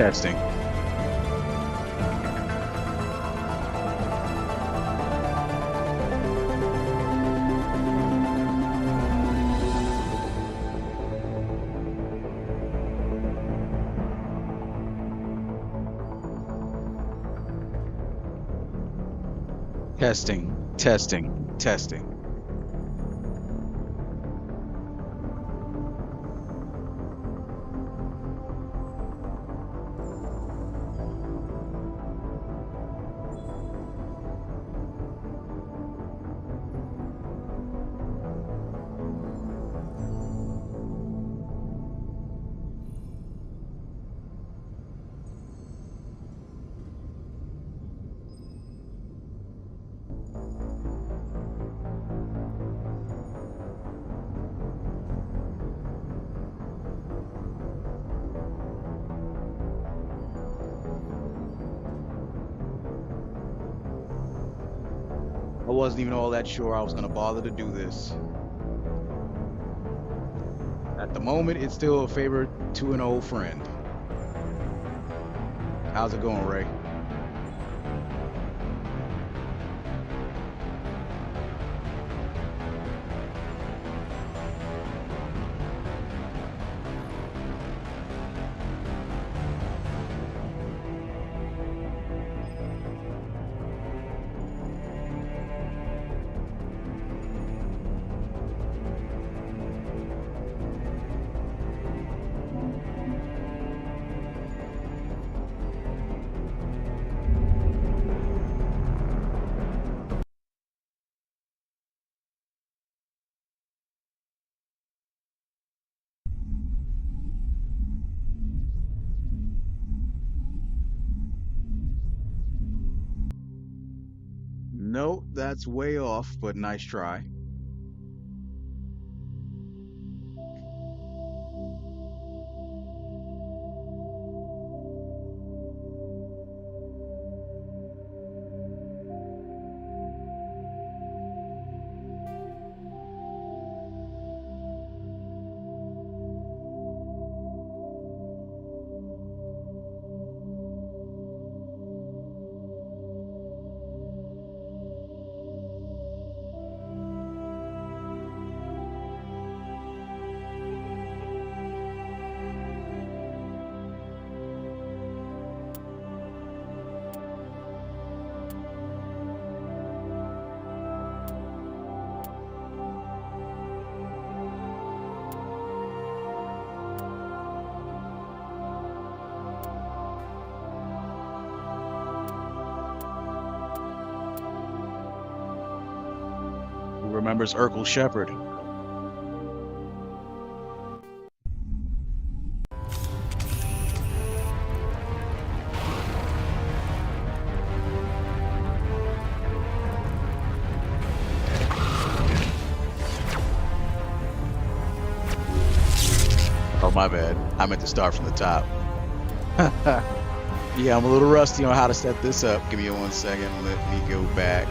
Testing. Testing. Testing. Testing. I wasn't even all that sure I was gonna bother to do this. At the moment, it's still a favor to an old friend. How's it going, Ray? Nope, that's way off, but nice try. Who remembers Urkel Shepherd? Oh, my bad. I meant to start from the top. Yeah, I'm a little rusty on how to set this up. Give me 1 second. Let me go back.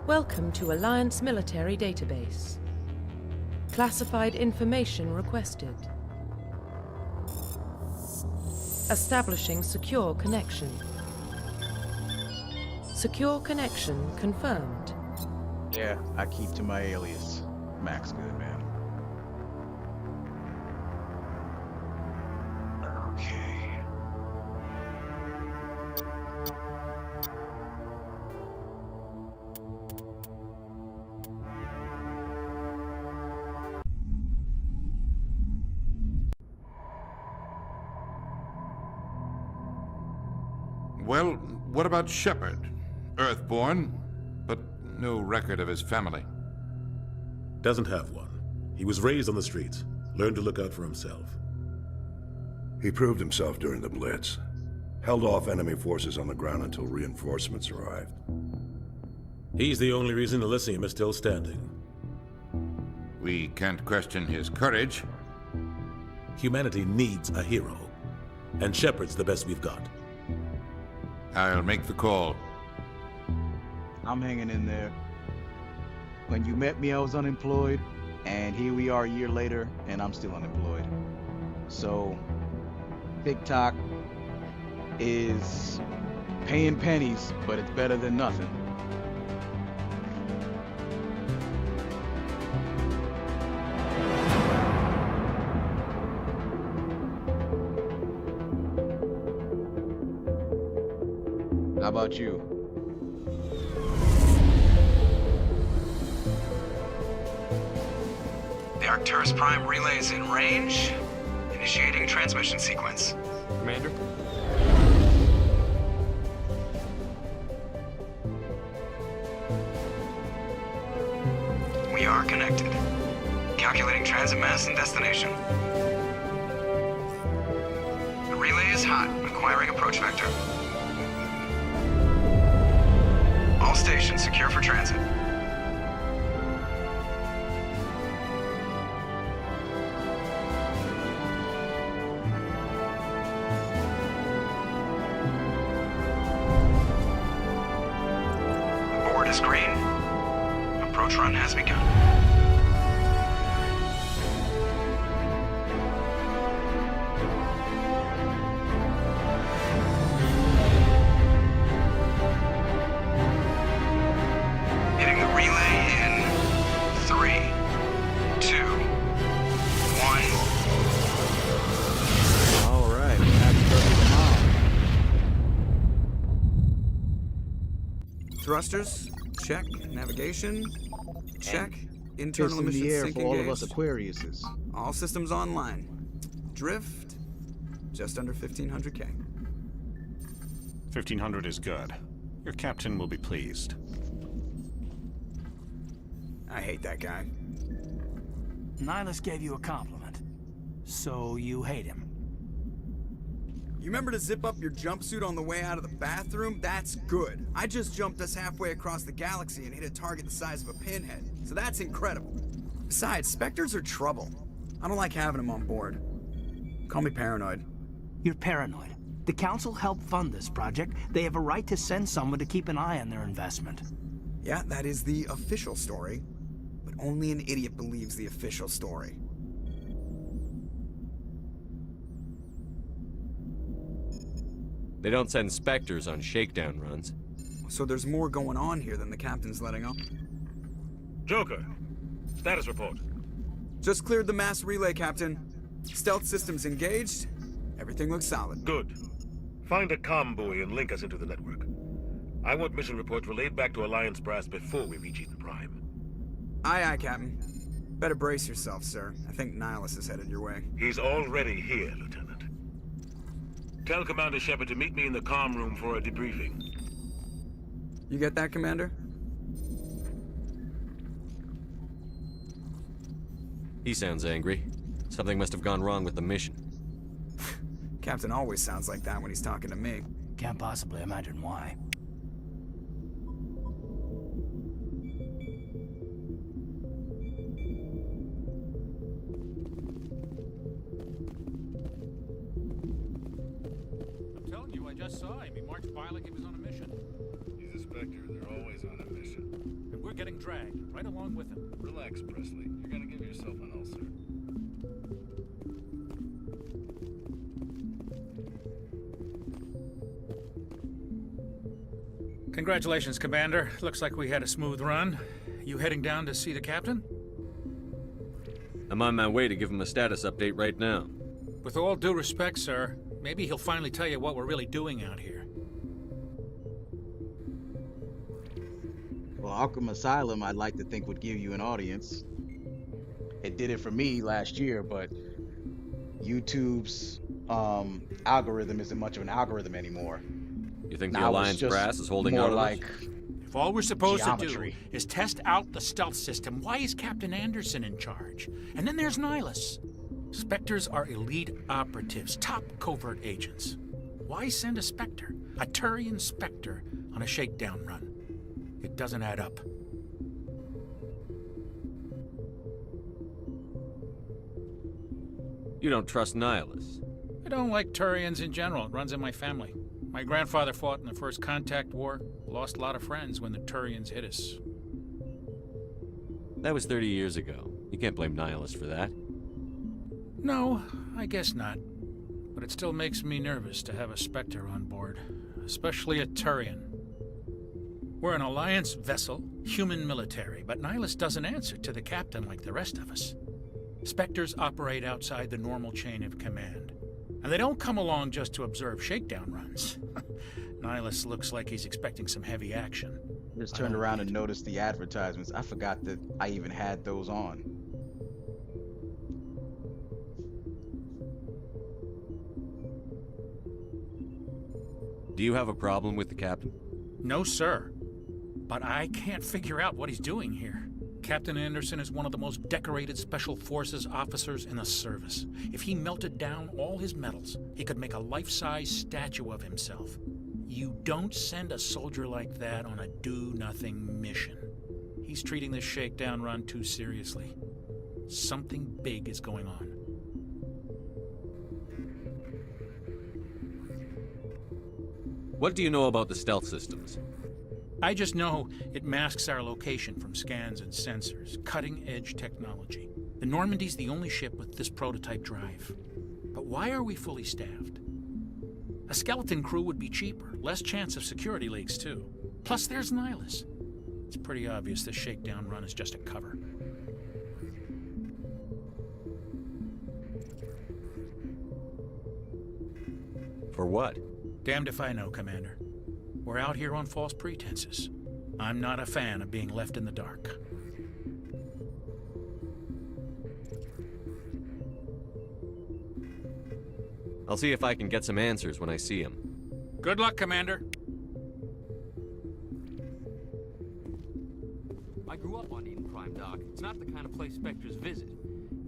Welcome to Alliance Military Database. Classified information requested. Establishing secure connection. Secure connection confirmed. Yeah, I keep to my alias. Max Goodman. Okay. Well, what about Shepard? Earthborn, but no record of his family. Doesn't have one. He was raised on the streets, learned to look out for himself. He proved himself during the Blitz. Held off enemy forces on the ground until reinforcements arrived. He's the only reason Elysium is still standing. We can't question his courage. Humanity needs a hero, and Shepard's the best we've got. I'll make the call. I'm hanging in there. When you met me, I was unemployed, and here we are a year later, and I'm still unemployed. So, TikTok is paying pennies, but it's better than nothing. How about you? The Arcturus Prime relay is in range. Initiating transmission sequence. Commander? We are connected. Calculating transit mass and destination. The relay is hot, acquiring approach vector. All stations secure for transit. Board is green. Approach run has begun. Hitting the relay in 3, 2, 1. All right, happy birthday to Mom. Thrusters, check. Navigation, check. Internal Fist in emission the air sync for all of us engaged. Aquariuses. All systems online. Drift, just under 1500K. 1500 is good. Your captain will be pleased. I hate that guy. Nihilus gave you a compliment. So you hate him. You remember to zip up your jumpsuit on the way out of the bathroom? That's good. I just jumped us halfway across the galaxy and hit a target the size of a pinhead. So that's incredible. Besides, Spectres are trouble. I don't like having them on board. Call me paranoid. You're paranoid. The Council helped fund this project. They have a right to send someone to keep an eye on their investment. Yeah, that is the official story. But only an idiot believes the official story. They don't send Spectres on shakedown runs. So there's more going on here than the captain's letting on. Joker, status report. Just cleared the mass relay, Captain. Stealth systems engaged. Everything looks solid. Good. Find a comm buoy and link us into the network. I want mission reports relayed back to Alliance Brass before we reach Eden Prime. Aye, aye, Captain. Better brace yourself, sir. I think Nihilus is headed your way. He's already here, Lieutenant. Tell Commander Shepard to meet me in the comm room for a debriefing. You get that, Commander? He sounds angry. Something must have gone wrong with the mission. Captain always sounds like that when he's talking to me. Can't possibly imagine why. I'm telling you, I just saw him. He marched by like he was on a mission. He's a Spectre. They're always on a mission. And we're getting dragged right along with him. Relax, Presley. You're gonna give yourself an ulcer. Congratulations, Commander. Looks like we had a smooth run. You heading down to see the captain? I'm on my way to give him a status update right now. With all due respect, sir, maybe he'll finally tell you what we're really doing out here. Well, Arkham Asylum, I'd like to think would give you an audience. It did it for me last year, but YouTube's algorithm isn't much of an algorithm anymore. You think Now the it's Alliance just brass is holding more out on like us? If all we're supposed geometry. to do is test out the stealth system, why is Captain Anderson in charge? And then there's Nihilus. Spectres are elite operatives, top covert agents. Why send a Spectre, a Turian Spectre, on a shakedown run? It doesn't add up. You don't trust Nihilus. I don't like Turians in general. It runs in my family. My grandfather fought in the First Contact War, Lost a lot of friends when the Turians hit us. That was 30 years ago. You can't blame Nihilus for that. No, I guess not. But it still makes me nervous to have a Spectre on board, especially a Turian. We're an Alliance vessel, human military, but Nihilus doesn't answer to the captain like the rest of us. Spectres operate outside the normal chain of command, and they don't come along just to observe shakedown runs. Nihilus looks like he's expecting some heavy action. Just turned around and noticed the advertisements. I forgot that I even had those on. Do you have a problem with the captain? No, sir. But I can't figure out what he's doing here. Captain Anderson is one of the most decorated Special Forces officers in the service. If he melted down all his medals, he could make a life-size statue of himself. You don't send a soldier like that on a do-nothing mission. He's treating this shakedown run too seriously. Something big is going on. What do you know about the stealth systems? I just know it masks our location from scans and sensors. Cutting-edge technology. The Normandy's the only ship with this prototype drive. But why are we fully staffed? A skeleton crew would be cheaper, less chance of security leaks too. Plus there's Nihilus. It's pretty obvious this shakedown run is just a cover. For what? Damned if I know, Commander. We're out here on false pretenses. I'm not a fan of being left in the dark. I'll see if I can get some answers when I see him. Good luck, Commander. I grew up on Eden Prime, Doc. It's not the kind of place Spectres visit.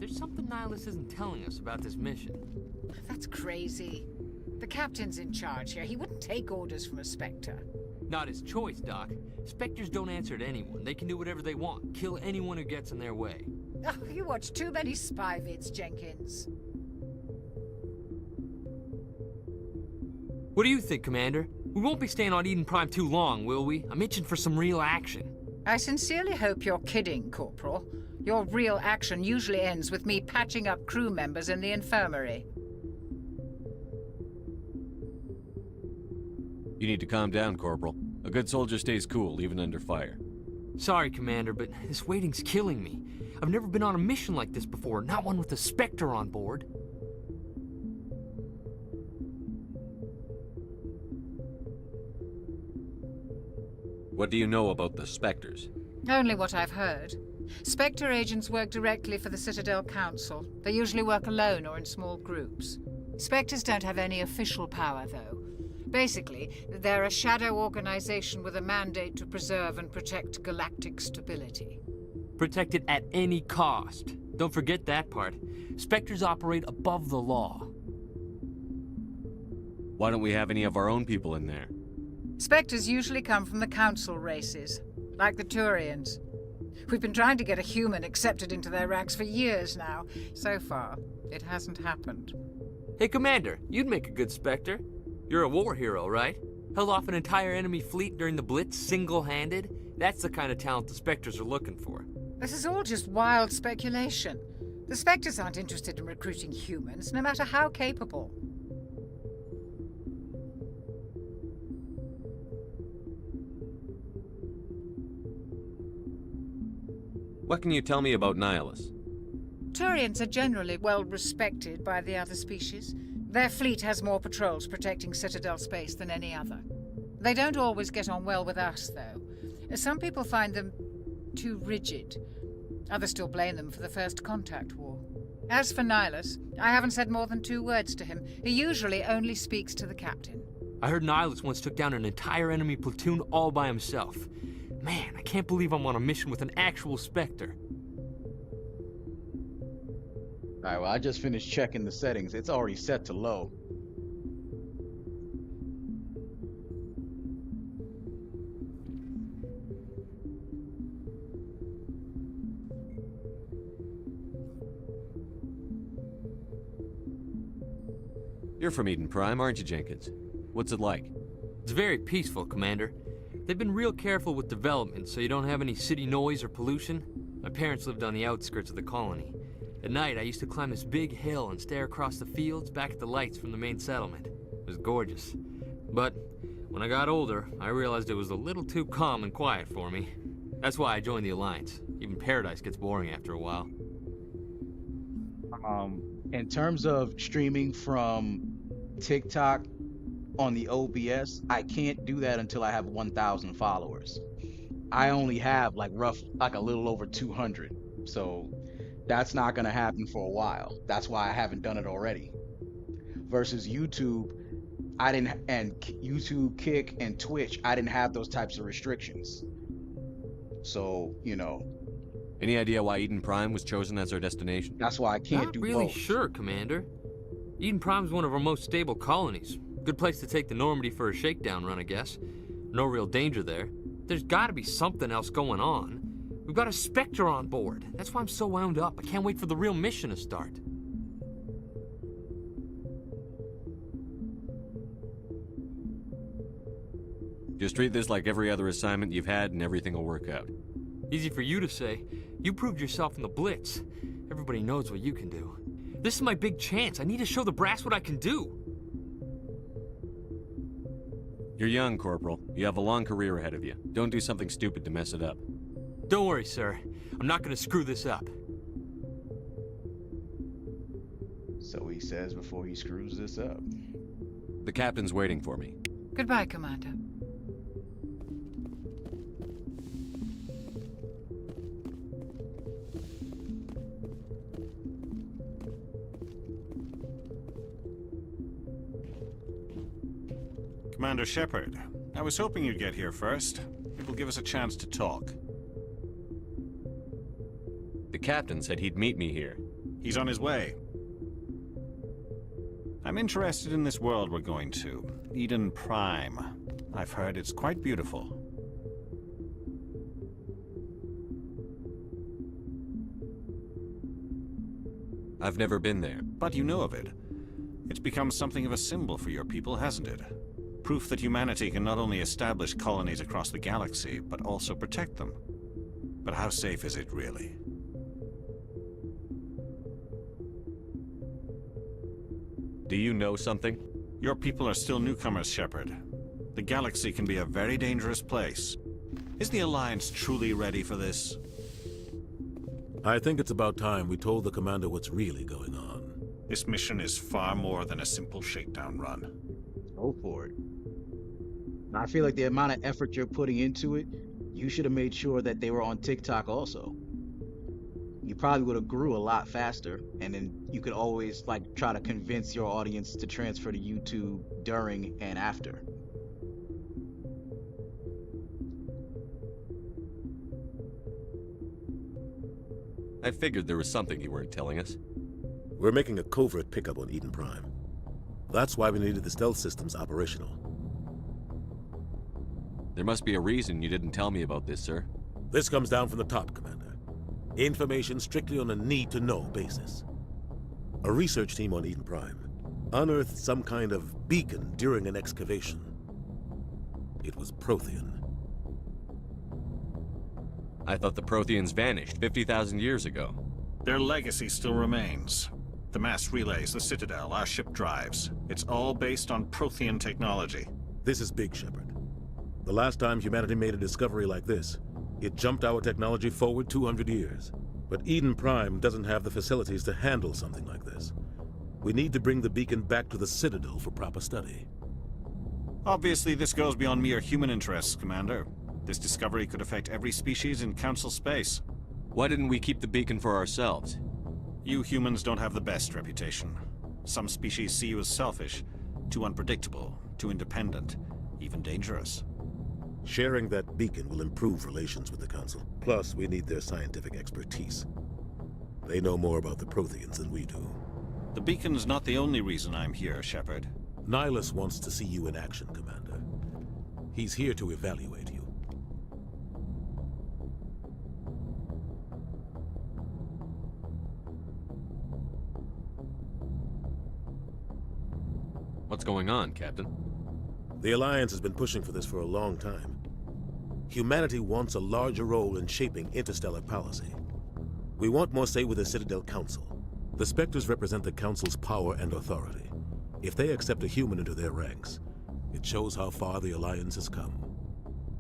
There's something Nihilus isn't telling us about this mission. That's crazy. The captain's in charge here. He wouldn't take orders from a Spectre. Not his choice, Doc. Spectres don't answer to anyone. They can do whatever they want. Kill anyone who gets in their way. Oh, you watch too many spy vids, Jenkins. What do you think, Commander? We won't be staying on Eden Prime too long, will we? I'm itching for some real action. I sincerely hope you're kidding, Corporal. Your real action usually ends with me patching up crew members in the infirmary. You need to calm down, Corporal. A good soldier stays cool, even under fire. Sorry, Commander, but this waiting's killing me. I've never been on a mission like this before, not one with a Spectre on board. What do you know about the Spectres? Only what I've heard. Spectre agents work directly for the Citadel Council. They usually work alone or in small groups. Spectres don't have any official power, though. Basically, they're a shadow organization with a mandate to preserve and protect galactic stability. Protect it at any cost. Don't forget that part. Spectres operate above the law. Why don't we have any of our own people in there? Spectres usually come from the Council races, like the Turians. We've been trying to get a human accepted into their ranks for years now. So far, it hasn't happened. Hey, Commander, you'd make a good Spectre. You're a war hero, right? Held off an entire enemy fleet during the Blitz single-handed? That's the kind of talent the Spectres are looking for. This is all just wild speculation. The Spectres aren't interested in recruiting humans, no matter how capable. What can you tell me about Nihilus? Turians are generally well respected by the other species. Their fleet has more patrols protecting Citadel space than any other. They don't always get on well with us, though. Some people find them too rigid. Others still blame them for the First Contact War. As for Nihilus, I haven't said more than 2 words to him. He usually only speaks to the captain. I heard Nihilus once took down an entire enemy platoon all by himself. Man, I can't believe I'm on a mission with an actual Spectre. Alright, well, I just finished checking the settings. It's already set to low. You're from Eden Prime, aren't you, Jenkins? What's it like? It's very peaceful, Commander. They've been real careful with development so you don't have any city noise or pollution. My parents lived on the outskirts of the colony. At night, I used to climb this big hill and stare across the fields back at the lights from the main settlement. It was gorgeous. But when I got older, I realized it was a little too calm and quiet for me. That's why I joined the Alliance. Even Paradise gets boring after a while. In terms of streaming from TikTok on the OBS, I can't do that until I have 1,000 followers. I only have like a little over 200. So that's not gonna happen for a while. That's why I haven't done it already. Versus YouTube, YouTube, Kick, and Twitch, I didn't have those types of restrictions. So, you know. Any idea why Eden Prime was chosen as our destination? That's why I can't do both. Not really sure, Commander. Eden Prime's one of our most stable colonies. Good place to take the Normandy for a shakedown run, I guess. No real danger there. There's gotta be something else going on. We've got a Spectre on board. That's why I'm so wound up. I can't wait for the real mission to start. Just treat this like every other assignment you've had and everything will work out. Easy for you to say. You proved yourself in the Blitz. Everybody knows what you can do. This is my big chance. I need to show the brass what I can do. You're young, Corporal. You have a long career ahead of you. Don't do something stupid to mess it up. Don't worry, sir. I'm not gonna screw this up. So he says before he screws this up. The captain's waiting for me. Goodbye, Commander. Commander Shepard, I was hoping you'd get here first. It will give us a chance to talk. The captain said he'd meet me here. He's on his way. I'm interested in this world we're going to, Eden Prime. I've heard it's quite beautiful. I've never been there. But you know of it. It's become something of a symbol for your people, hasn't it? Proof that humanity can not only establish colonies across the galaxy, but also protect them. But how safe is it, really? Do you know something? Your people are still newcomers, Shepard. The galaxy can be a very dangerous place. Is the Alliance truly ready for this? I think it's about time we told the Commander what's really going on. This mission is far more than a simple shakedown run. Go for it. I feel like the amount of effort you're putting into it, you should have made sure that they were on TikTok also. You probably would have grew a lot faster, and then you could always like try to convince your audience to transfer to YouTube during and after. I figured there was something you weren't telling us. We're making a covert pickup on Eden Prime. That's why we needed the stealth systems operational. There must be a reason you didn't tell me about this, sir. This comes down from the top, Commander. Information strictly on a need-to-know basis. A research team on Eden Prime unearthed some kind of beacon during an excavation. It was Prothean. I thought the Protheans vanished 50,000 years ago. Their legacy still remains. The mass relays, the Citadel, our ship drives. It's all based on Prothean technology. This is big, Shepard. The last time humanity made a discovery like this, it jumped our technology forward 200 years. But Eden Prime doesn't have the facilities to handle something like this. We need to bring the beacon back to the Citadel for proper study. Obviously, this goes beyond mere human interests, Commander. This discovery could affect every species in Council space. Why didn't we keep the beacon for ourselves? You humans don't have the best reputation. Some species see you as selfish, too unpredictable, too independent, even dangerous. Sharing that beacon will improve relations with the Council. Plus, we need their scientific expertise. They know more about the Protheans than we do. The beacon's not the only reason I'm here, Shepard. Nihilus wants to see you in action, Commander. He's here to evaluate you. What's going on, Captain? The Alliance has been pushing for this for a long time. Humanity wants a larger role in shaping interstellar policy. We want more say with the Citadel Council. The Spectres represent the Council's power and authority. If they accept a human into their ranks, it shows how far the Alliance has come.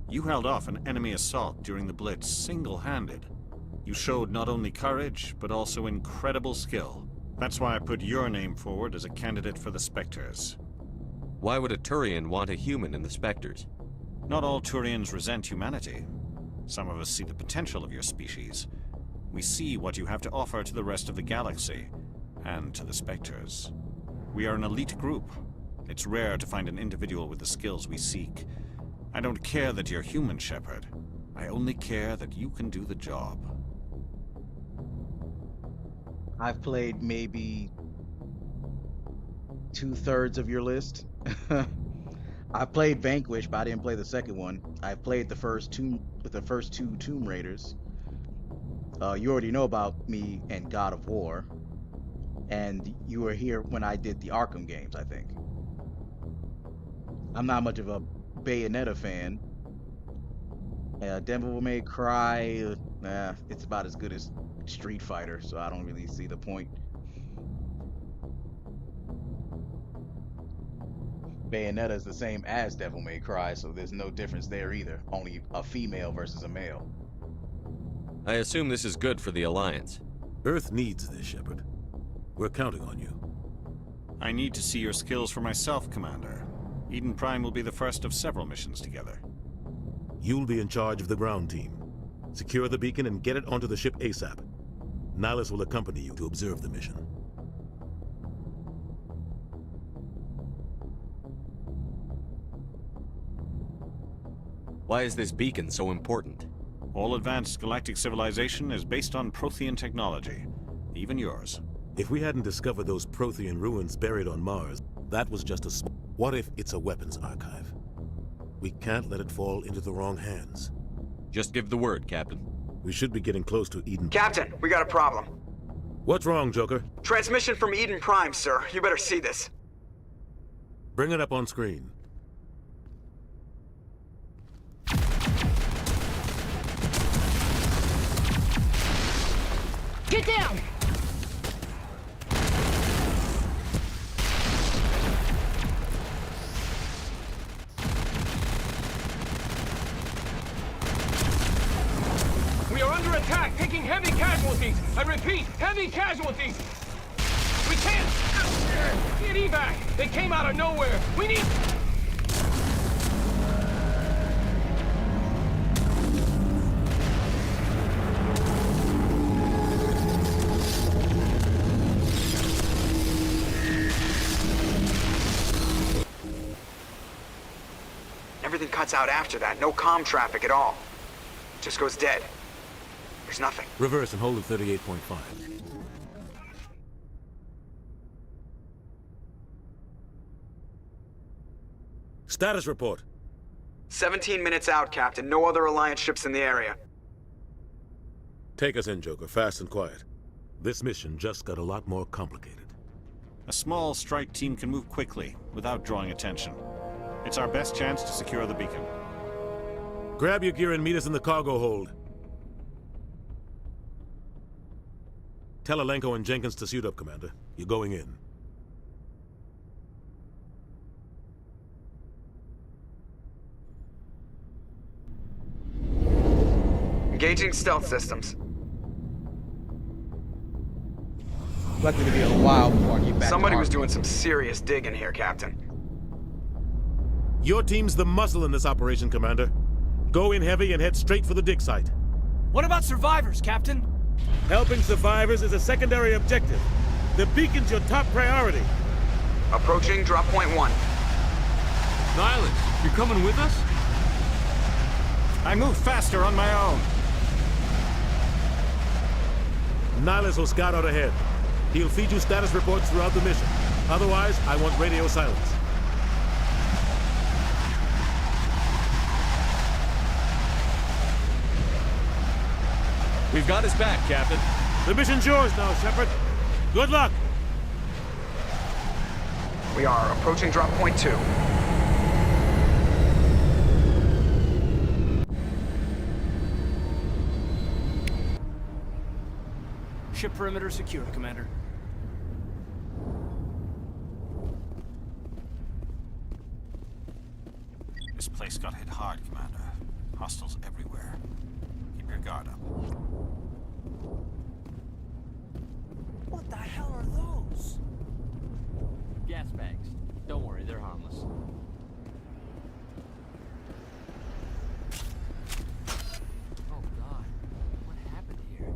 You held off an enemy assault during the Blitz single-handed. You showed not only courage, but also incredible skill. That's why I put your name forward as a candidate for the Spectres. Why would a Turian want a human in the Spectres? Not all Turians resent humanity. Some of us see the potential of your species. We see what you have to offer to the rest of the galaxy, and to the Spectres. We are an elite group. It's rare to find an individual with the skills we seek. I don't care that you're human, Shepard. I only care that you can do the job. I've played maybe 2/3 of your list. I played Vanquish, but I didn't play the second one. I played the first two Tomb Raiders. You already know about me and God of War, and you were here when I did the Arkham games, I think. I'm not much of a Bayonetta fan. Devil May Cry, it's about as good as Street Fighter, so I don't really see the point. Bayonetta is the same as Devil May Cry, so there's no difference there either. Only a female versus a male. I assume this is good for the Alliance. Earth needs this, Shepard. We're counting on you. I need to see your skills for myself, Commander. Eden Prime will be the first of several missions together. You'll be in charge of the ground team. Secure the beacon and get it onto the ship ASAP. Nihilus will accompany you to observe the mission. Why is this beacon so important? All advanced galactic civilization is based on Prothean technology. Even yours. If we hadn't discovered those Prothean ruins buried on Mars, that was just a small... What if it's a weapons archive? We can't let it fall into the wrong hands. Just give the word, Captain. We should be getting close to Eden. Captain, we got a problem. What's wrong, Joker? Transmission from Eden Prime, sir. You better see this. Bring it up on screen. Get down! We are under attack, taking heavy casualties. I repeat, heavy casualties. We can't get evac. They came out of nowhere. We need... Everything cuts out after that. No comm traffic at all. Just goes dead. There's nothing. Reverse and hold at 38.5. Status report. 17 minutes out, Captain. No other Alliance ships in the area. Take us in, Joker, fast and quiet. This mission just got a lot more complicated. A small strike team can move quickly, without drawing attention. It's our best chance to secure the beacon. Grab your gear and meet us in the cargo hold. Tell Alenko and Jenkins to suit up, Commander. You're going in. Engaging stealth systems. Likely to be a while before I get back. Somebody was doing some serious digging here, Captain. Your team's the muscle in this operation, Commander. Go in heavy and head straight for the dig site. What about survivors, Captain? Helping survivors is a secondary objective. The beacon's your top priority. Approaching drop point 1. Nihilus, you're coming with us? I move faster on my own. Nihilus will scout out ahead. He'll feed you status reports throughout the mission. Otherwise, I want radio silence. We've got his back, Captain. The mission's yours now, Shepard. Good luck. We are approaching drop point 2. Ship perimeter secure, Commander. This place got hit hard, Commander. Hostiles everywhere. Keep your guard up. What the hell are those? Gas bags. Don't worry, they're harmless. Oh God, what happened here?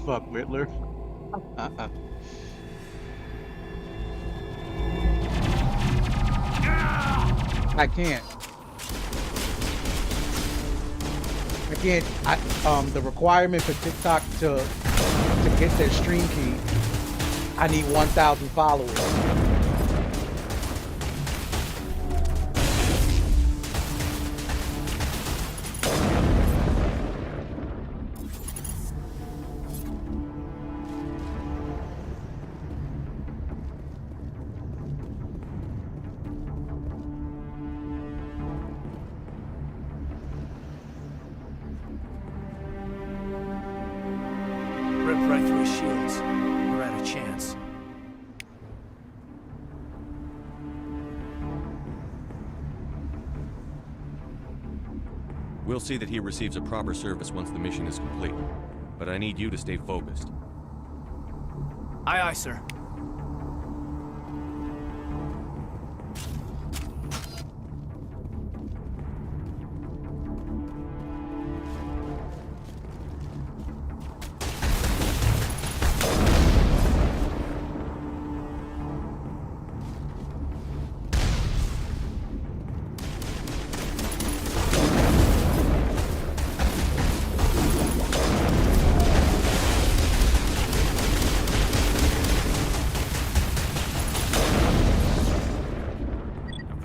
Fuck Whittler. I can't. The requirement for TikTok to get their stream key, I need 1,000 followers. Ripped right through his shields. We're out of chance. We'll see that he receives a proper service once the mission is complete. But I need you to stay focused. Aye, aye, sir.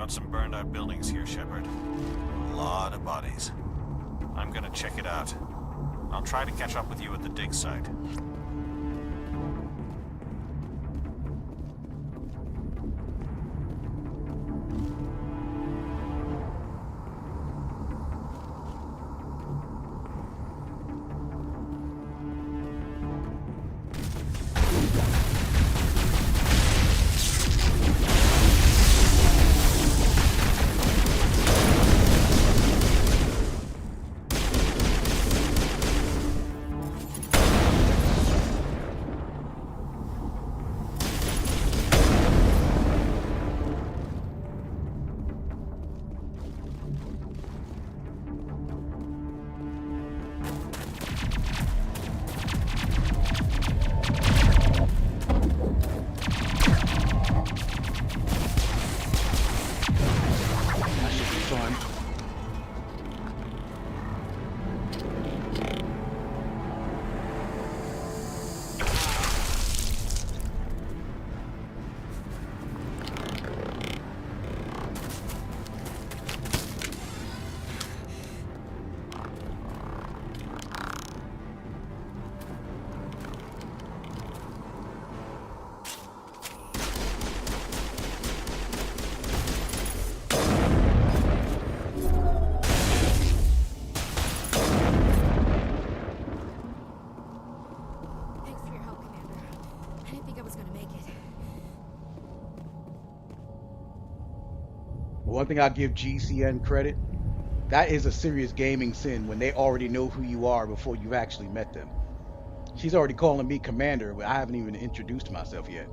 Some burned out buildings here, Shepard. A lot of bodies. I'm gonna check it out. I'll try to catch up with you at the dig site. One thing I'll give GCN credit, that is a serious gaming sin when they already know who you are before you've actually met them. She's already calling me Commander, but I haven't even introduced myself yet.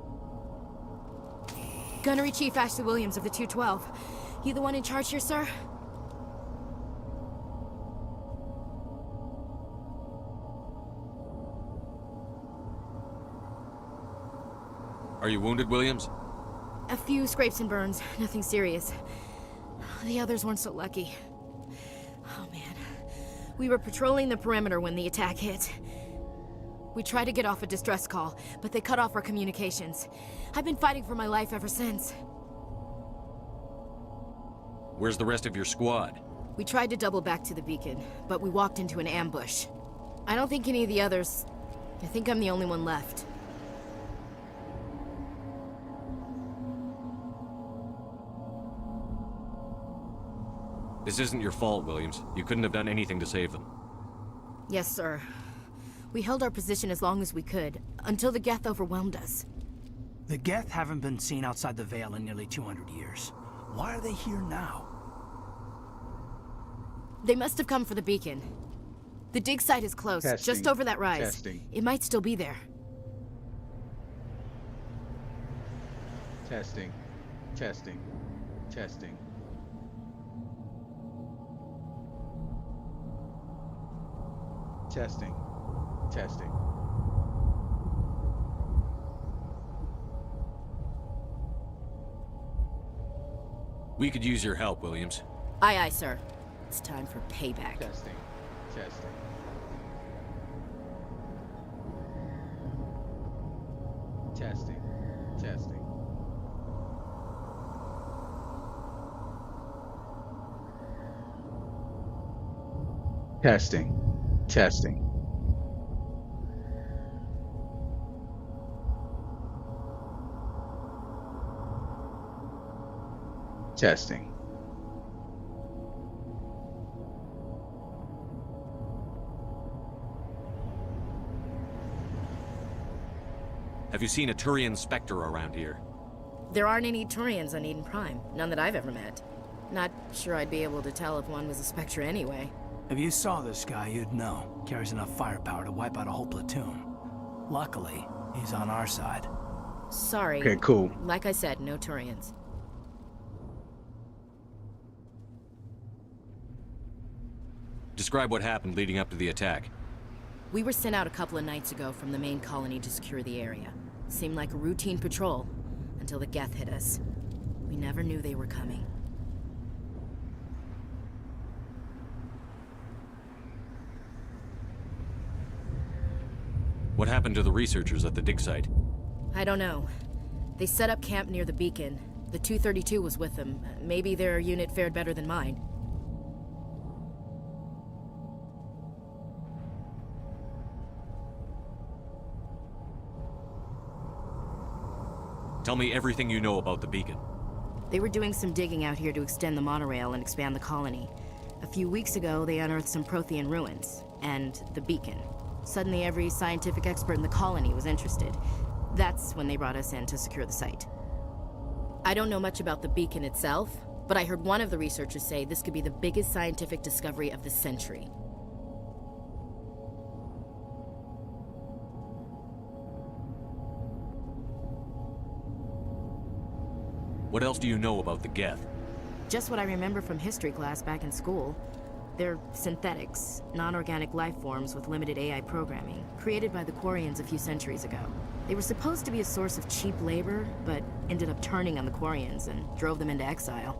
Gunnery Chief Ashley Williams of the 212. You the one in charge here, sir? Are you wounded, Williams? A few scrapes and burns, nothing serious. The others weren't so lucky. Oh man. We were patrolling the perimeter when the attack hit. We tried to get off a distress call, but they cut off our communications. I've been fighting for my life ever since. Where's the rest of your squad? We tried to double back to the beacon, but we walked into an ambush. I don't think any of the others... I think I'm the only one left. This isn't your fault, Williams. You couldn't have done anything to save them. Yes, sir. We held our position as long as we could, until the Geth overwhelmed us. The Geth haven't been seen outside the Veil in nearly 200 years. Why are they here now? They must have come for the beacon. The dig site is close, just over that rise. Testing. It might still be there. Testing. Testing. Testing. Testing. Testing. We could use your help, Williams. Aye, aye, sir. It's time for payback. Testing. Testing. Testing. Testing. Testing. Testing. Testing. Have you seen a Turian Spectre around here? There aren't any Turians on Eden Prime. None that I've ever met. Not sure I'd be able to tell if one was a Spectre anyway. If you saw this guy, you'd know. Carries enough firepower to wipe out a whole platoon. Luckily, he's on our side. Sorry. Okay, cool. Like I said, no Turians. Describe what happened leading up to the attack. We were sent out a couple of nights ago from the main colony to secure the area. Seemed like a routine patrol, until the Geth hit us. We never knew they were coming. What happened to the researchers at the dig site? I don't know. They set up camp near the beacon. The 232 was with them. Maybe their unit fared better than mine. Tell me everything you know about the beacon. They were doing some digging out here to extend the monorail and expand the colony. A few weeks ago, they unearthed some Prothean ruins, and the beacon. Suddenly, every scientific expert in the colony was interested. That's when they brought us in to secure the site. I don't know much about the beacon itself, but I heard one of the researchers say this could be the biggest scientific discovery of the century. What else do you know about the Geth? Just what I remember from history class back in school. They're synthetics, non-organic life forms with limited AI programming, created by the Quarians a few centuries ago. They were supposed to be a source of cheap labor, but ended up turning on the Quarians and drove them into exile.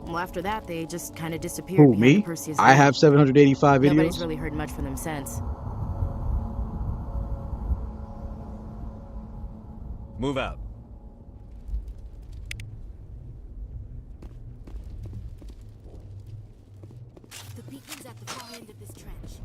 Well, after that, they just kind of disappeared. Who, me? I have 785 videos. Nobody's really heard much from them since. Move out. The beacon's at the far end of this trench.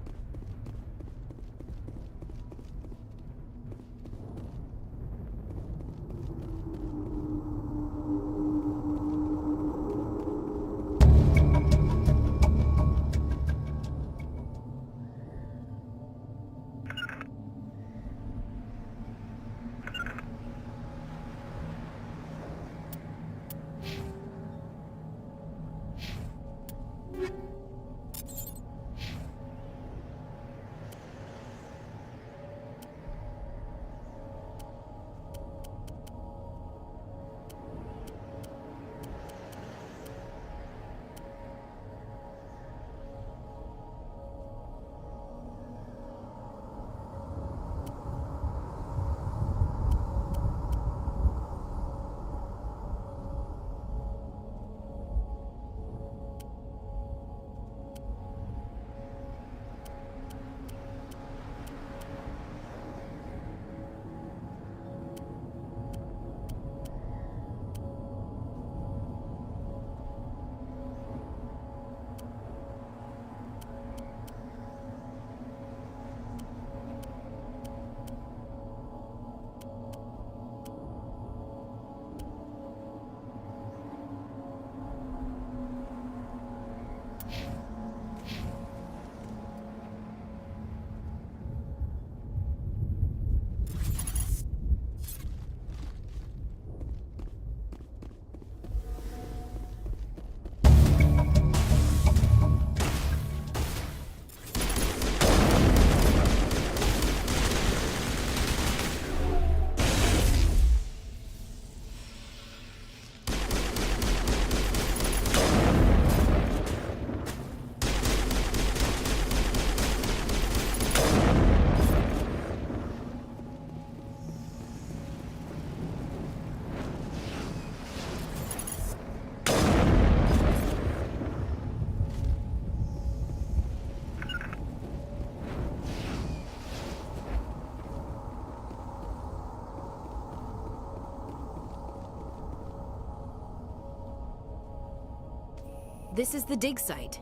This is the dig site.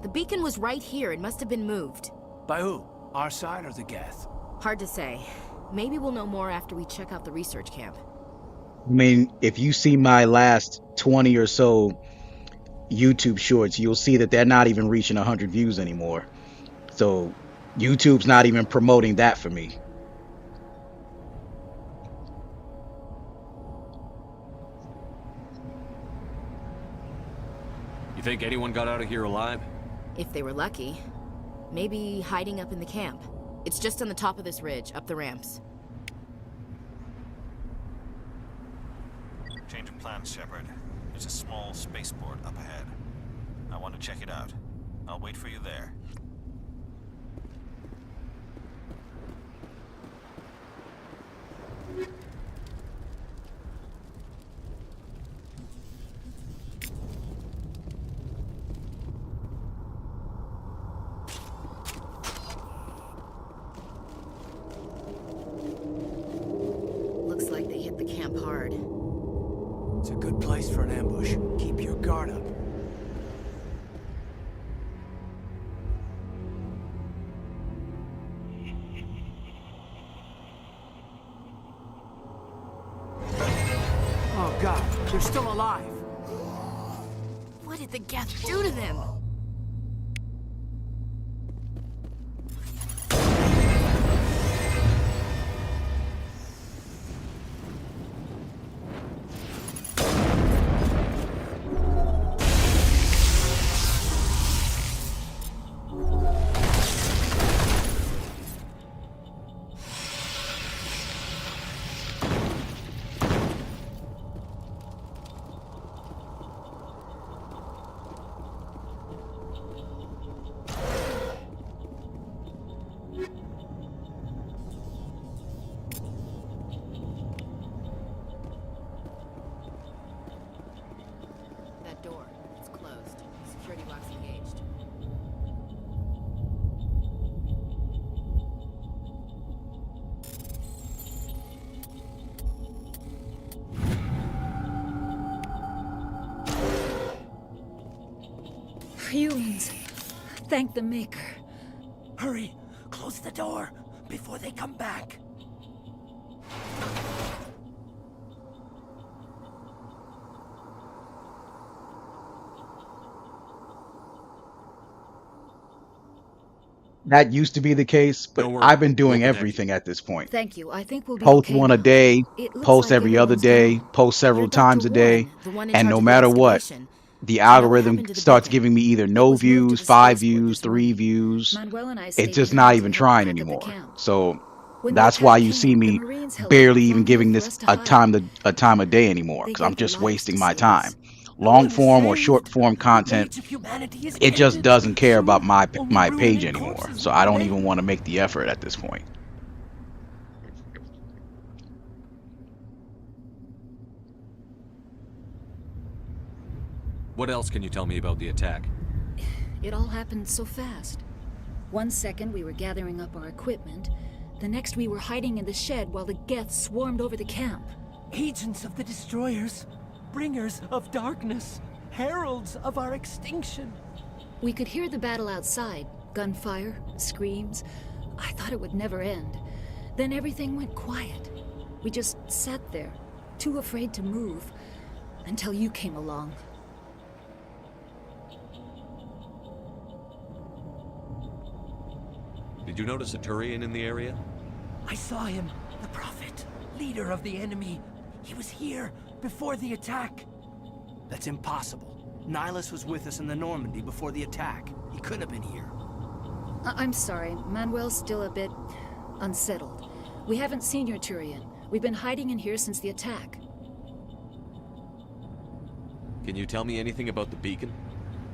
The beacon was right here. It must have been moved. By who? Our side or the Geth? Hard to say. Maybe we'll know more after we check out the research camp. I mean, if you see my last 20 or so YouTube shorts, you'll see that they're not even reaching 100 views anymore. So YouTube's not even promoting that for me. You think anyone got out of here alive? If they were lucky. Maybe hiding up in the camp. It's just on the top of this ridge, up the ramps. Change of plans, Shepard. There's a small spaceport up ahead. I want to check it out. I'll wait for you there. Looks like they hit the camp hard. It's a good place for an ambush. Keep your guard up. Oh God, they're still alive. What did the Geth do to them? That door, it's closed. Security lock's engaged. Humans. Thank the Maker. Hurry! Close the door before they come back. That used to be the case, but I've been doing everything at this point. Thank you. I think we'll be Post okay one a now. day, It looks post like every other everyone's day, gone. post several times a day, the one in and charge no of the matter what, excavation. the Do you know what algorithm happened to the starts beacon? giving me either no views, 5 views, 3 views. Manuel and I It's stayed just behind not to even help trying pack up the anymore. camp. So When the that's why attack you see came, me the Marines held barely out even long giving for this us to a hide. time of day anymore, They because I'm gave their just lives wasting to my save time. us. Long form or short form content, Age of humanity is it just ended. doesn't care about my Only my ruin page and anymore. corpses So I don't remain. even want to make the effort at this point. What else can you tell me about the attack? It all happened so fast. 1 second we were gathering up our equipment. The next we were hiding in the shed while the Geth swarmed over the camp. Agents of the Destroyers, bringers of darkness, heralds of our extinction. We could hear the battle outside. Gunfire, screams. I thought it would never end. Then everything went quiet. We just sat there, too afraid to move, until you came along. Did you notice a Turian in the area? I saw him, the Prophet, leader of the enemy. He was here before the attack. That's impossible. Nihilus was with us in the Normandy before the attack. He couldn't have been here. I'm sorry, Manuel's still a bit unsettled. We haven't seen your Turian. We've been hiding in here since the attack. Can you tell me anything about the beacon?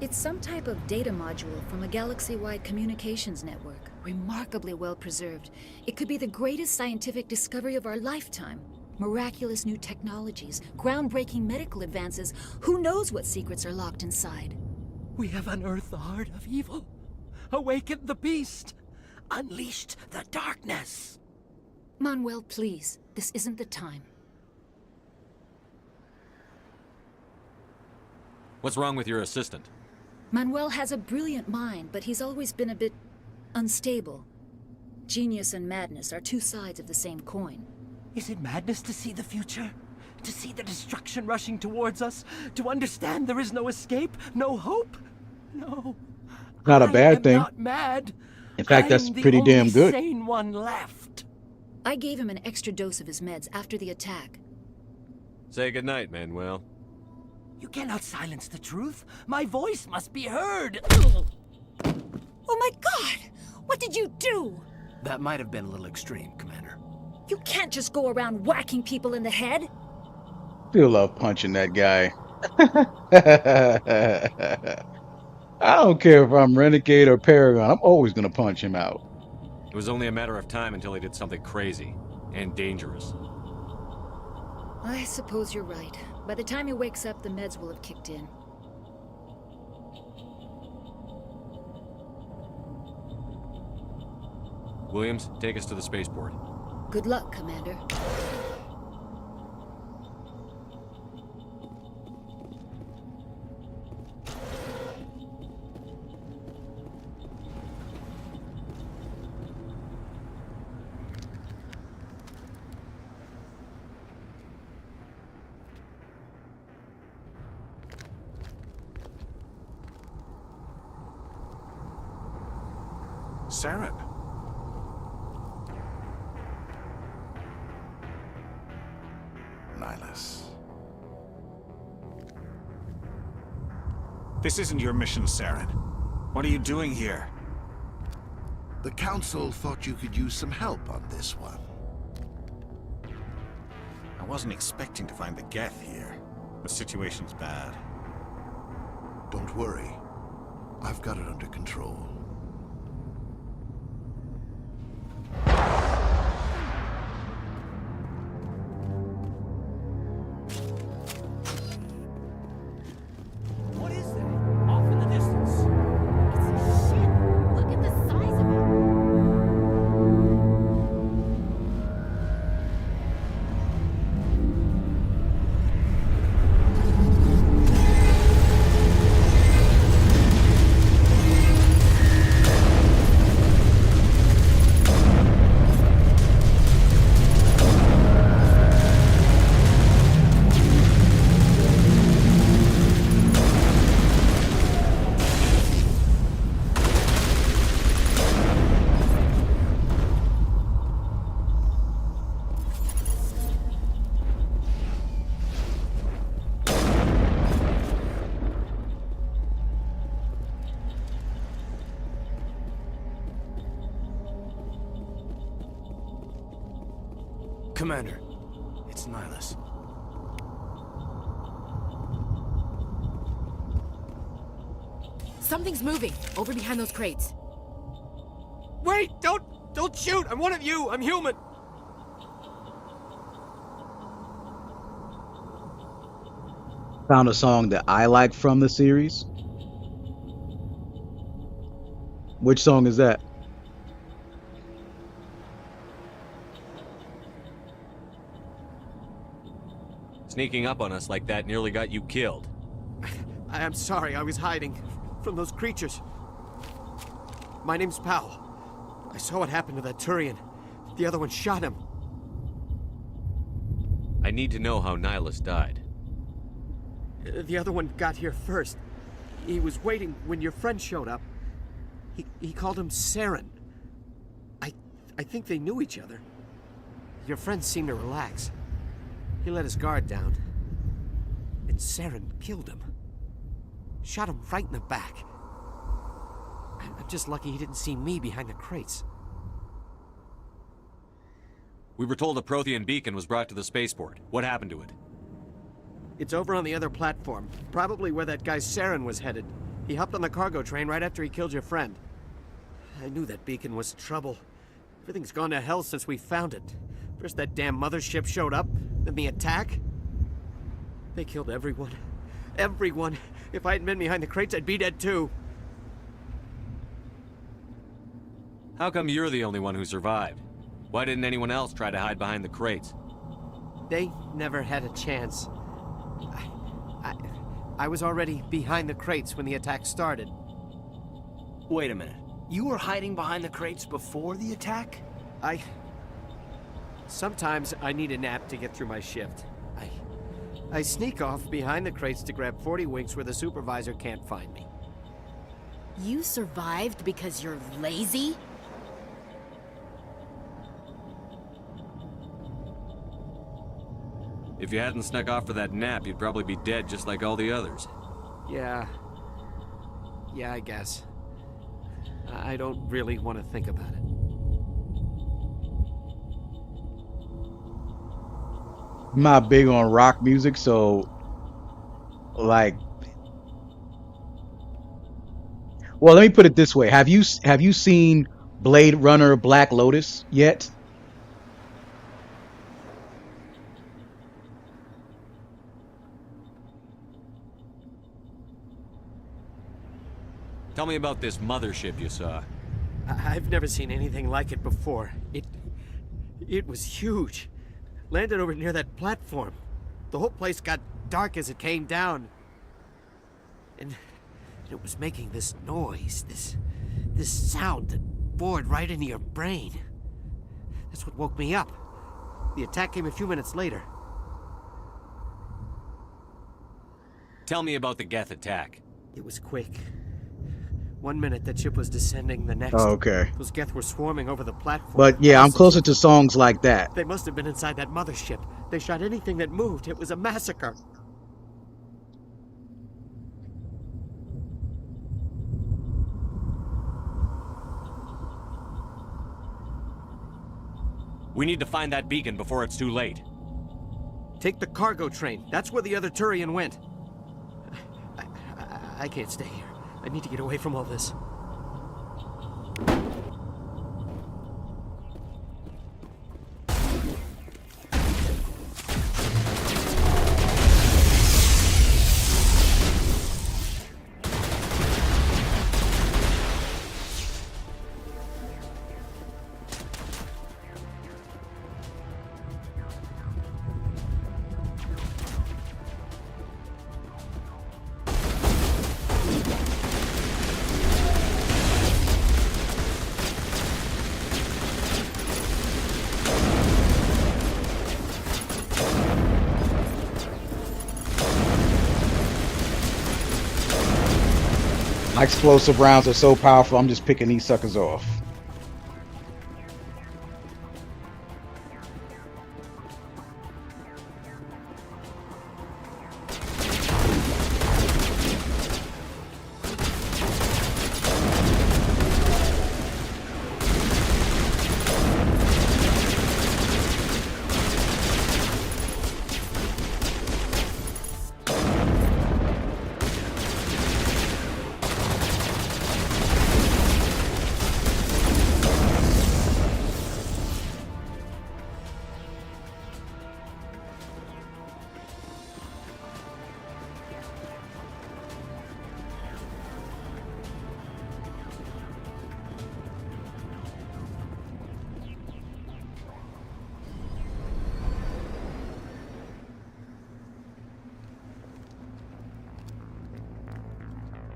It's some type of data module from a galaxy-wide communications network. Remarkably well preserved. It could be the greatest scientific discovery of our lifetime. Miraculous new technologies, groundbreaking medical advances. Who knows what secrets are locked inside? We have unearthed the heart of evil, awakened the beast, unleashed the darkness. Manuel, please. This isn't the time. What's wrong with your assistant? Manuel has a brilliant mind, but he's always been a bit unstable. Genius and madness are two sides of the same coin. Is it madness to see the future? To see the destruction rushing towards us? To understand there is no escape? No hope? No. Not a bad thing. Not mad. In fact, that's I'm the pretty damn only good. sane one left. I gave him an extra dose of his meds after the attack. Say goodnight, Manuel. You cannot silence the truth. My voice must be heard. Oh my God! What did you do? That might have been a little extreme, Commander. You can't just go around whacking people in the head. Still love punching that guy. I don't care if I'm Renegade or Paragon. I'm always gonna punch him out. It was only a matter of time until he did something crazy and dangerous. I suppose you're right. By the time he wakes up, the meds will have kicked in. Williams, take us to the spaceport. Good luck, Commander. Saren. Nihilus. This isn't your mission, Saren. What are you doing here? The Council thought you could use some help on this one. I wasn't expecting to find the Geth here. The situation's bad. Don't worry. I've got it under control. What is that? Off in the distance. Shit! Look at the size of it! Commander, it's Nihilus. Something's moving over behind those crates. Wait! Don't shoot! I'm one of you! I'm human! Found a song that I like from the series. Which song is that? Sneaking up on us like that nearly got you killed. I'm sorry, I was hiding from those creatures. My name's Powell. I saw what happened to that Turian. The other one shot him. I need to know how Nihilus died. The other one got here first. He was waiting when your friend showed up. He called him Saren. I think they knew each other. Your friend seemed to relax. He let his guard down. And Saren killed him. Shot him right in the back. I'm just lucky he didn't see me behind the crates. We were told a Prothean beacon was brought to the spaceport. What happened to it? It's over on the other platform. Probably where that guy Saren was headed. He hopped on the cargo train right after he killed your friend. I knew that beacon was trouble. Everything's gone to hell since we found it. First that damn mothership showed up, then the attack. They killed everyone. Everyone. If I hadn't been behind the crates, I'd be dead too. How come you're the only one who survived? Why didn't anyone else try to hide behind the crates? They never had a chance. I was already behind the crates when the attack started. Wait a minute. You were hiding behind the crates before the attack? Sometimes I need a nap to get through my shift. I sneak off behind the crates to grab 40 winks where the supervisor can't find me. You survived because you're lazy? If you hadn't snuck off for that nap, you'd probably be dead just like all the others. Yeah, I guess. I don't really want to think about it. I'm not big on rock music, so like, well, let me put it this way: have you seen Blade Runner Black Lotus yet? Tell me about this mothership you saw. I've never seen anything like it before. It was huge. Landed over near that platform. The whole place got dark as it came down. And it was making this noise, this sound that bored right into your brain. That's what woke me up. The attack came a few minutes later. Tell me about the Geth attack. It was quick. 1 minute that ship was descending, the next. Oh, okay. Those Geth were swarming over the platform. But yeah, I'm closer to songs like that. They must have been inside that mothership. They shot anything that moved. It was a massacre. We need to find that beacon before it's too late. Take the cargo train. That's where the other Turian went. I can't stay here. I need to get away from all this. My explosive rounds are so powerful, I'm just picking these suckers off.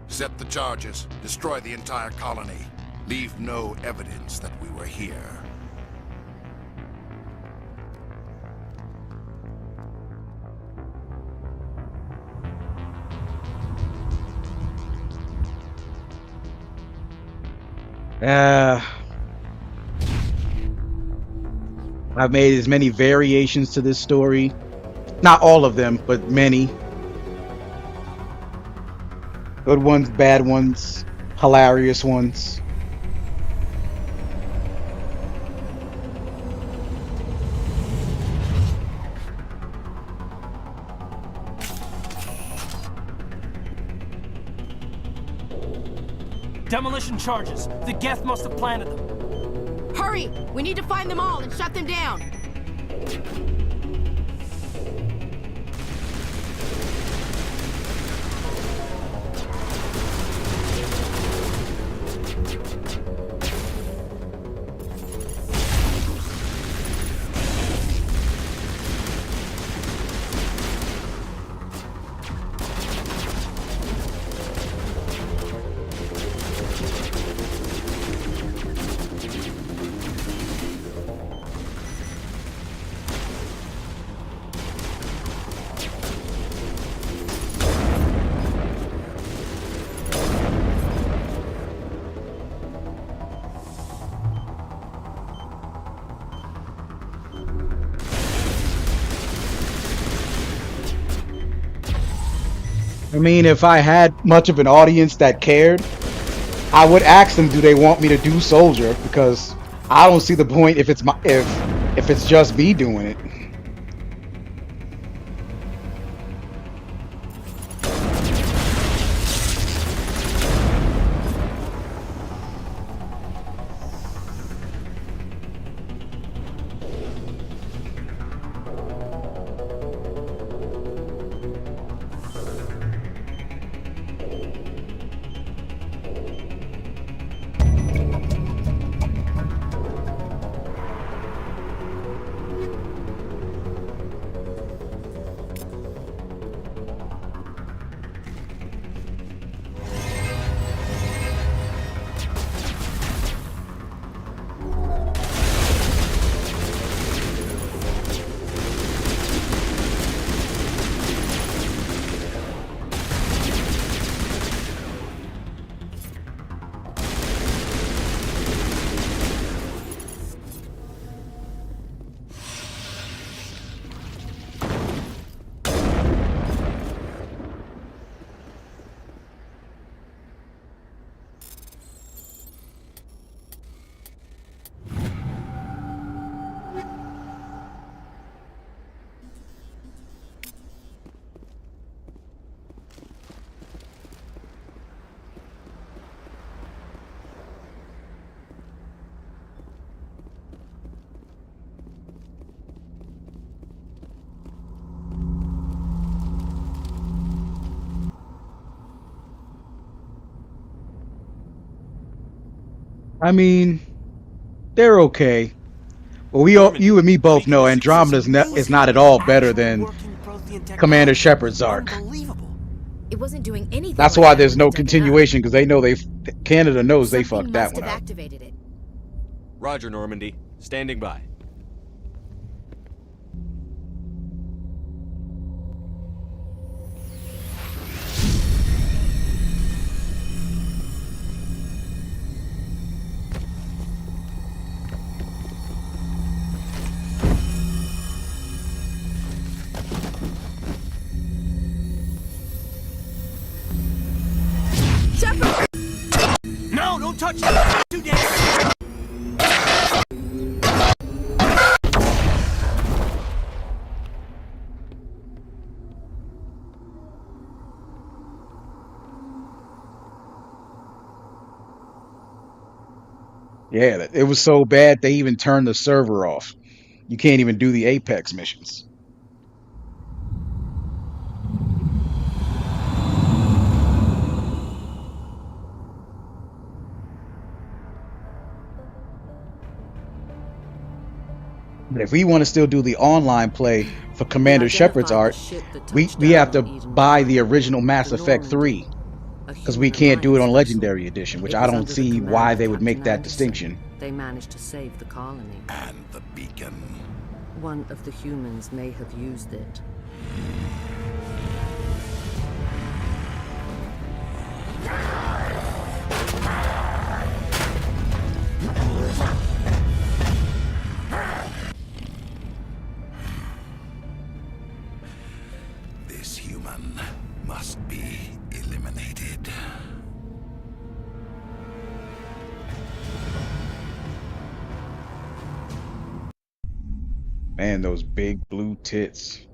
Set the charges. Destroy the entire colony. Leave no evidence that we were here. I've made as many variations to this story. Not all of them, but many. Good ones, bad ones, hilarious ones. Demolition charges. The Geth must have planted them. Hurry! We need to find them all and shut them down. I mean, if I had much of an audience that cared, I would ask them, do they want me to do Soldier? Because I don't see the point if it's just me doing it. I mean, they're okay. Well, you and me both know Andromeda is not at all better than Commander Shepard's arc. It wasn't doing anything. That's why there's no continuation, because they know Canada knows they fucked that one up. Activated it. Roger, Normandy. Standing by. No, don't touch it! Too dangerous! Yeah, it was so bad they even turned the server off. You can't even do the Apex missions. But if we want to still do the online play for Commander Shepard's arc, we have to buy the original Mass Effect 3. Because we can't do it on Legendary Edition, which I don't see why they would make that distinction. They managed to save the colony. And the beacon. One of the humans may have used it. This human must be eliminated. Man, those big blue tits.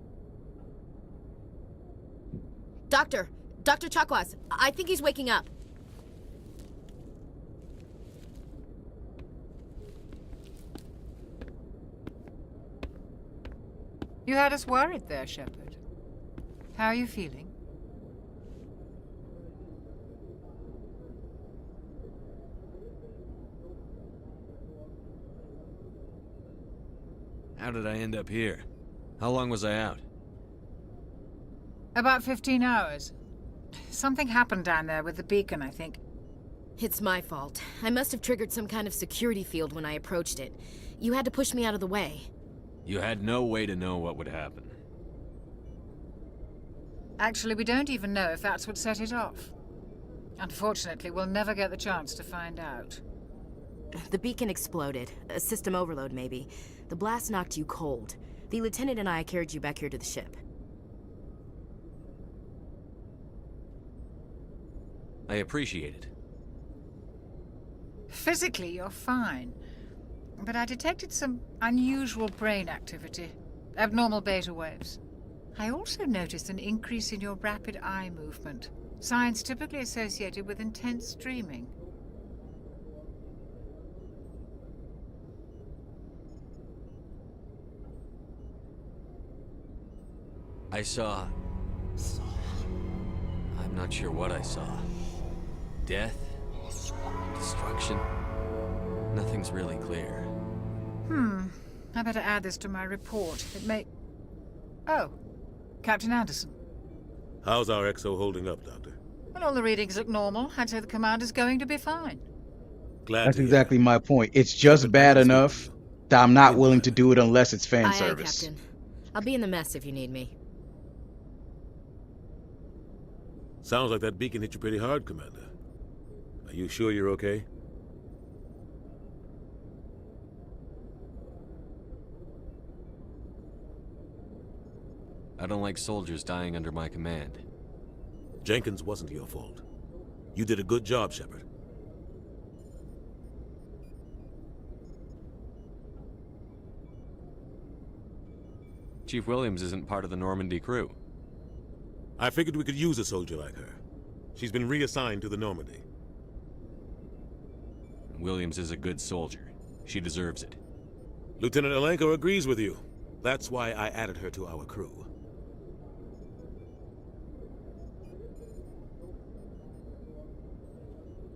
Doctor Chakwas, I think he's waking up. You had us worried there, Shepard. How are you feeling? How did I end up here? How long was I out? About 15 hours. Something happened down there with the beacon, I think. It's my fault. I must have triggered some kind of security field when I approached it. You had to push me out of the way. You had no way to know what would happen. Actually, we don't even know if that's what set it off. Unfortunately, we'll never get the chance to find out. The beacon exploded. A system overload, maybe. The blast knocked you cold. The lieutenant and I carried you back here to the ship. I appreciate it. Physically, you're fine. But I detected some unusual brain activity. Abnormal beta waves. I also noticed an increase in your rapid eye movement. Signs typically associated with intense dreaming. I saw... I'm not sure what I saw. Death? Destruction? Nothing's really clear. I better add this to my report. It may... Oh, Captain Anderson. How's our XO holding up, Doctor? Well, all the readings look normal. I'd say the commander's going to be fine. That's exactly my point. It's just bad enough that I'm not willing to do it unless it's fan Aye, service. Captain. I'll be in the mess if you need me. Sounds like that beacon hit you pretty hard, Commander. Are you sure you're okay? I don't like soldiers dying under my command. Jenkins wasn't your fault. You did a good job, Shepard. Chief Williams isn't part of the Normandy crew. I figured we could use a soldier like her. She's been reassigned to the Normandy. Williams is a good soldier. She deserves it. Lieutenant Alenko agrees with you. That's why I added her to our crew.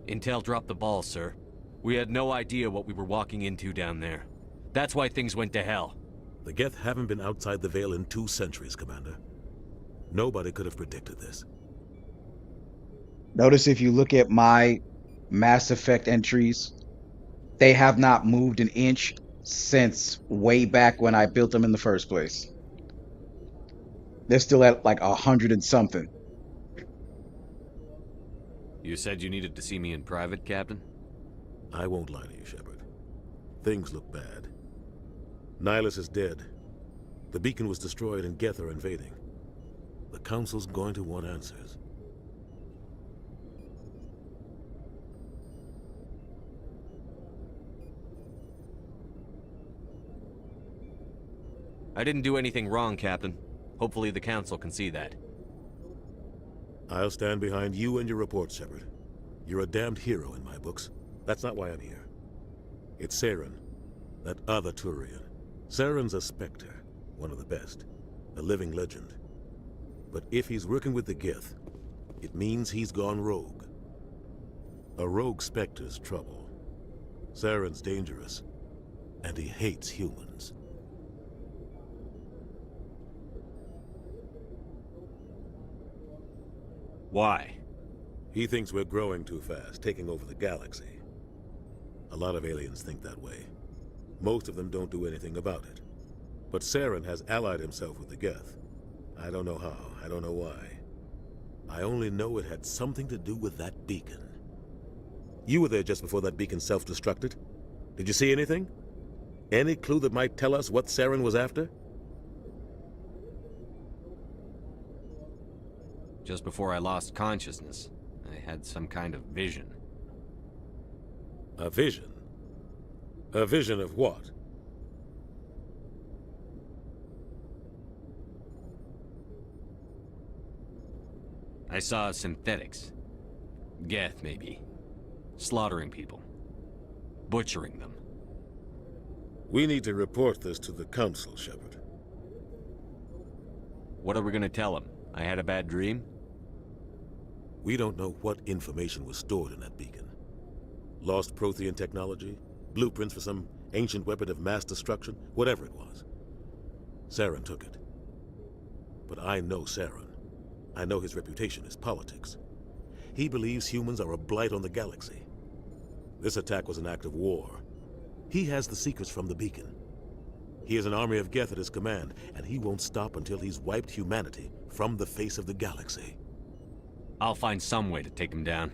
Intel dropped the ball, sir. We had no idea what we were walking into down there. That's why things went to hell. The Geth haven't been outside the Veil in 2 centuries, Commander. Nobody could have predicted this. Notice if you look at my Mass Effect entries, they have not moved an inch since way back when I built them in the first place. They're still at like 100 and something. You said you needed to see me in private, Captain? I won't lie to you, Shepard. Things look bad. Nihilus is dead. The beacon was destroyed and Geth are invading. The Council's going to want answers. I didn't do anything wrong, Captain. Hopefully the Council can see that. I'll stand behind you and your report, Shepard. You're a damned hero in my books. That's not why I'm here. It's Saren, that other Turian. Saren's a Spectre, one of the best, a living legend. But if he's working with the Geth, it means he's gone rogue. A rogue Spectre's trouble. Saren's dangerous, and he hates humans. Why? He thinks we're growing too fast, taking over the galaxy. A lot of aliens think that way. Most of them don't do anything about it. But Saren has allied himself with the Geth. I don't know how, I don't know why. I only know it had something to do with that beacon. You were there just before that beacon self-destructed. Did you see anything? Any clue that might tell us what Saren was after? Just before I lost consciousness, I had some kind of vision. A vision? A vision of what? I saw synthetics. Geth, maybe. Slaughtering people. Butchering them. We need to report this to the Council, Shepard. What are we gonna tell them? I had a bad dream? We don't know what information was stored in that beacon. Lost Prothean technology? Blueprints for some ancient weapon of mass destruction? Whatever it was. Saren took it. But I know Saren. I know his reputation is politics. He believes humans are a blight on the galaxy. This attack was an act of war. He has the secrets from the beacon. He has an army of Geth at his command, and he won't stop until he's wiped humanity from the face of the galaxy. I'll find some way to take him down.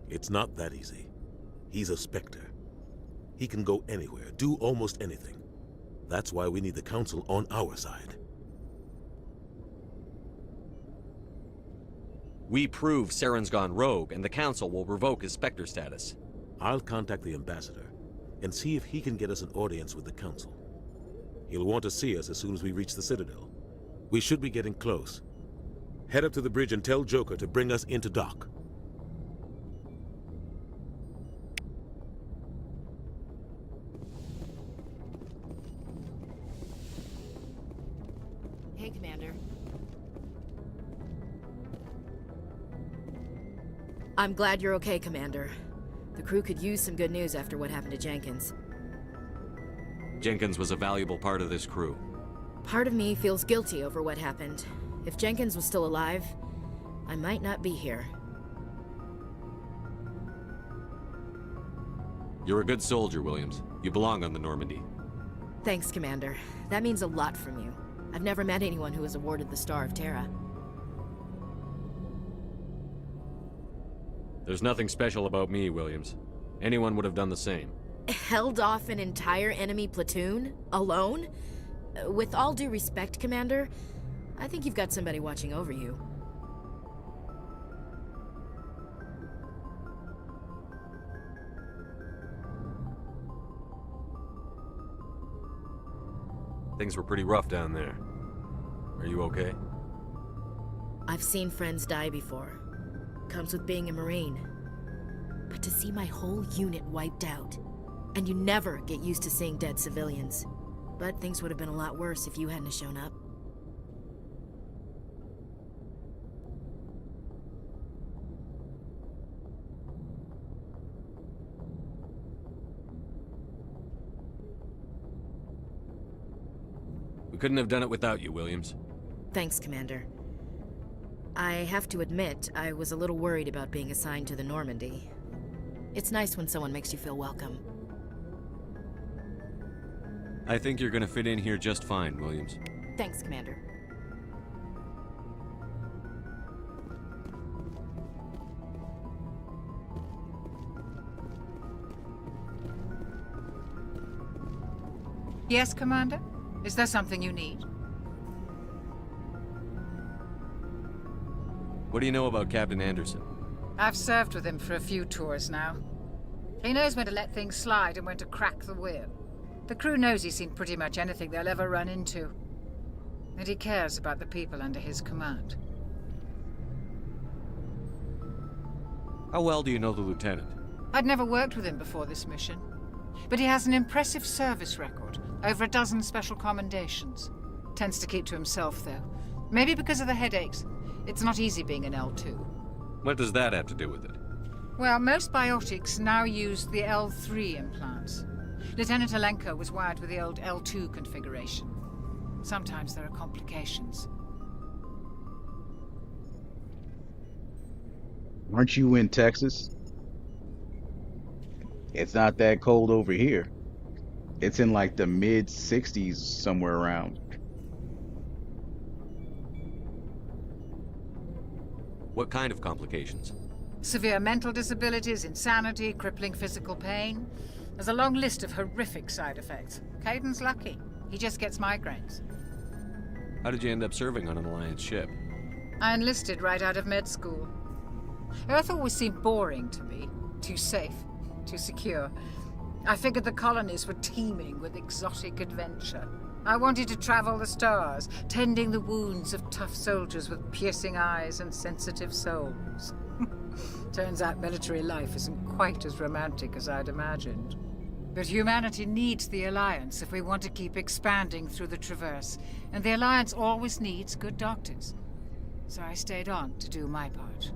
It's not that easy. He's a Spectre. He can go anywhere, do almost anything. That's why we need the Council on our side. We prove Saren's gone rogue, and the Council will revoke his Spectre status. I'll contact the ambassador and see if he can get us an audience with the Council. He'll want to see us as soon as we reach the Citadel. We should be getting close. Head up to the bridge and tell Joker to bring us into dock. Hey, Commander. I'm glad you're okay, Commander. The crew could use some good news after what happened to Jenkins. Jenkins was a valuable part of this crew. Part of me feels guilty over what happened. If Jenkins was still alive, I might not be here. You're a good soldier, Williams. You belong on the Normandy. Thanks, Commander. That means a lot from you. I've never met anyone who was awarded the Star of Terra. There's nothing special about me, Williams. Anyone would have done the same. Held off an entire enemy platoon? Alone? With all due respect, Commander, I think you've got somebody watching over you. Things were pretty rough down there. Are you okay? I've seen friends die before. Comes with being a Marine. But to see my whole unit wiped out, and you never get used to seeing dead civilians. But things would have been a lot worse if you hadn't shown up. We couldn't have done it without you, Williams. Thanks, Commander. I have to admit, I was a little worried about being assigned to the Normandy. It's nice when someone makes you feel welcome. I think you're gonna fit in here just fine, Williams. Thanks, Commander. Yes, Commander? Is there something you need? What do you know about Captain Anderson? I've served with him for a few tours now. He knows when to let things slide and when to crack the whip. The crew knows he's seen pretty much anything they'll ever run into. And he cares about the people under his command. How well do you know the lieutenant? I'd never worked with him before this mission. But he has an impressive service record. Over a dozen special commendations. Tends to keep to himself, though. Maybe because of the headaches. It's not easy being an L2. What does that have to do with it? Well, most biotics now use the L3 implants. Lieutenant Alenko was wired with the old L2 configuration. Sometimes there are complications. Aren't you in Texas? It's not that cold over here. It's in like the mid-60s somewhere around. What kind of complications? Severe mental disabilities, insanity, crippling physical pain. There's a long list of horrific side effects. Caden's lucky. He just gets migraines. How did you end up serving on an Alliance ship? I enlisted right out of med school. Earth always seemed boring to me. Too safe, too secure. I figured the colonies were teeming with exotic adventure. I wanted to travel the stars, tending the wounds of tough soldiers with piercing eyes and sensitive souls. Turns out military life isn't quite as romantic as I'd imagined. But humanity needs the Alliance if we want to keep expanding through the Traverse, and the Alliance always needs good doctors. So I stayed on to do my part.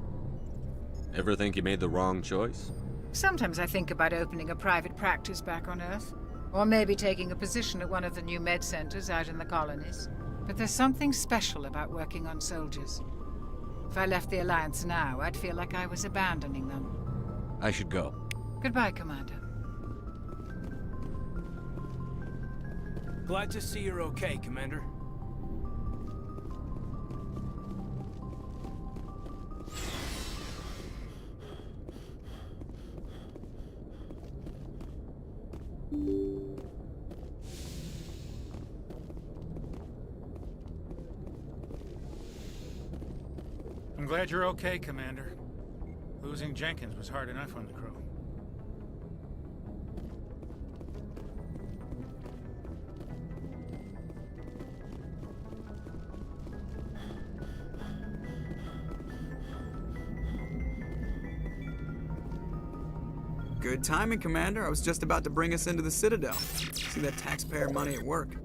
Ever think you made the wrong choice? Sometimes I think about opening a private practice back on Earth. Or maybe taking a position at one of the new med centers out in the colonies. But there's something special about working on soldiers. If I left the Alliance now, I'd feel like I was abandoning them. I should go. Goodbye, Commander. Glad to see you're okay, Commander. I'm glad you're okay, Commander. Losing Jenkins was hard enough on the crew. Good timing, Commander. I was just about to bring us into the Citadel. See that taxpayer money at work.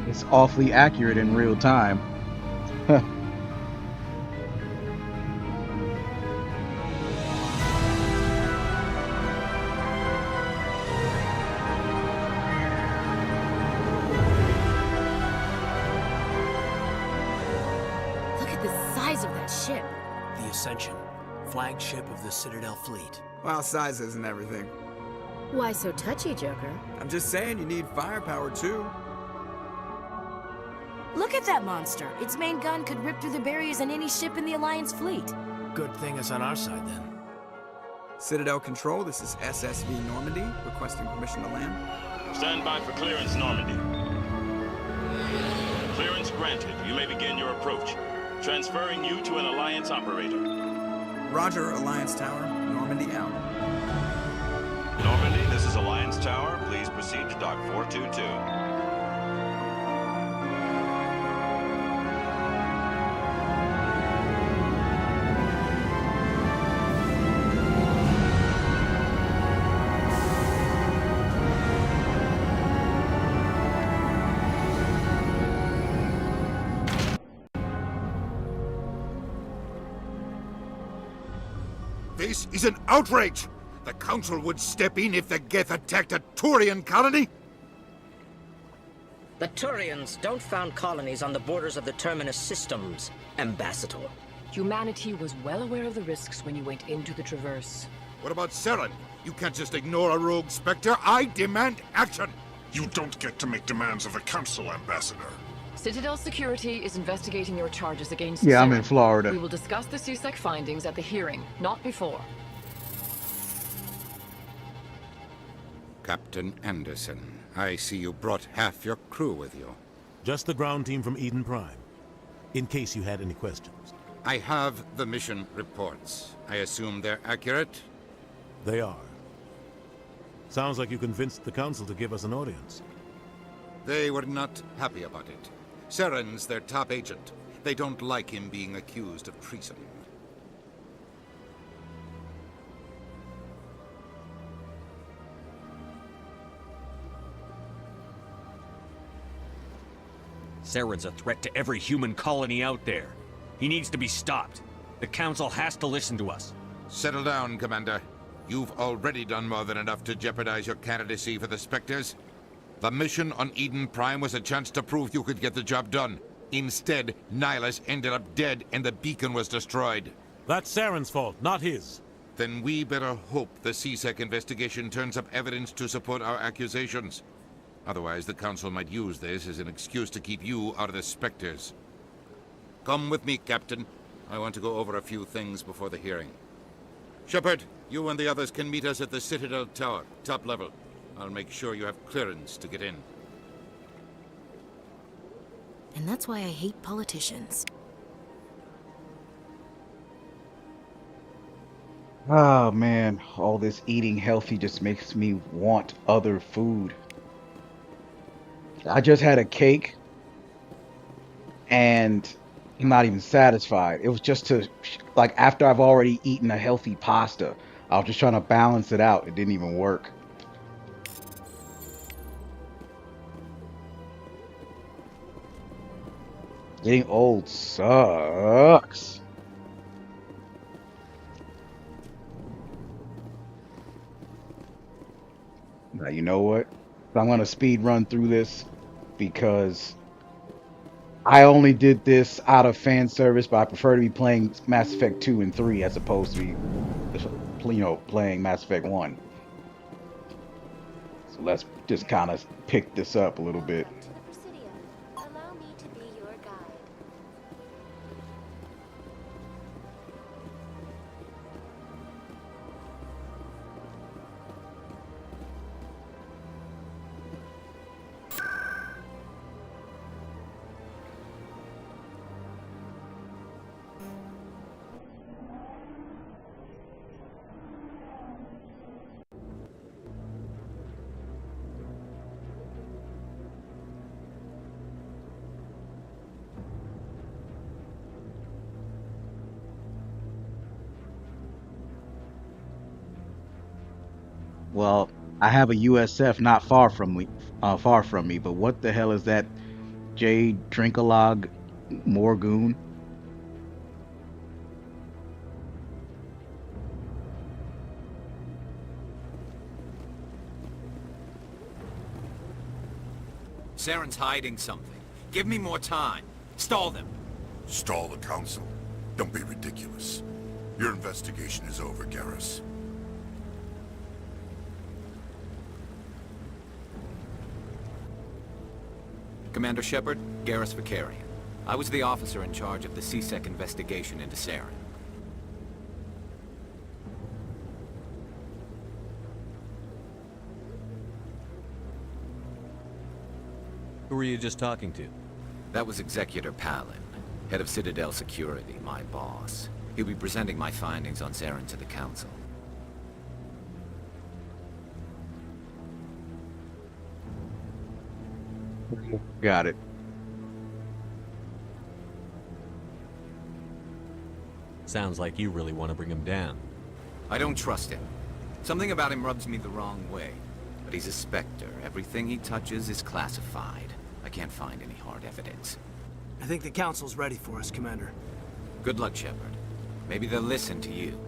It's awfully accurate in real time. Look at the size of that ship. The Ascension, flagship of the Citadel fleet. Well, size isn't everything. Why so touchy, Joker? I'm just saying you need firepower too. Look at that monster. Its main gun could rip through the barriers in any ship in the Alliance fleet. Good thing it's on our side then. Citadel Control, this is SSV Normandy, requesting permission to land. Stand by for clearance, Normandy. Clearance granted. You may begin your approach. Transferring you to an Alliance operator. Roger, Alliance Tower. Normandy out. Normandy, this is Alliance Tower. Please proceed to Dock 422. This is an outrage! The Council would step in if the Geth attacked a Turian colony? The Turians don't found colonies on the borders of the Terminus systems, Ambassador. Humanity was well aware of the risks when you went into the Traverse. What about Saren? You can't just ignore a rogue Spectre. I demand action! You don't get to make demands of the Council, Ambassador. Citadel Security is investigating your charges against Yeah, I'm Saren. in Florida. We will discuss the CSEC findings at the hearing, not before. Captain Anderson, I see you brought half your crew with you. Just the ground team from Eden Prime, in case you had any questions. I have the mission reports. I assume they're accurate? They are. Sounds like you convinced the Council to give us an audience. They were not happy about it. Saren's their top agent. They don't like him being accused of treason. Saren's a threat to every human colony out there. He needs to be stopped. The Council has to listen to us. Settle down, Commander. You've already done more than enough to jeopardize your candidacy for the Spectres. The mission on Eden Prime was a chance to prove you could get the job done. Instead, Nihilus ended up dead and the beacon was destroyed. That's Saren's fault, not his. Then we better hope the CSEC investigation turns up evidence to support our accusations. Otherwise, the Council might use this as an excuse to keep you out of the Spectres. Come with me, Captain. I want to go over a few things before the hearing. Shepard, you and the others can meet us at the Citadel Tower, top level. I'll make sure you have clearance to get in. And that's why I hate politicians. Oh man, all this eating healthy just makes me want other food. I just had a cake and I'm not even satisfied. It was just to, like, after I've already eaten a healthy pasta, I was just trying to balance it out. It didn't even work. Getting old sucks. Now, you know what? I'm going to speed run through this because I only did this out of fan service, but I prefer to be playing Mass Effect 2 and 3 as opposed to be, playing Mass Effect 1. So let's just kind of pick this up a little bit. Well, I have a USF not far from me, but what the hell is that J Drinkalog Morgoon? Saren's hiding something. Give me more time. Stall them. Stall the Council? Don't be ridiculous. Your investigation is over, Garrus. Commander Shepard, Garrus Vakarian. I was the officer in charge of the C-Sec investigation into Saren. Who were you just talking to? That was Executor Palin, head of Citadel Security, my boss. He'll be presenting my findings on Saren to the Council. Got it. Sounds like you really want to bring him down. I don't trust him. Something about him rubs me the wrong way. But he's a Spectre. Everything he touches is classified. I can't find any hard evidence. I think the Council's ready for us, Commander. Good luck, Shepard. Maybe they'll listen to you.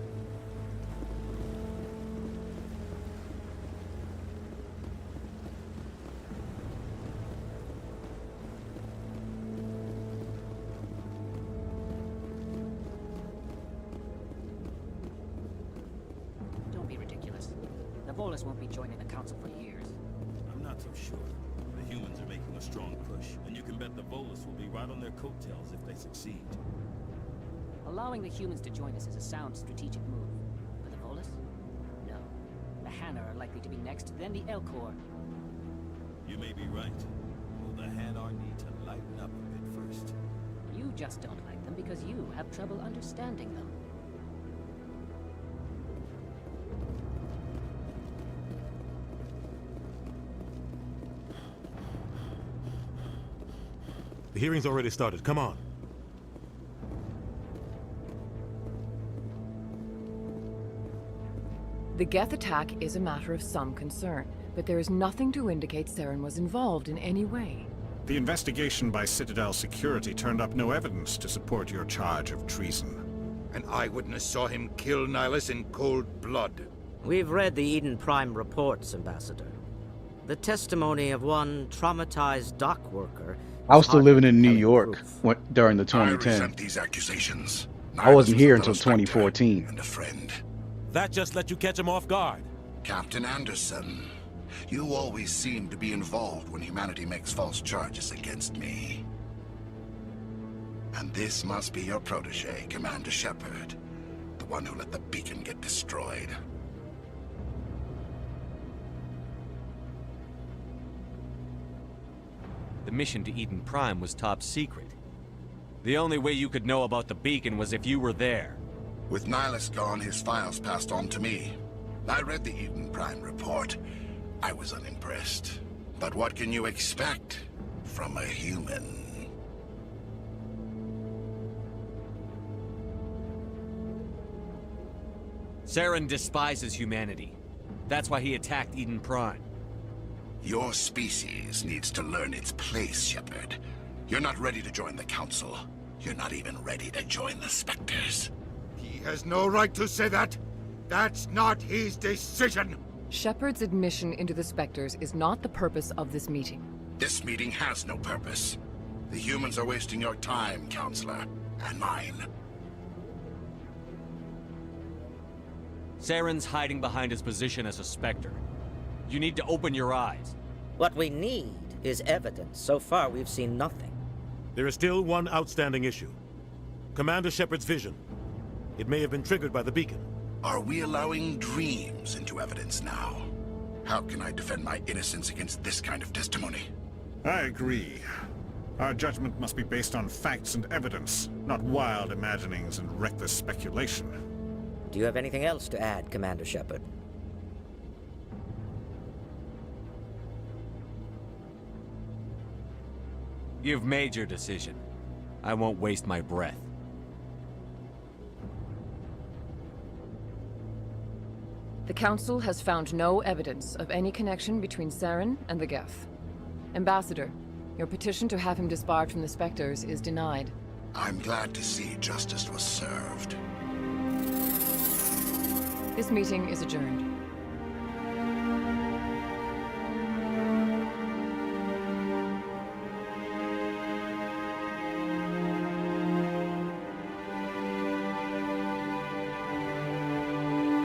Don't be ridiculous. The Volus won't be joining the Council for years. I'm not so sure. The humans are making a strong push, and you can bet the Volus will be right on their coattails if they succeed. Allowing the humans to join us is a sound strategic move. But the Volus? No. The Hanar are likely to be next, then the Elcor. You may be right. Will the Hanar need to lighten up a bit first? You just don't like them because you have trouble understanding them. The hearing's already started. Come on. The Geth attack is a matter of some concern, but there is nothing to indicate Saren was involved in any way. The investigation by Citadel Security turned up no evidence to support your charge of treason. An eyewitness saw him kill Nihilus in cold blood. We've read the Eden Prime reports, Ambassador. The testimony of one traumatized dock worker. I was still living in New York during the 2010. I resent these accusations. I wasn't here until 2014. And a friend. That just let you catch him off guard. Captain Anderson, you always seem to be involved when humanity makes false charges against me. And this must be your protege, Commander Shepard, the one who let the beacon get destroyed. The mission to Eden Prime was top secret. The only way you could know about the beacon was if you were there. With Nihilus gone, his files passed on to me. I read the Eden Prime report. I was unimpressed. But what can you expect from a human? Saren despises humanity. That's why he attacked Eden Prime. Your species needs to learn its place, Shepard. You're not ready to join the Council. You're not even ready to join the Spectres. He has no right to say that. That's not his decision. Shepard's admission into the Spectres is not the purpose of this meeting. This meeting has no purpose. The humans are wasting your time, Counselor, and mine. Saren's hiding behind his position as a Spectre. You need to open your eyes. What we need is evidence. So far, we've seen nothing. There is still one outstanding issue. Commander Shepard's vision. It may have been triggered by the beacon. Are we allowing dreams into evidence now? How can I defend my innocence against this kind of testimony? I agree. Our judgment must be based on facts and evidence, not wild imaginings and reckless speculation. Do you have anything else to add, Commander Shepard? You've made your decision. I won't waste my breath. The Council has found no evidence of any connection between Saren and the Geth. Ambassador, your petition to have him disbarred from the Spectres is denied. I'm glad to see justice was served. This meeting is adjourned.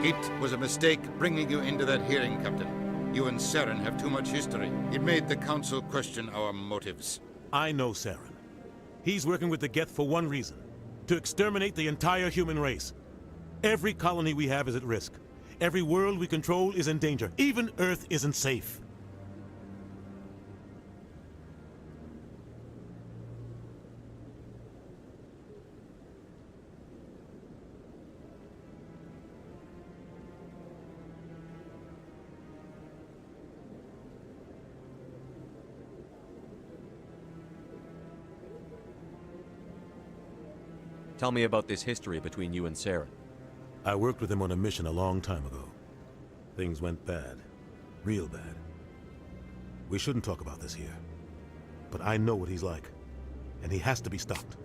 It was a mistake bringing you into that hearing, Captain. You and Saren have too much history. It made the Council question our motives. I know Saren. He's working with the Geth for one reason: to exterminate the entire human race. Every colony we have is at risk. Every world we control is in danger. Even Earth isn't safe. Tell me about this history between you and Saren. I worked with him on a mission a long time ago. Things went bad. Real bad. We shouldn't talk about this here. But I know what he's like. And he has to be stopped.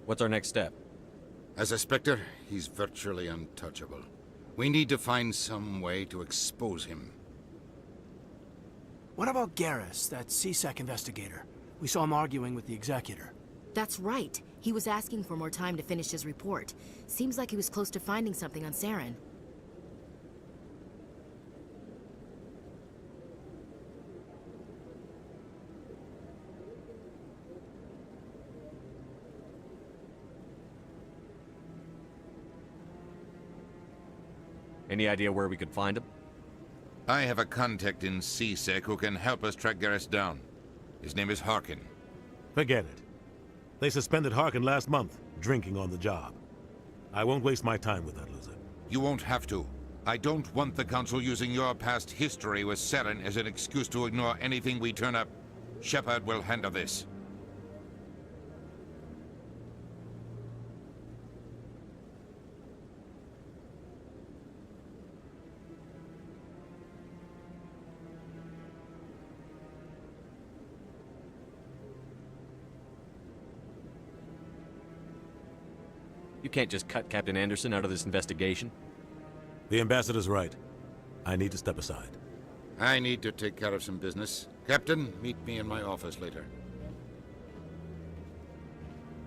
What's our next step? As a Spectre, he's virtually untouchable. We need to find some way to expose him. What about Garrus, that C-Sec investigator? We saw him arguing with the Executor. That's right. He was asking for more time to finish his report. Seems like he was close to finding something on Saren. Any idea where we could find him? I have a contact in C-Sec who can help us track Garrus down. His name is Harkin. Forget it. They suspended Harkin last month, drinking on the job. I won't waste my time with that loser. You won't have to. I don't want the Council using your past history with Saren as an excuse to ignore anything we turn up. Shepard will handle this. You can't just cut Captain Anderson out of this investigation. The Ambassador's right. I need to step aside. I need to take care of some business. Captain, meet me in my office later.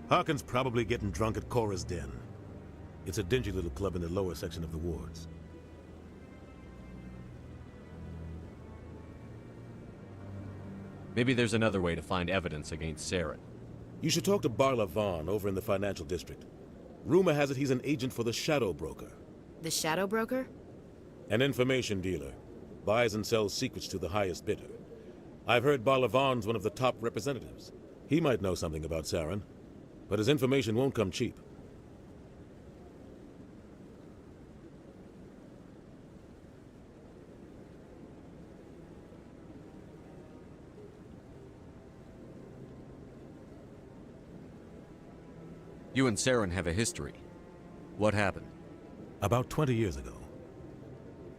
Harkin's probably getting drunk at Cora's Den. It's a dingy little club in the lower section of the wards. Maybe there's another way to find evidence against Saren. You should talk to Barla Vaughn over in the financial district. Rumor has it he's an agent for the Shadow Broker. The Shadow Broker? An information dealer. Buys and sells secrets to the highest bidder. I've heard Barla Vaughn's one of the top representatives. He might know something about Saren, but his information won't come cheap. You and Saren have a history. What happened? About 20 years ago,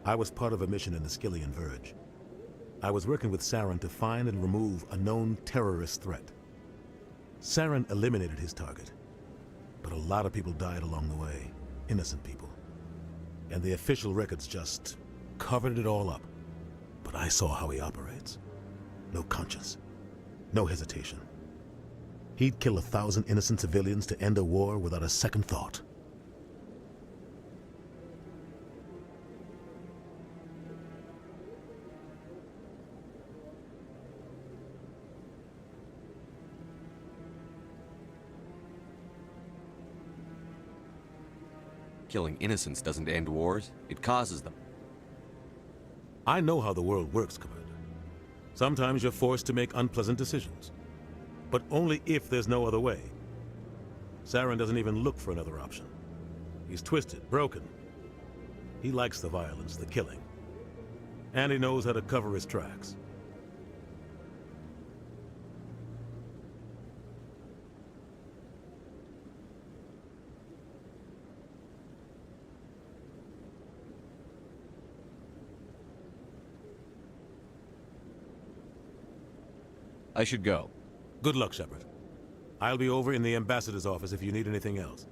I was part of a mission in the Skillian Verge. I was working with Saren to find and remove a known terrorist threat. Saren eliminated his target, but a lot of people died along the way, innocent people. And the official records just covered it all up. But I saw how he operates. No conscience, no hesitation. He'd kill 1,000 innocent civilians to end a war without a second thought. Killing innocents doesn't end wars, it causes them. I know how the world works, Commander. Sometimes you're forced to make unpleasant decisions. But only if there's no other way. Saren doesn't even look for another option. He's twisted, broken. He likes the violence, the killing. And he knows how to cover his tracks. I should go. Good luck, Shepard. I'll be over in the ambassador's office if you need anything else.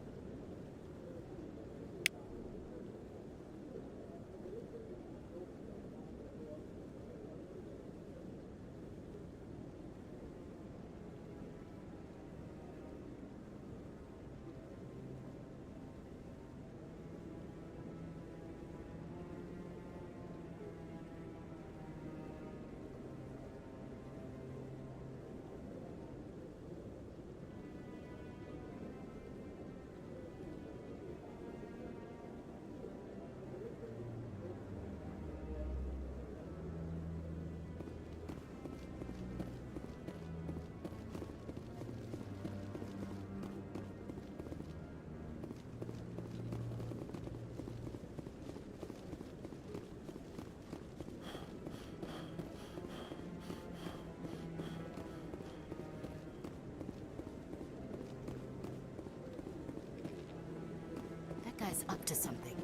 Guy's up to something.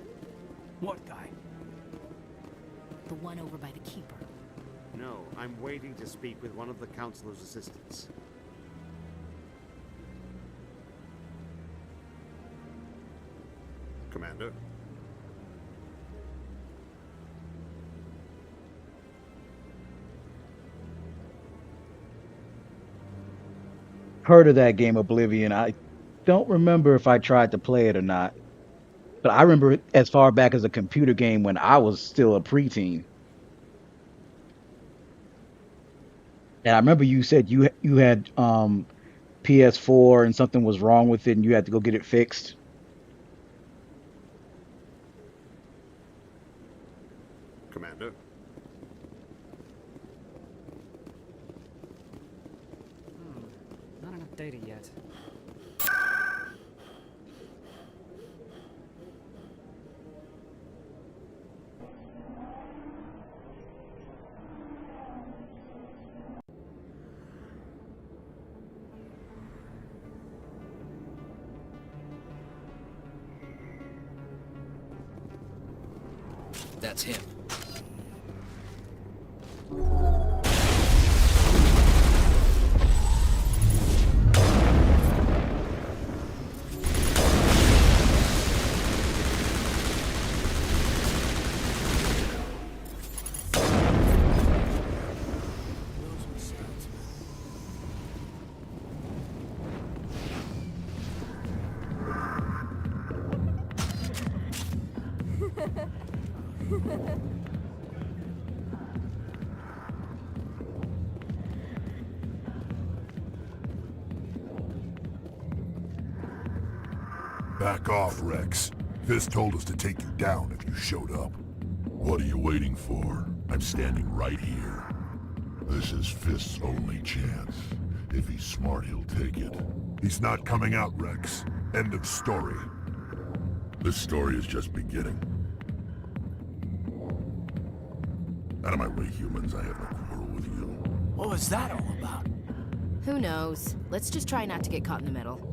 What guy? The one over by the Keeper. No, I'm waiting to speak with one of the Councilor's assistants. Commander? Heard of that game, Oblivion. I don't remember if I tried to play it or not. But I remember it as far back as a computer game when I was still a preteen. And I remember you said you had PS4 and something was wrong with it and you had to go get it fixed. Commander? Not enough data yet. That's him. Back off, Rex. Fisk told us to take you down if you showed up. What are you waiting for? I'm standing right here. This is Fisk's only chance. If he's smart, he'll take it. He's not coming out, Rex. End of story. This story is just beginning. Out of my way, humans. I have no quarrel with you. What was that all about? Who knows? Let's just try not to get caught in the middle.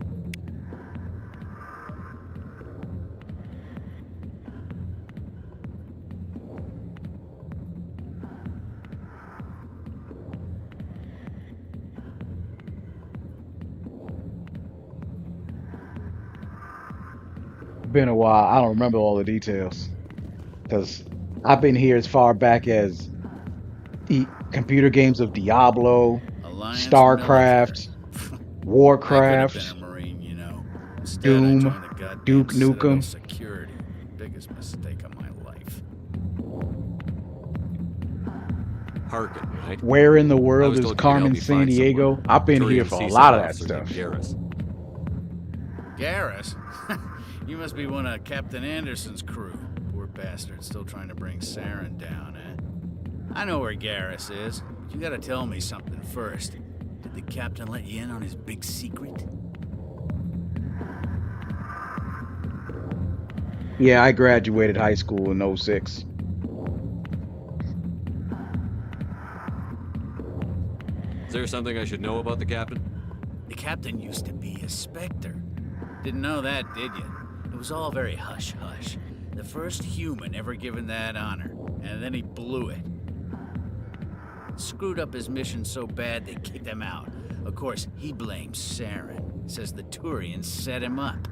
Been a while. I don't remember all the details because I've been here as far back as the computer games of Diablo, Alliance StarCraft, Warcraft, I could have been a Marine, you know. Instead, Doom, I joined the goddamn Duke Citadel Nukem. Security. Biggest mistake of my life. Harkin, right? Where in the I world was is told you could help Carmen me find Sandiego? someone. I've been here Turian for a CSAT lot of that officer stuff. named Garrus. Garrus? You must be one of Captain Anderson's crew. Poor bastard, still trying to bring Saren down, eh? I know where Garrus is, but you gotta tell me something first. Did the captain let you in on his big secret? Yeah, I graduated high school in '06. Is there something I should know about the captain? The captain used to be a Spectre. Didn't know that, did you? It was all very hush-hush. The first human ever given that honor, and then he blew it. Screwed up his mission so bad they kicked him out. Of course, he blames Saren. Says the Turians set him up.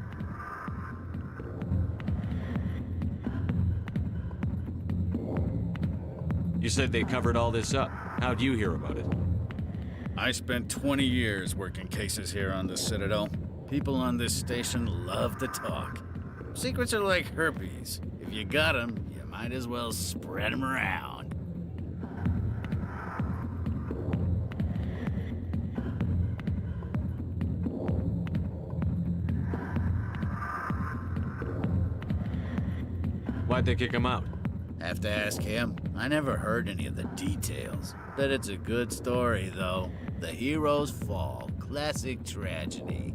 You said they covered all this up. How'd you hear about it? I spent 20 years working cases here on the Citadel. People on this station love to talk. Secrets are like herpes. If you got them, you might as well spread them around. Why'd they kick him out? Have to ask him. I never heard any of the details. Bet it's a good story, though. The hero's fall. Classic tragedy.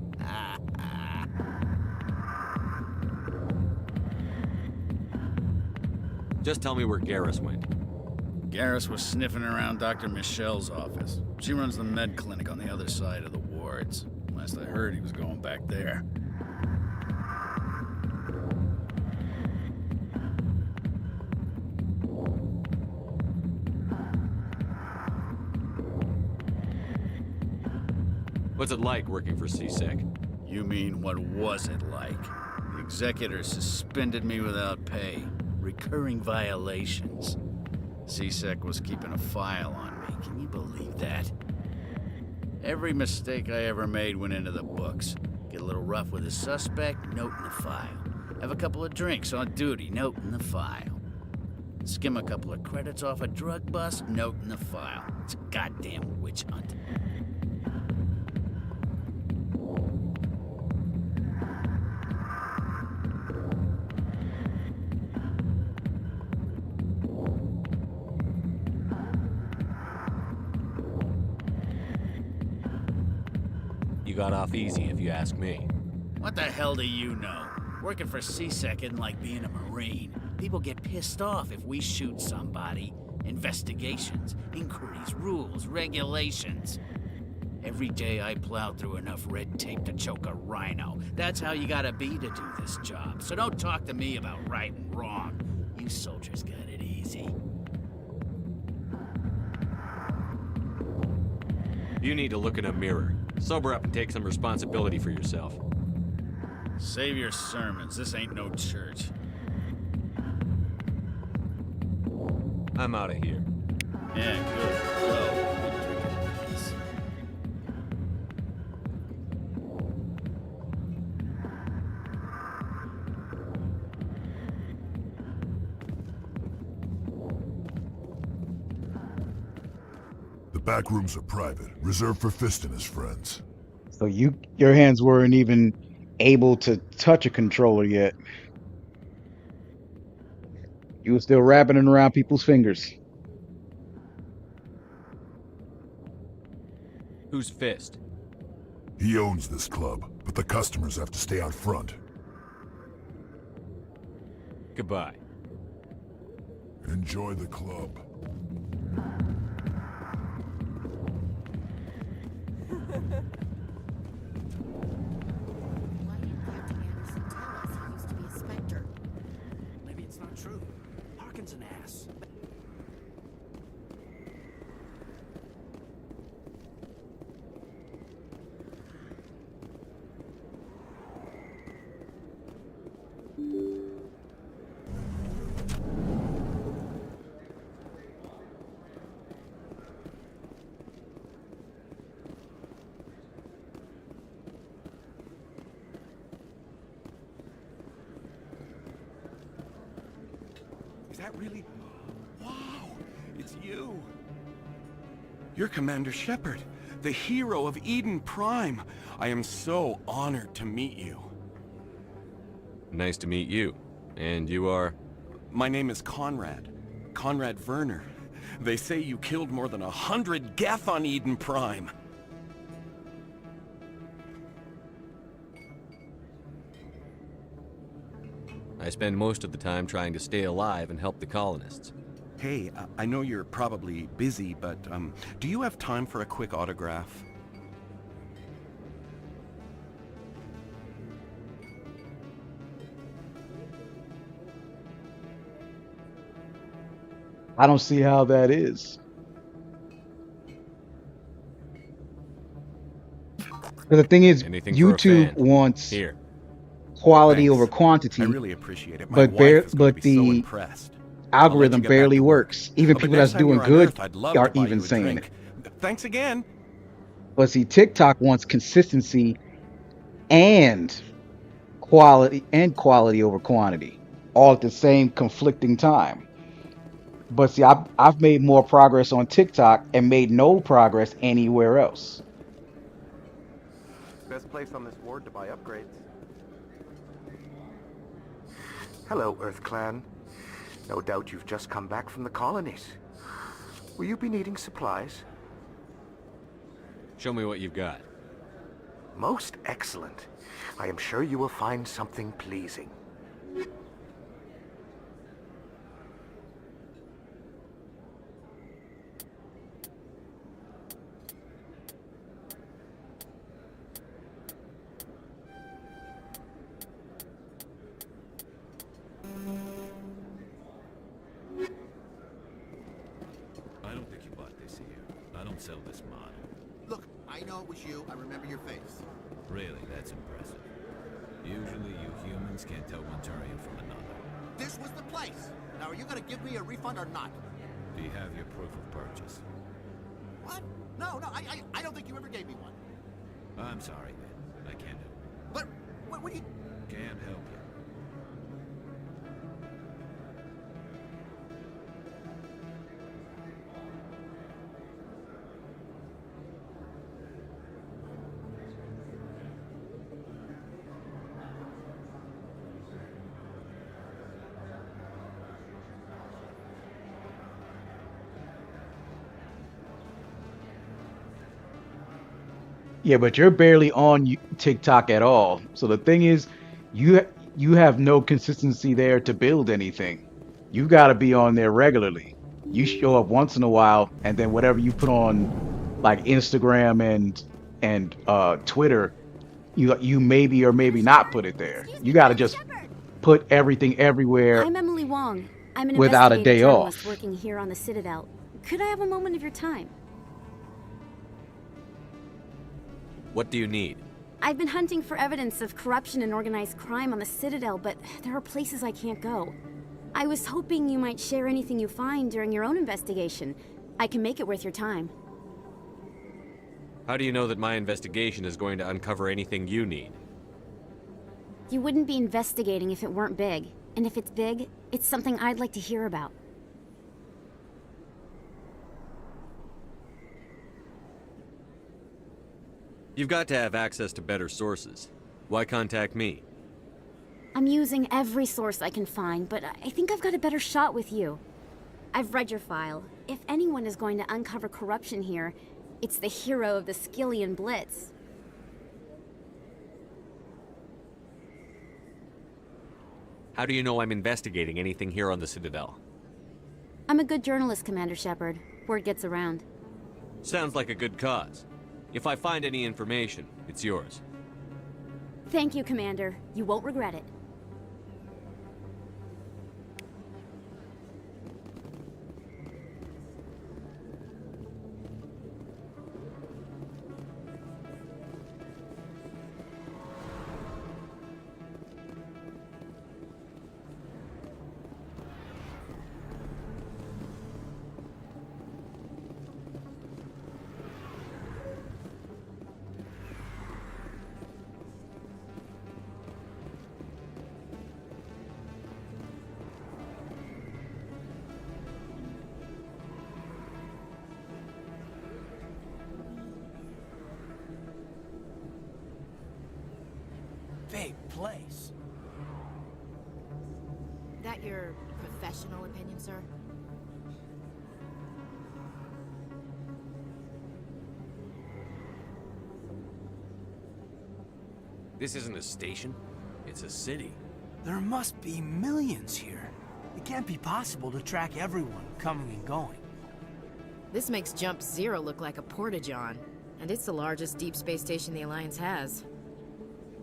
Just tell me where Garrus went. Garrus was sniffing around Dr. Michelle's office. She runs the med clinic on the other side of the wards. Last I heard, he was going back there. What's it like working for C-Sec? You mean, what was it like? The executors suspended me without pay. Recurring violations. C-Sec was keeping a file on me. Can you believe that? Every mistake I ever made went into the books. Get a little rough with a suspect, note in the file. Have a couple of drinks on duty, note in the file. Skim a couple of credits off a drug bust, note in the file. It's a goddamn witch hunt. You got off easy, if you ask me. What the hell do you know? Working for C-Sec isn't like being a Marine. People get pissed off if we shoot somebody. Investigations, inquiries, rules, regulations. Every day I plow through enough red tape to choke a rhino. That's how you gotta be to do this job. So don't talk to me about right and wrong. You soldiers got it easy. You need to look in a mirror. Sober up and take some responsibility for yourself. Save your sermons. This ain't no church. I'm out of here. Yeah, good. Go. Good drinking place. The back rooms are private, reserved for Fist and his friends. So your hands weren't even able to touch a controller yet. You were still wrapping it around people's fingers. Who's Fist? He owns this club, but the customers have to stay out front. Goodbye. Enjoy the club. Why didn't Captain Anderson tell us he used to be a Spectre? Maybe it's not true. Harkin's an ass. Is that really? Wow, it's you. You're Commander Shepard, the hero of Eden Prime. I am so honored to meet you. Nice to meet you. And you are? My name is Conrad. Conrad Werner. They say you killed more than 100 Geth on Eden Prime. I spend most of the time trying to stay alive and help the colonists. Hey, I know you're probably busy, but do you have time for a quick autograph? I don't see how that is. But the thing is, Anything for a YouTube fan. wants Here. quality Thanks. over quantity. I really appreciate it. My But wife is gonna but be so the impressed. I'll let algorithm you get back barely to work. works. Even But people next that's time doing you're on good Earth, I'd love to aren't buy even you a saying drink. it. Thanks again. But see, TikTok wants consistency and quality over quantity, all at the same conflicting time. But see, I've made more progress on TikTok and made no progress anywhere else. Best place on this ward to buy upgrades. Hello, Earth Clan. No doubt you've just come back from the colonies. Will you be needing supplies? Show me what you've got. Most excellent. I am sure you will find something pleasing. I don't think you bought this here. I don't sell this model. Look, I know it was you. I remember your face. Really, that's impressive. Usually you humans can't tell one Turian from another. This was the place. Now, are you going to give me a refund or not? Do you have your proof of purchase? What? No, I don't think you ever gave me one. I'm sorry, man. I can't help you. But, what do you... Can't help you. Yeah, but you're barely on TikTok at all. So the thing is, you have no consistency there to build anything. You got to be on there regularly. You show up once in a while, and then whatever you put on, like Instagram and Twitter, you maybe or maybe not put it there. You got to just put everything everywhere. I'm Emily Wong. I'm an Without a investigative day journalist off. working here on the Citadel. Could I have a moment of your time? What do you need? I've been hunting for evidence of corruption and organized crime on the Citadel, but there are places I can't go. I was hoping you might share anything you find during your own investigation. I can make it worth your time. How do you know that my investigation is going to uncover anything you need? You wouldn't be investigating if it weren't big. And if it's big, it's something I'd like to hear about. You've got to have access to better sources. Why contact me? I'm using every source I can find, but I think I've got a better shot with you. I've read your file. If anyone is going to uncover corruption here, it's the hero of the Skillian Blitz. How do you know I'm investigating anything here on the Citadel? I'm a good journalist, Commander Shepard. Word gets around. Sounds like a good cause. If I find any information, it's yours. Thank you, Commander. You won't regret it. Big place. That your professional opinion, sir? This isn't a station. It's a city. There must be millions here. It can't be possible to track everyone coming and going. This makes Jump Zero look like a porta-john, and it's the largest deep space station the Alliance has.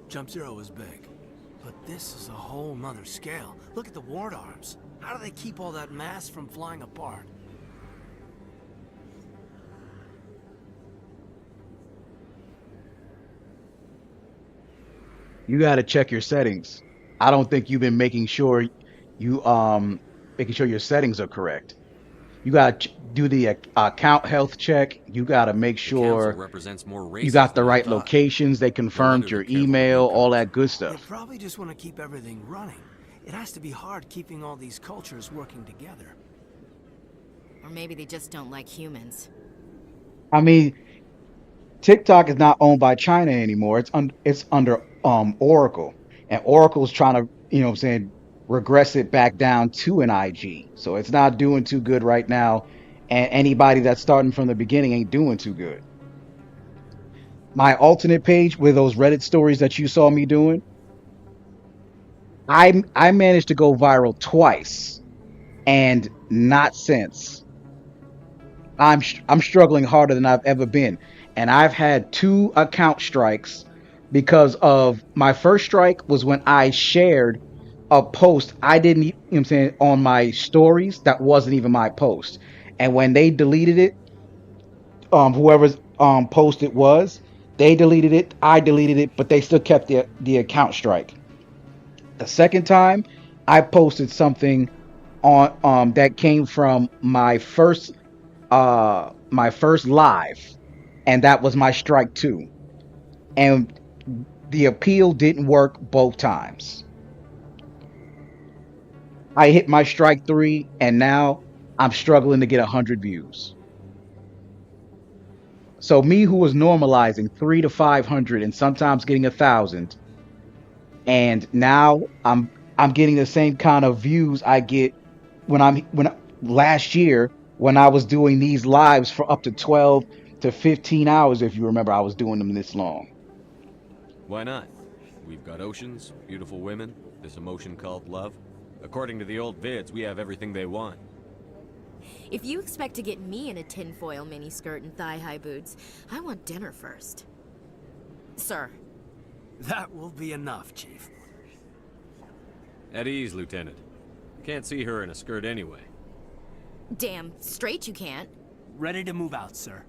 Jump Zero is big, but this is a whole nother scale. Look at the ward arms. How do they keep all that mass from flying apart? You got to check your settings. I don't think you've been making sure your settings are correct. You got to do the account health check. You got to make sure represents more you got the races right than I thought. locations. They confirmed your email, all that good They stuff. probably just want to keep everything running. It has to be hard keeping all these cultures working together. Or maybe they just don't like humans. I mean, TikTok is not owned by China anymore. It's under Oracle, and Oracle's trying to, regress it back down to an IG. So it's not doing too good right now, and anybody that's starting from the beginning ain't doing too good. My alternate page with those Reddit stories that you saw me doing, I managed to go viral twice, and not since. I'm struggling harder than I've ever been, and I've had 2 account strikes because of my first strike was when I shared a post I didn't, on my stories that wasn't even my post, and when they deleted it, whoever's post it was, they deleted it, I deleted it, but they still kept the account strike. The second time, I posted something on that came from my first live, and that was my strike 2, and the appeal didn't work both times. I hit my strike 3, and now I'm struggling to get 100 views. So me, who was normalizing 300 to 500 and sometimes getting 1,000, and now I'm getting the same kind of views I get when last year when I was doing these lives for up to 12 to 15 hours. If you remember, I was doing them this long. Why not? We've got oceans, beautiful women, this emotion called love. According to the old vids, we have everything they want. If you expect to get me in a tinfoil miniskirt and thigh-high boots, I want dinner first. Sir. That will be enough, Chief. At ease, Lieutenant. Can't see her in a skirt anyway. Damn straight you can't. Ready to move out, sir.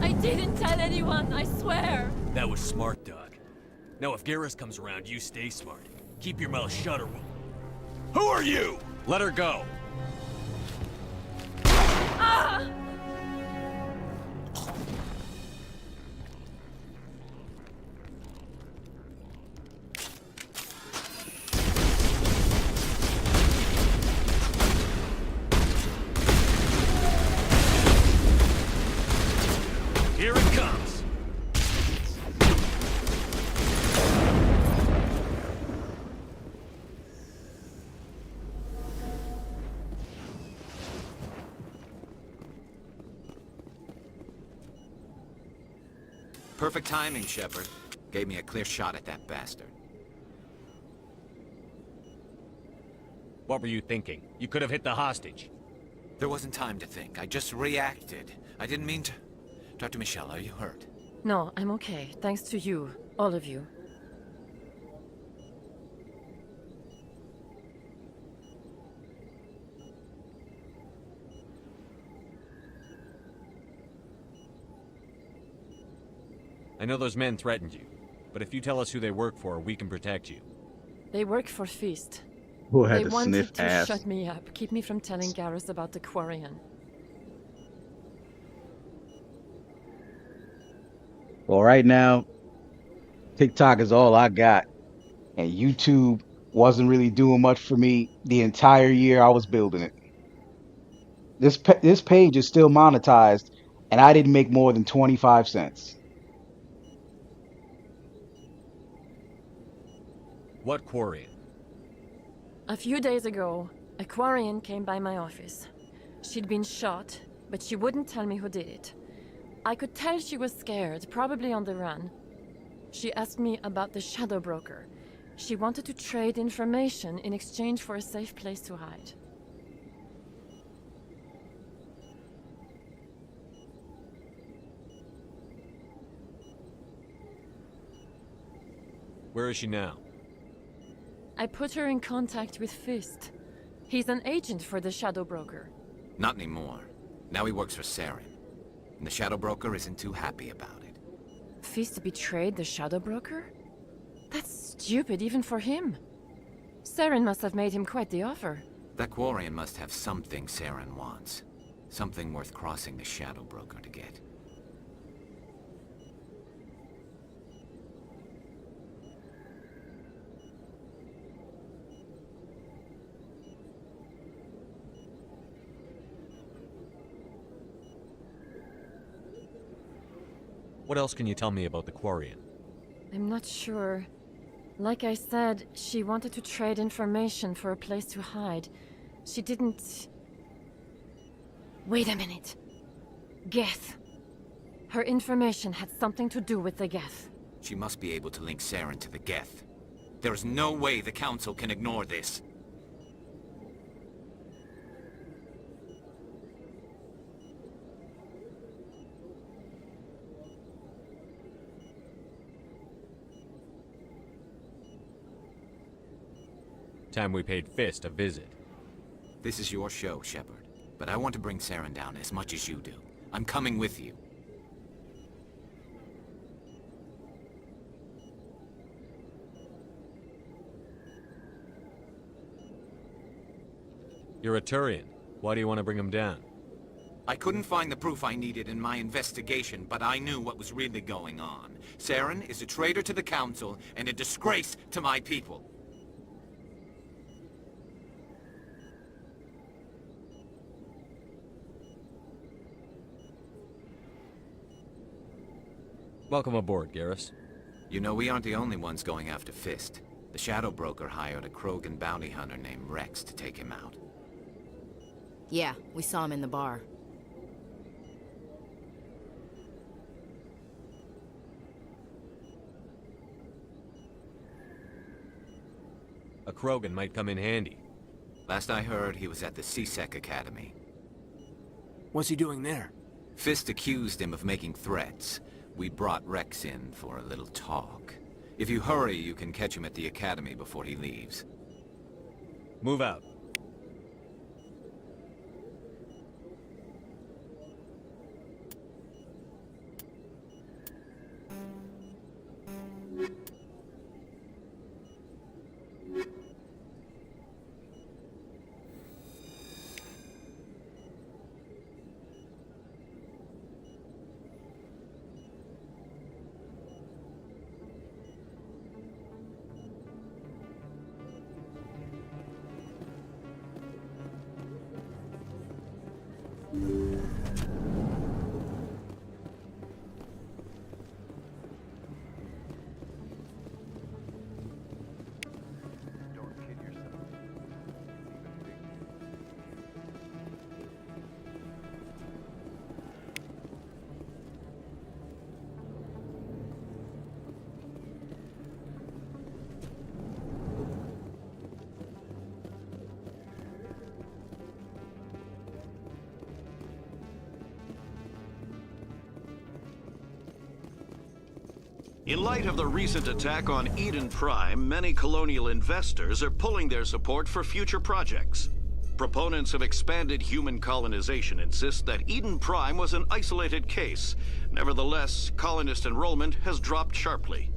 I didn't tell anyone, I swear. That was smart, Doc. Now if Garrus comes around, you stay smart. Keep your mouth shut or we'll... Who are you? Let her go. Ah! Here it comes. Perfect timing, Shepard. Gave me a clear shot at that bastard. What were you thinking? You could have hit the hostage. There wasn't time to think. I just reacted. I didn't mean to... Dr. Michelle, are you hurt? No, I'm okay. Thanks to you. All of you. I know those men threatened you, but if you tell us who they work for, we can protect you. They work for Feast. Who had They to wanted sniff to ass? shut me up, keep me from telling Garrus about the Quarian. Well, right now, TikTok is all I got, and YouTube wasn't really doing much for me the entire year I was building it. This page is still monetized, and I didn't make more than 25 cents. What Quarian? A few days ago, a Quarian came by my office. She'd been shot, but she wouldn't tell me who did it. I could tell she was scared, probably on the run. She asked me about the Shadow Broker. She wanted to trade information in exchange for a safe place to hide. Where is she now? I put her in contact with Fist. He's an agent for the Shadow Broker. Not anymore. Now he works for Saren. And the Shadow Broker isn't too happy about it. Fist betrayed the Shadow Broker? That's stupid even for him. Saren must have made him quite the offer. That Quarian must have something Saren wants. Something worth crossing the Shadow Broker to get. What else can you tell me about the Quarian? I'm not sure. Like I said, she wanted to trade information for a place to hide. She didn't... Wait a minute. Geth. Her information had something to do with the Geth. She must be able to link Saren to the Geth. There is no way the Council can ignore this. Time we paid Fist a visit. This is your show, Shepard. But I want to bring Saren down as much as you do. I'm coming with you. You're a Turian. Why do you want to bring him down? I couldn't find the proof I needed in my investigation, but I knew what was really going on. Saren is a traitor to the Council and a disgrace to my people. Welcome aboard, Garrus. You know, we aren't the only ones going after Fist. The Shadow Broker hired a Krogan bounty hunter named Rex to take him out. Yeah, we saw him in the bar. A Krogan might come in handy. Last I heard, he was at the C-Sec Academy. What's he doing there? Fist accused him of making threats. We brought Rex in for a little talk. If you hurry, you can catch him at the Academy before he leaves. Move out. In light of the recent attack on Eden Prime, many colonial investors are pulling their support for future projects. Proponents of expanded human colonization insist that Eden Prime was an isolated case. Nevertheless, colonist enrollment has dropped sharply.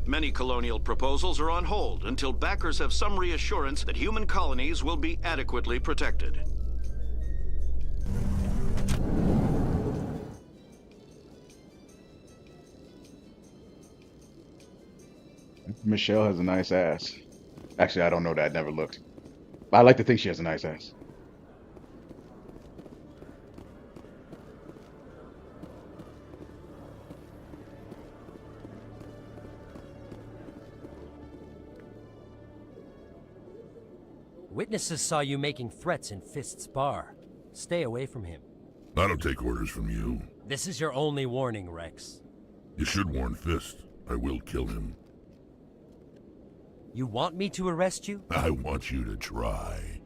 Many colonial proposals are on hold until backers have some reassurance that human colonies will be adequately protected. Michelle has a nice ass. Actually, I don't know that. Never looked. But I like to think she has a nice ass. Witnesses saw you making threats in Fist's bar. Stay away from him. I don't take orders from you. This is your only warning, Rex. You should warn Fist. I will kill him. You want me to arrest you? I want you to try.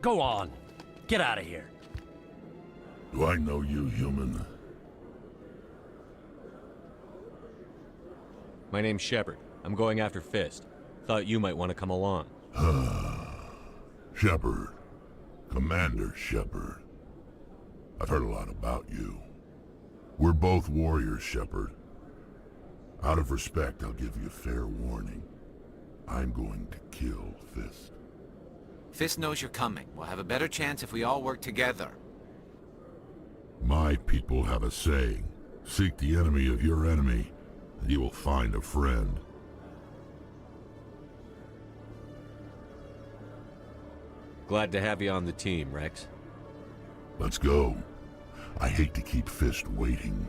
Go on. Get out of here. Do I know you, human? My name's Shepard. I'm going after Fist. Thought you might want to come along. Shepard. Commander Shepard. I've heard a lot about you. We're both warriors, Shepard. Out of respect, I'll give you a fair warning. I'm going to kill Fist. Fist knows you're coming. We'll have a better chance if we all work together. My people have a saying. Seek the enemy of your enemy, and you will find a friend. Glad to have you on the team, Rex. Let's go. I hate to keep Fist waiting.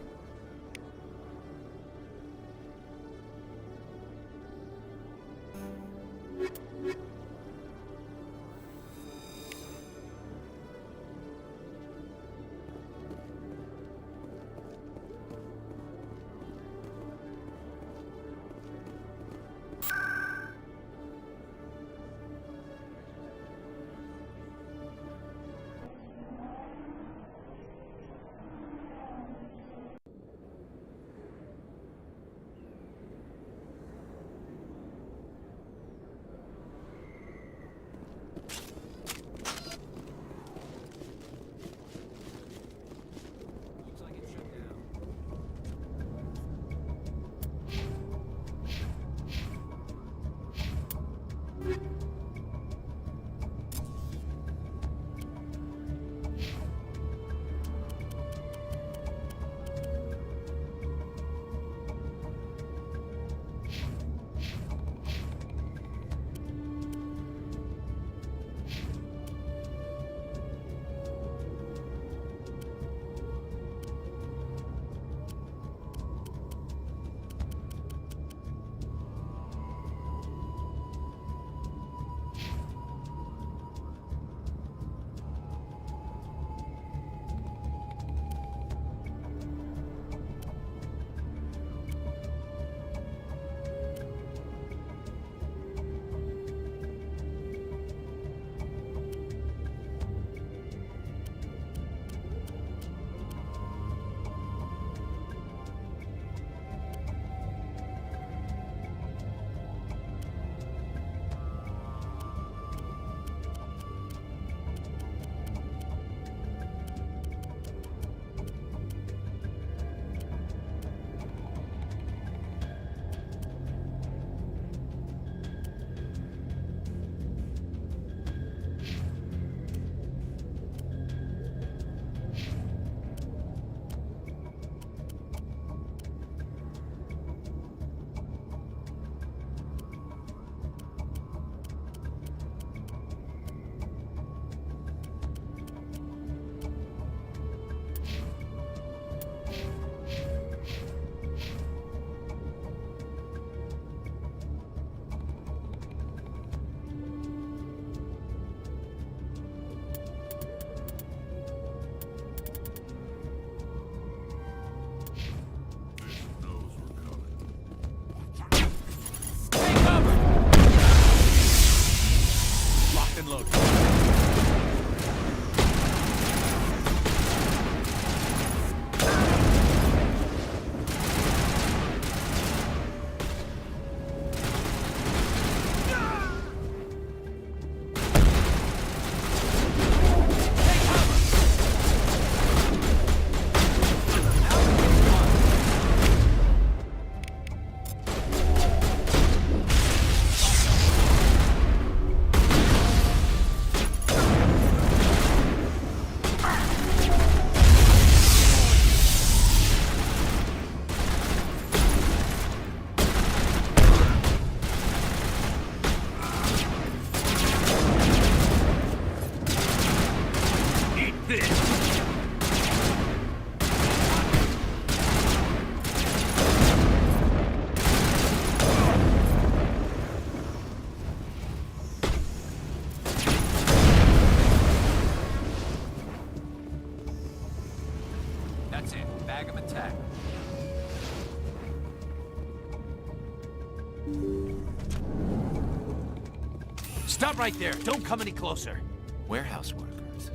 Stop right there. Don't come any closer. Warehouse workers.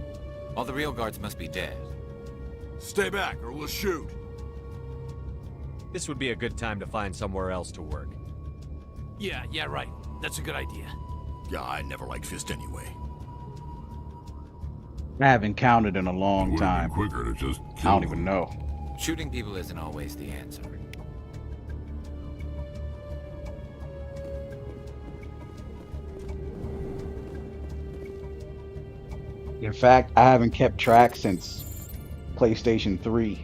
All the real guards must be dead. Stay back, or we'll shoot. This would be a good time to find somewhere else to work. Yeah, right. That's a good idea. Yeah, I never liked Fist anyway. I haven't counted in a long time. Quicker to just I don't even know. Shooting people isn't always the answer. In fact, I haven't kept track since PlayStation 3.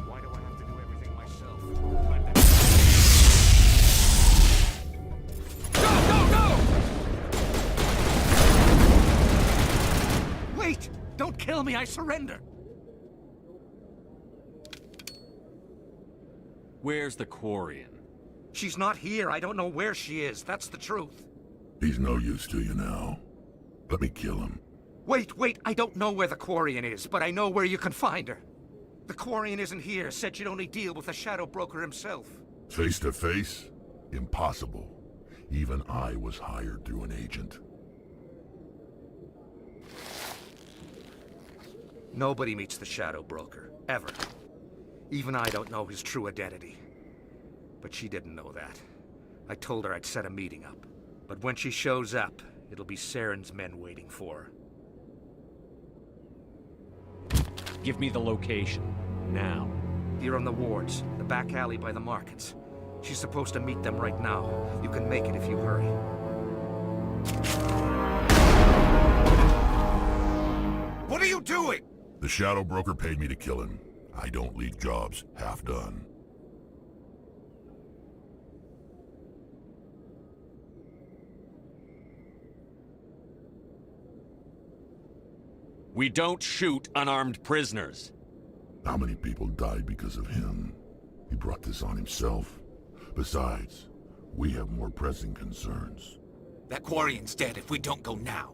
Why do I have to do everything myself? Go! Wait! Don't kill me, I surrender! Where's the Quarian? She's not here. I don't know where she is. That's the truth. He's no use to you now. Let me kill him. Wait. I don't know where the Quarian is, but I know where you can find her. The Quarian isn't here. Said you'd only deal with the Shadow Broker himself. Face to face? Impossible. Even I was hired through an agent. Nobody meets the Shadow Broker. Ever. Even I don't know his true identity. But she didn't know that. I told her I'd set a meeting up. But when she shows up, it'll be Saren's men waiting for her. Give me the location. Now. Here on the wards, the back alley by the markets. She's supposed to meet them right now. You can make it if you hurry. What are you doing? The Shadow Broker paid me to kill him. I don't leave jobs half done. We don't shoot unarmed prisoners. How many people died because of him? He brought this on himself. Besides, we have more pressing concerns. That Quarian's dead if we don't go now.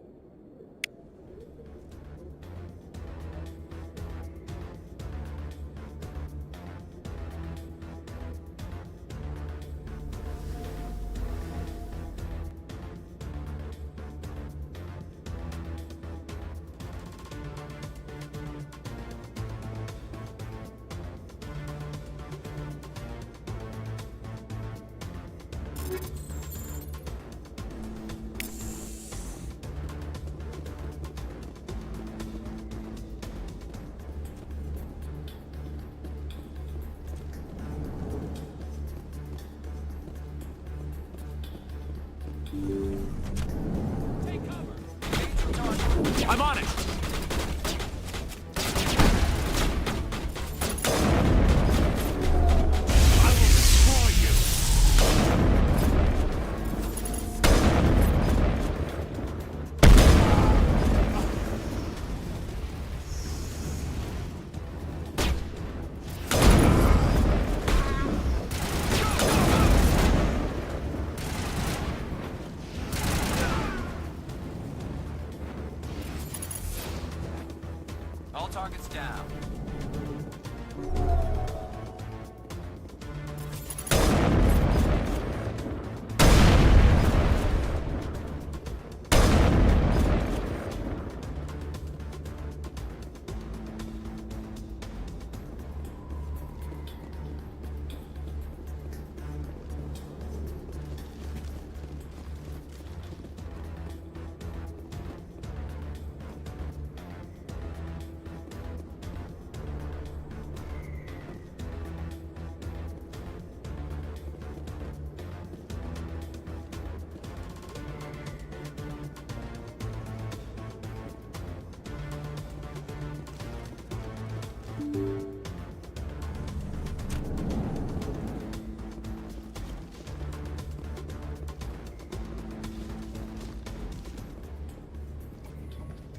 I'm on it! I will destroy you! All targets down.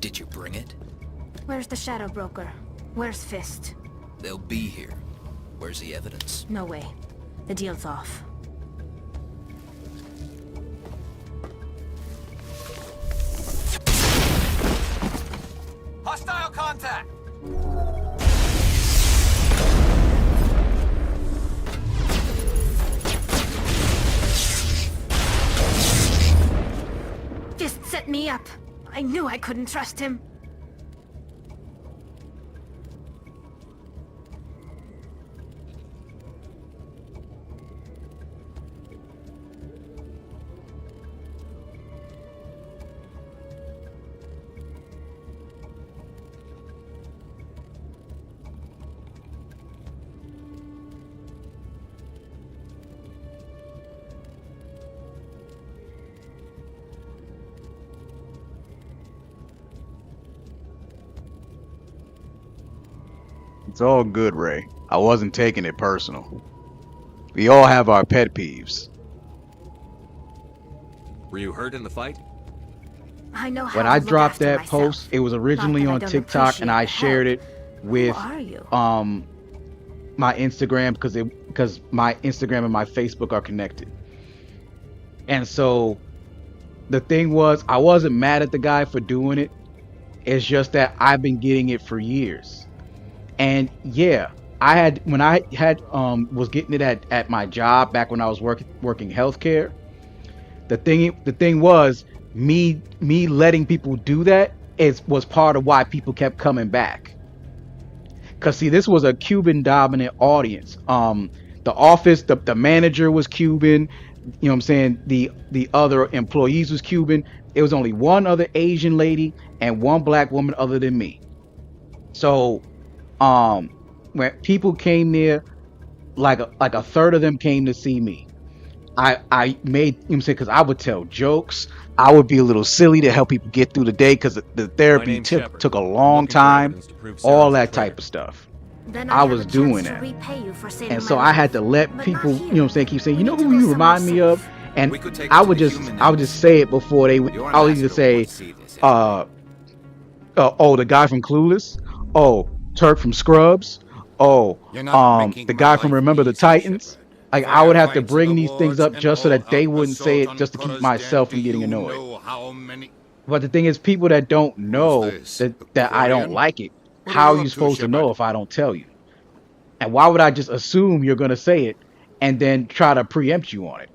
Did you bring it? Where's the Shadow Broker? Where's Fist? They'll be here. Where's the evidence? No way. The deal's off. Hostile contact! up. I knew I couldn't trust him. It's all good, Ray. I wasn't taking it personal. We all have our pet peeves. Were you hurt in the fight? I know how When to I look dropped after that myself. post, it was originally Not that I on don't TikTok, and I appreciate the shared help. it with Who are you? my Instagram because my Instagram and my Facebook are connected. And so the thing was, I wasn't mad at the guy for doing it. It's just that I've been getting it for years. And yeah, when I was getting it at my job back when I was working healthcare. The thing was me letting people do that was part of why people kept coming back. Cause see, this was a Cuban dominant audience. The office, the manager was Cuban. You know what I'm saying? The other employees was Cuban. It was only one other Asian lady and one black woman other than me. So when people came there, like a third of them came to see me. I made, you know what I'm saying, because I would tell jokes. I would be a little silly to help people get through the day because the therapy took a long time, all that type of stuff. Then I have was a chance doing to that. repay you for saving And so my I life. had to let But people, not you know what I'm saying, keep saying, you know need who to you go remind me somewhere of? And We could take I it would to the just human I would just say it before they would. Your I would master either say, won't see this oh, the guy from Clueless. Oh, Turk from Scrubs. Oh, You're not making the my guy from life Remember the easy, Titans. Like I would have to Firefights bring in the these things wards up and just so that they all-out wouldn't say assault it, just to on keep Coruscant. myself from Do getting you annoyed. know how many... But the thing is, people that don't know that I don't Quarian? like it, What how are are you you up to, supposed to Shepard? know if I don't tell you? And why would I just assume you're gonna say it and then try to preempt you on it?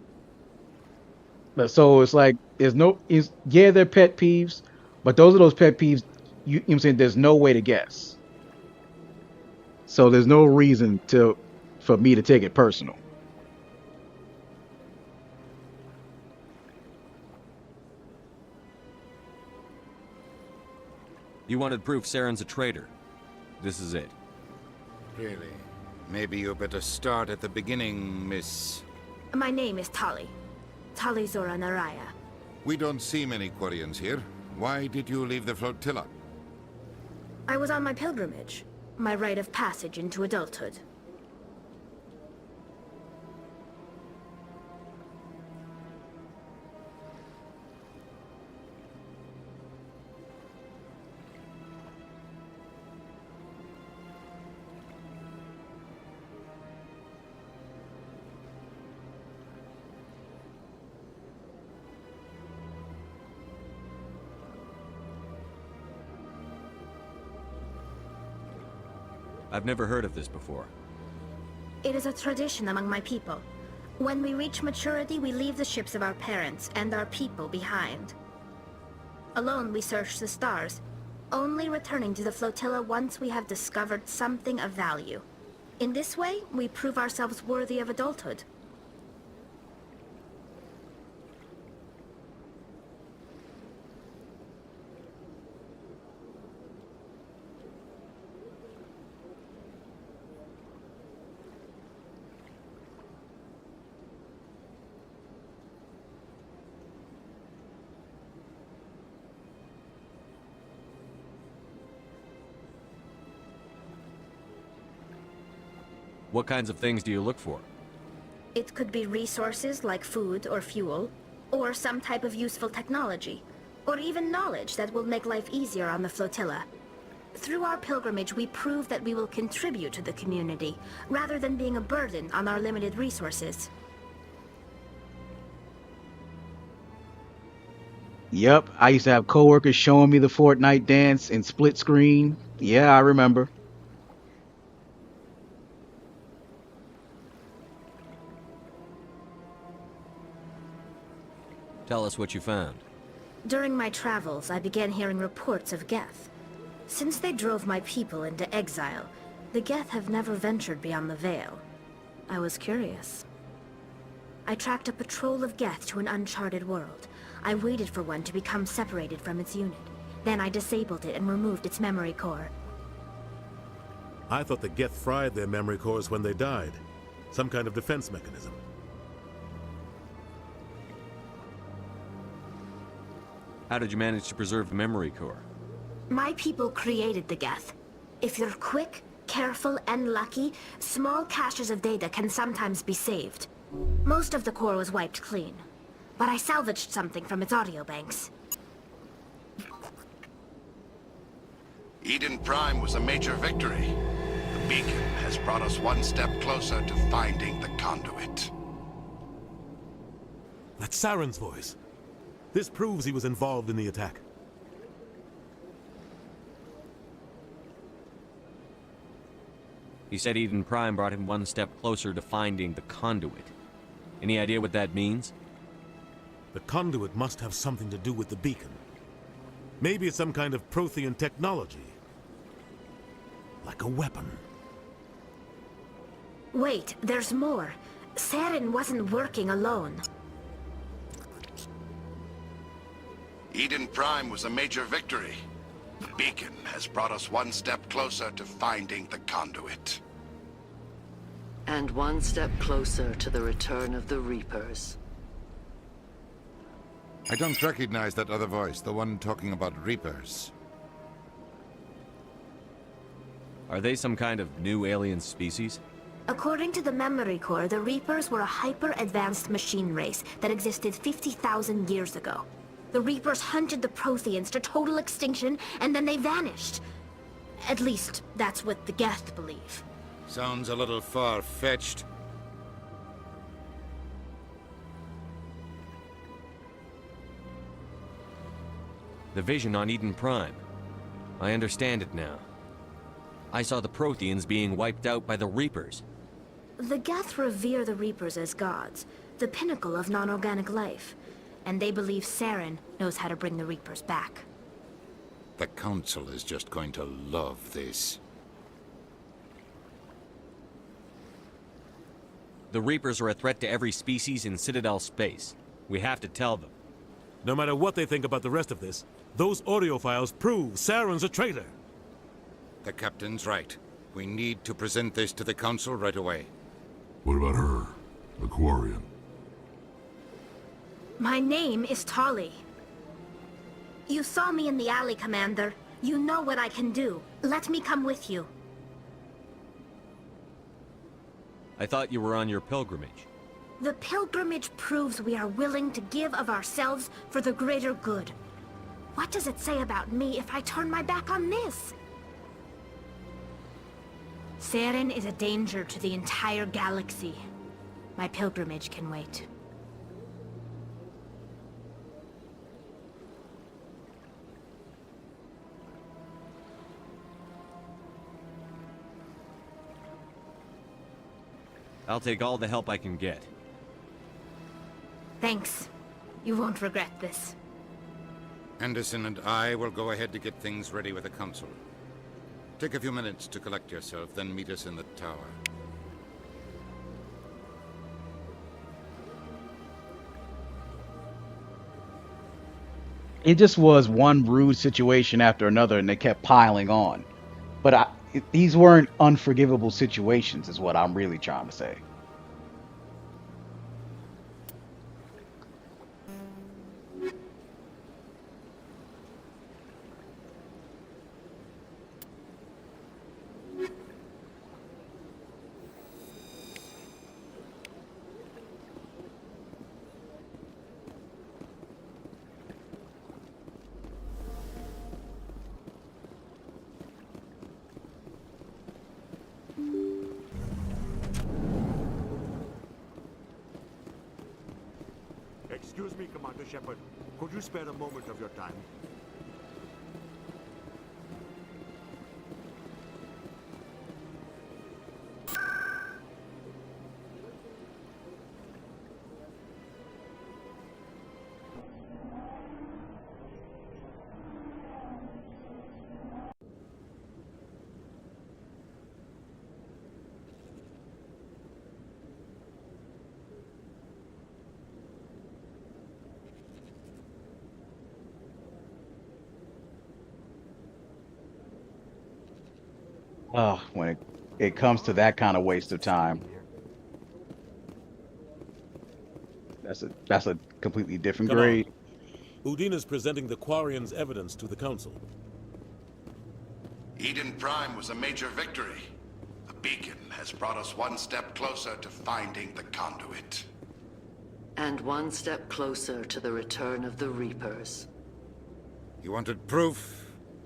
But so it's like yeah, they're pet peeves, but those are those pet peeves. You know what I'm saying? There's no way to guess. So there's no reason for me to take it personal. You wanted proof Saren's a traitor. This is it. Really? Maybe you better start at the beginning, Miss... My name is Tali. Tali Zora Naraya. We don't see many Quarians here. Why did you leave the flotilla? I was on my pilgrimage. My rite of passage into adulthood. I've never heard of this before. It is a tradition among my people. When we reach maturity, we leave the ships of our parents and our people behind. Alone, we search the stars, only returning to the flotilla once we have discovered something of value. In this way, we prove ourselves worthy of adulthood. What kinds of things do you look for? It could be resources like food or fuel, or some type of useful technology, or even knowledge that will make life easier on the flotilla. Through our pilgrimage, we prove that we will contribute to the community, rather than being a burden on our limited resources. Yep, I used to have coworkers showing me the Fortnite dance in split screen. Yeah, I remember. Tell us what you found. During my travels, I began hearing reports of Geth. Since they drove my people into exile, the Geth have never ventured beyond the Veil. I was curious. I tracked a patrol of Geth to an uncharted world. I waited for one to become separated from its unit. Then I disabled it and removed its memory core. I thought the Geth fried their memory cores when they died. Some kind of defense mechanism. How did you manage to preserve the memory core? My people created the Geth. If you're quick, careful, and lucky, small caches of data can sometimes be saved. Most of the core was wiped clean, but I salvaged something from its audio banks. Eden Prime was a major victory. The beacon has brought us one step closer to finding the conduit. That's Saren's voice. This proves he was involved in the attack. He said Eden Prime brought him one step closer to finding the conduit. Any idea what that means? The conduit must have something to do with the beacon. Maybe it's some kind of Prothean technology. Like a weapon. Wait, there's more. Saren wasn't working alone. Eden Prime was a major victory. The beacon has brought us one step closer to finding the conduit. And one step closer to the return of the Reapers. I don't recognize that other voice, the one talking about Reapers. Are they some kind of new alien species? According to the memory core, the Reapers were a hyper-advanced machine race that existed 50,000 years ago. The Reapers hunted the Protheans to total extinction, and then they vanished. At least, that's what the Geth believe. Sounds a little far-fetched. The vision on Eden Prime. I understand it now. I saw the Protheans being wiped out by the Reapers. The Geth revere the Reapers as gods, the pinnacle of non-organic life. And they believe Saren knows how to bring the Reapers back. The Council is just going to love this. The Reapers are a threat to every species in Citadel space. We have to tell them. No matter what they think about the rest of this, those audio files prove Saren's a traitor. The Captain's right. We need to present this to the Council right away. What about her? The Quarian? My name is Tali. You saw me in the alley, Commander. You know what I can do. Let me come with you. I thought you were on your pilgrimage. The pilgrimage proves we are willing to give of ourselves for the greater good. What does it say about me if I turn my back on this? Saren is a danger to the entire galaxy. My pilgrimage can wait. I'll take all the help I can get. Thanks. You won't regret this. Anderson and I will go ahead to get things ready with the Council. Take a few minutes to collect yourself, then meet us in the tower. It just was one rude situation after another, and they kept piling on. But these weren't unforgivable situations, is what I'm really trying to say. Excuse me, Commander Shepard. Could you spare a moment of your time? When it comes to that kind of waste of time, that's a completely different Come on. grade. Udina's presenting the Quarians' evidence to the Council. Eden Prime was a major victory. The beacon has brought us one step closer to finding the conduit. And one step closer to the return of the Reapers. You wanted proof?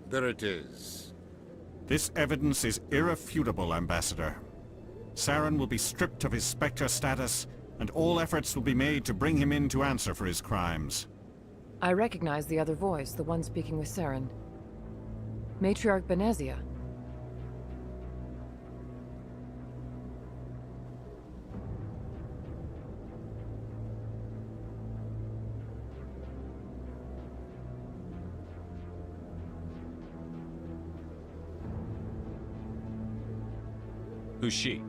There it is. This evidence is irrefutable, Ambassador. Saren will be stripped of his Spectre status, and all efforts will be made to bring him in to answer for his crimes. I recognize the other voice, the one speaking with Saren. Matriarch Benezia. Who's she?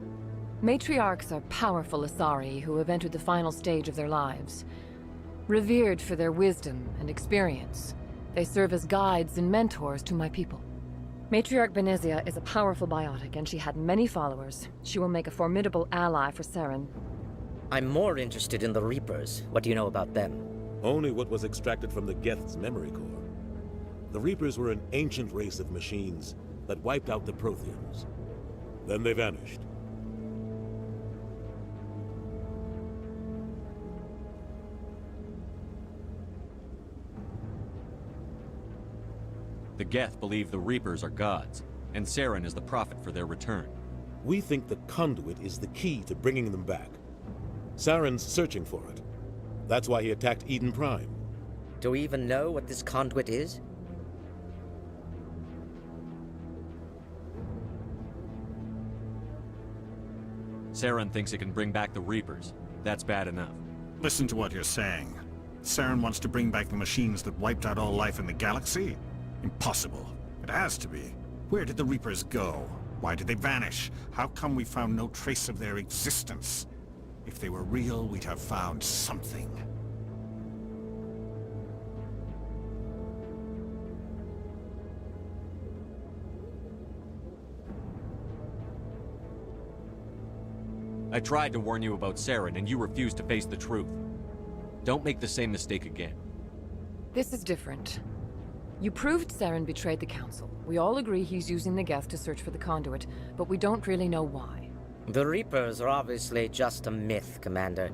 Matriarchs are powerful Asari who have entered the final stage of their lives. Revered for their wisdom and experience, they serve as guides and mentors to my people. Matriarch Benezia is a powerful biotic, and she had many followers. She will make a formidable ally for Saren. I'm more interested in the Reapers. What do you know about them? Only what was extracted from the Geth's memory core. The Reapers were an ancient race of machines that wiped out the Protheans. Then they vanished. The Geth believe the Reapers are gods, and Saren is the prophet for their return. We think the conduit is the key to bringing them back. Saren's searching for it. That's why he attacked Eden Prime. Do we even know what this conduit is? Saren thinks it can bring back the Reapers. That's bad enough. Listen to what you're saying. Saren wants to bring back the machines that wiped out all life in the galaxy? Impossible. It has to be. Where did the Reapers go? Why did they vanish? How come we found no trace of their existence? If they were real, we'd have found something. I tried to warn you about Saren, and you refused to face the truth. Don't make the same mistake again. This is different. You proved Saren betrayed the Council. We all agree he's using the Geth to search for the conduit, but we don't really know why. The Reapers are obviously just a myth, Commander.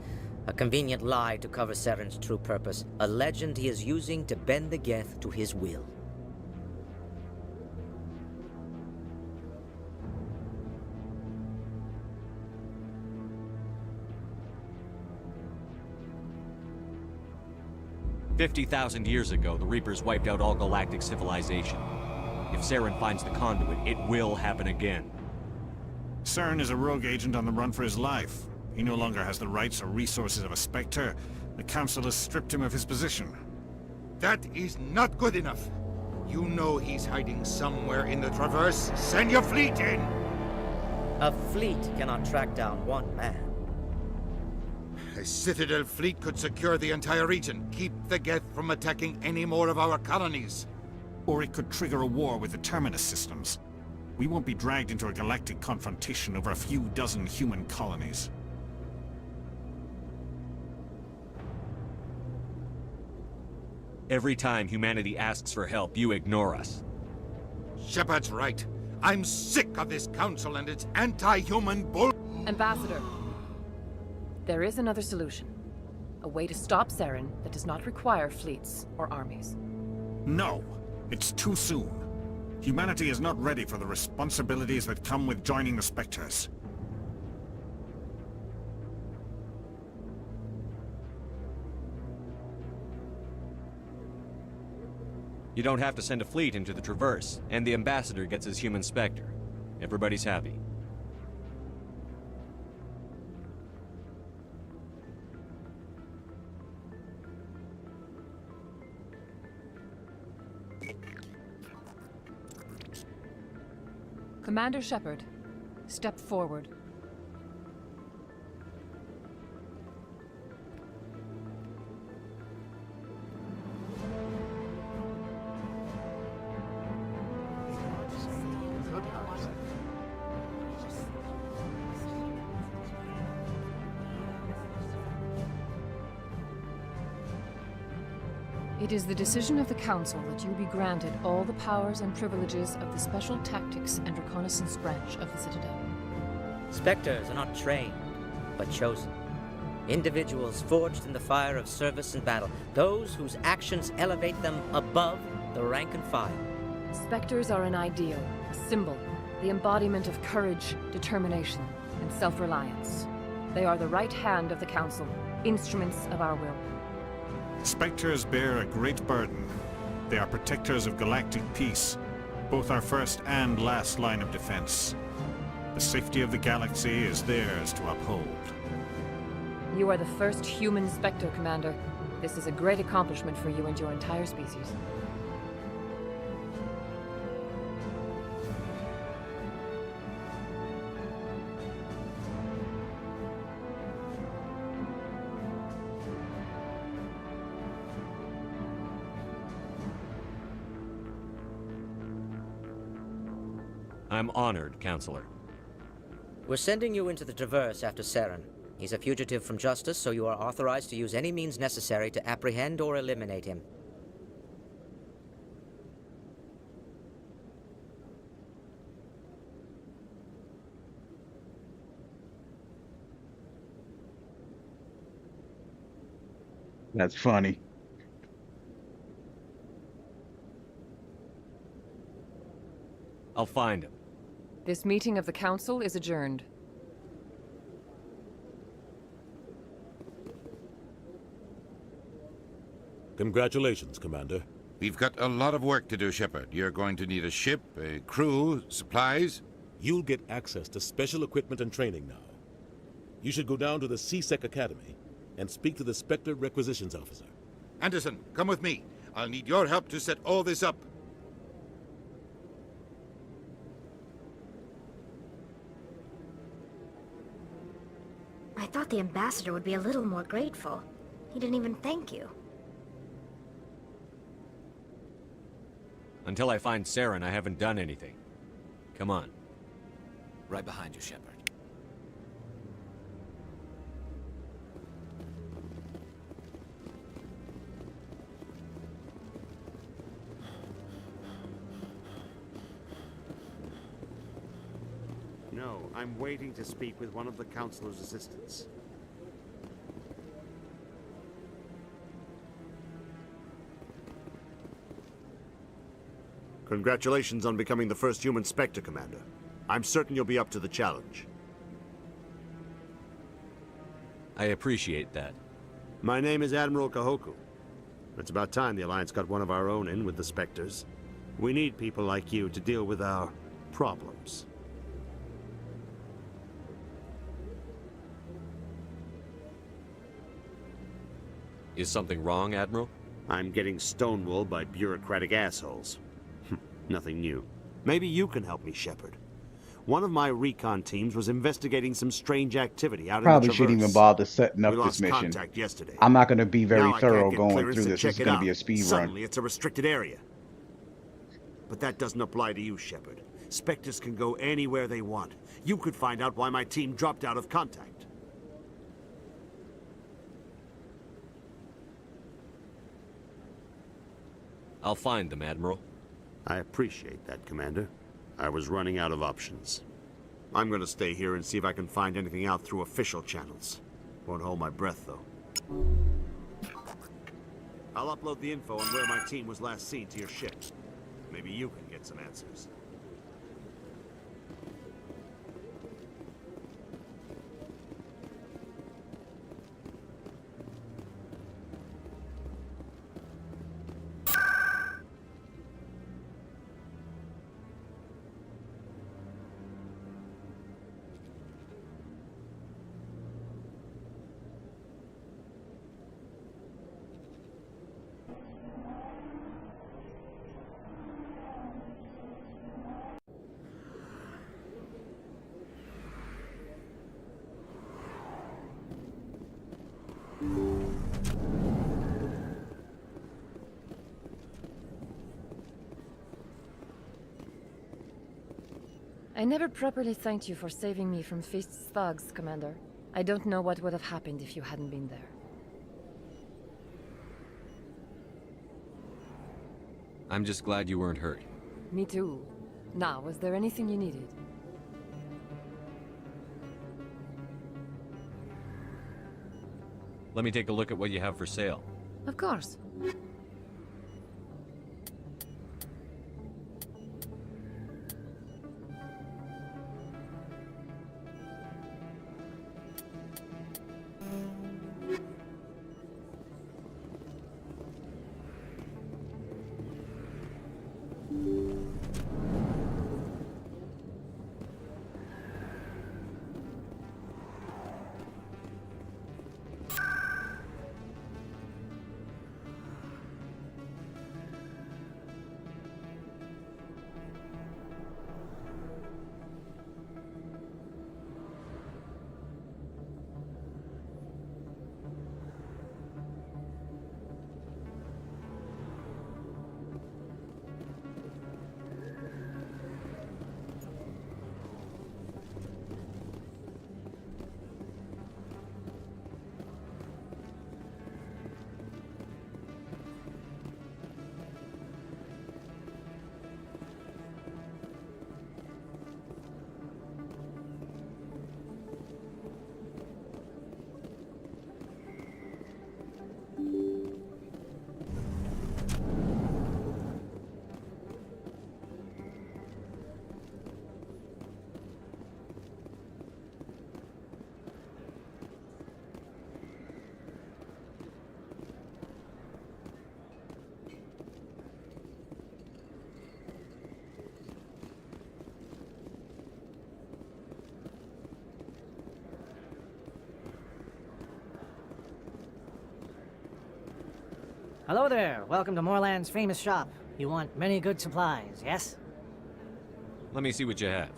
A convenient lie to cover Saren's true purpose. A legend he is using to bend the Geth to his will. "50,000 years ago, the Reapers wiped out all galactic civilization. If Saren finds the conduit, it will happen again." Saren is a rogue agent on the run for his life. He no longer has the rights or resources of a Spectre. The Council has stripped him of his position. That is not good enough. You know he's hiding somewhere in the Traverse. Send your fleet in! A fleet cannot track down one man. A Citadel fleet could secure the entire region, keep the Geth from attacking any more of our colonies. Or it could trigger a war with the Terminus systems. We won't be dragged into a galactic confrontation over a few dozen human colonies. Every time humanity asks for help, you ignore us. Shepard's right. I'm sick of this council and its anti-human bull— Ambassador, there is another solution. A way to stop Saren that does not require fleets or armies. No! It's too soon. Humanity is not ready for the responsibilities that come with joining the Spectres. You don't have to send a fleet into the Traverse, and the Ambassador gets his human Spectre. Everybody's happy. Commander Shepard, step forward. It is the decision of the Council that you be granted all the powers and privileges of the Special Tactics and Reconnaissance branch of the Citadel. Spectres are not trained, but chosen. Individuals forged in the fire of service and battle. Those whose actions elevate them above the rank and file. Spectres are an ideal, a symbol, the embodiment of courage, determination, and self-reliance. They are the right hand of the Council, instruments of our will. Spectres bear a great burden. They are protectors of galactic peace, both our first and last line of defense. The safety of the galaxy is theirs to uphold. You are the first human Spectre, Commander. This is a great accomplishment for you and your entire species. I'm honored, Counselor. We're sending you into the Traverse after Saren. He's a fugitive from justice, so you are authorized to use any means necessary to apprehend or eliminate him. That's funny. I'll find him. This meeting of the Council is adjourned. Congratulations, Commander. We've got a lot of work to do, Shepard. You're going to need a ship, a crew, supplies. You'll get access to special equipment and training now. You should go down to the CSEC Academy and speak to the Spectre Requisitions Officer. Anderson, come with me. I'll need your help to set all this up. I thought the ambassador would be a little more grateful. He didn't even thank you. Until I find Saren, I haven't done anything. Come on. Right behind you, Shepard. No, I'm waiting to speak with one of the Councilor's assistants. Congratulations on becoming the first human Spectre, Commander. I'm certain you'll be up to the challenge. I appreciate that. My name is Admiral Kahoku. It's about time the Alliance got one of our own in with the Spectres. We need people like you to deal with our problems. Is something wrong, Admiral? I'm getting stonewalled by bureaucratic assholes. Nothing new. Maybe you can help me, Shepard. One of my recon teams was investigating some strange activity out in the Probably Traverse. shouldn't even bother setting up We this lost mission. contact yesterday. I'm not going to be very Now I thorough can't get going clearance through to this. check It's it going to out. be a speed Suddenly, run. it's a restricted area. But that doesn't apply to you, Shepard. Spectres can go anywhere they want. You could find out why my team dropped out of contact. I'll find them, Admiral. I appreciate that, Commander. I was running out of options. I'm going to stay here and see if I can find anything out through official channels. Won't hold my breath, though. I'll upload the info on where my team was last seen to your ship. Maybe you can get some answers. I never properly thanked you for saving me from Fist's thugs, Commander. I don't know what would have happened if you hadn't been there. I'm just glad you weren't hurt. Me too. Now, was there anything you needed? Let me take a look at what you have for sale. Of course. Hello there. Welcome to Moorland's famous shop. You want many good supplies, yes? Let me see what you have.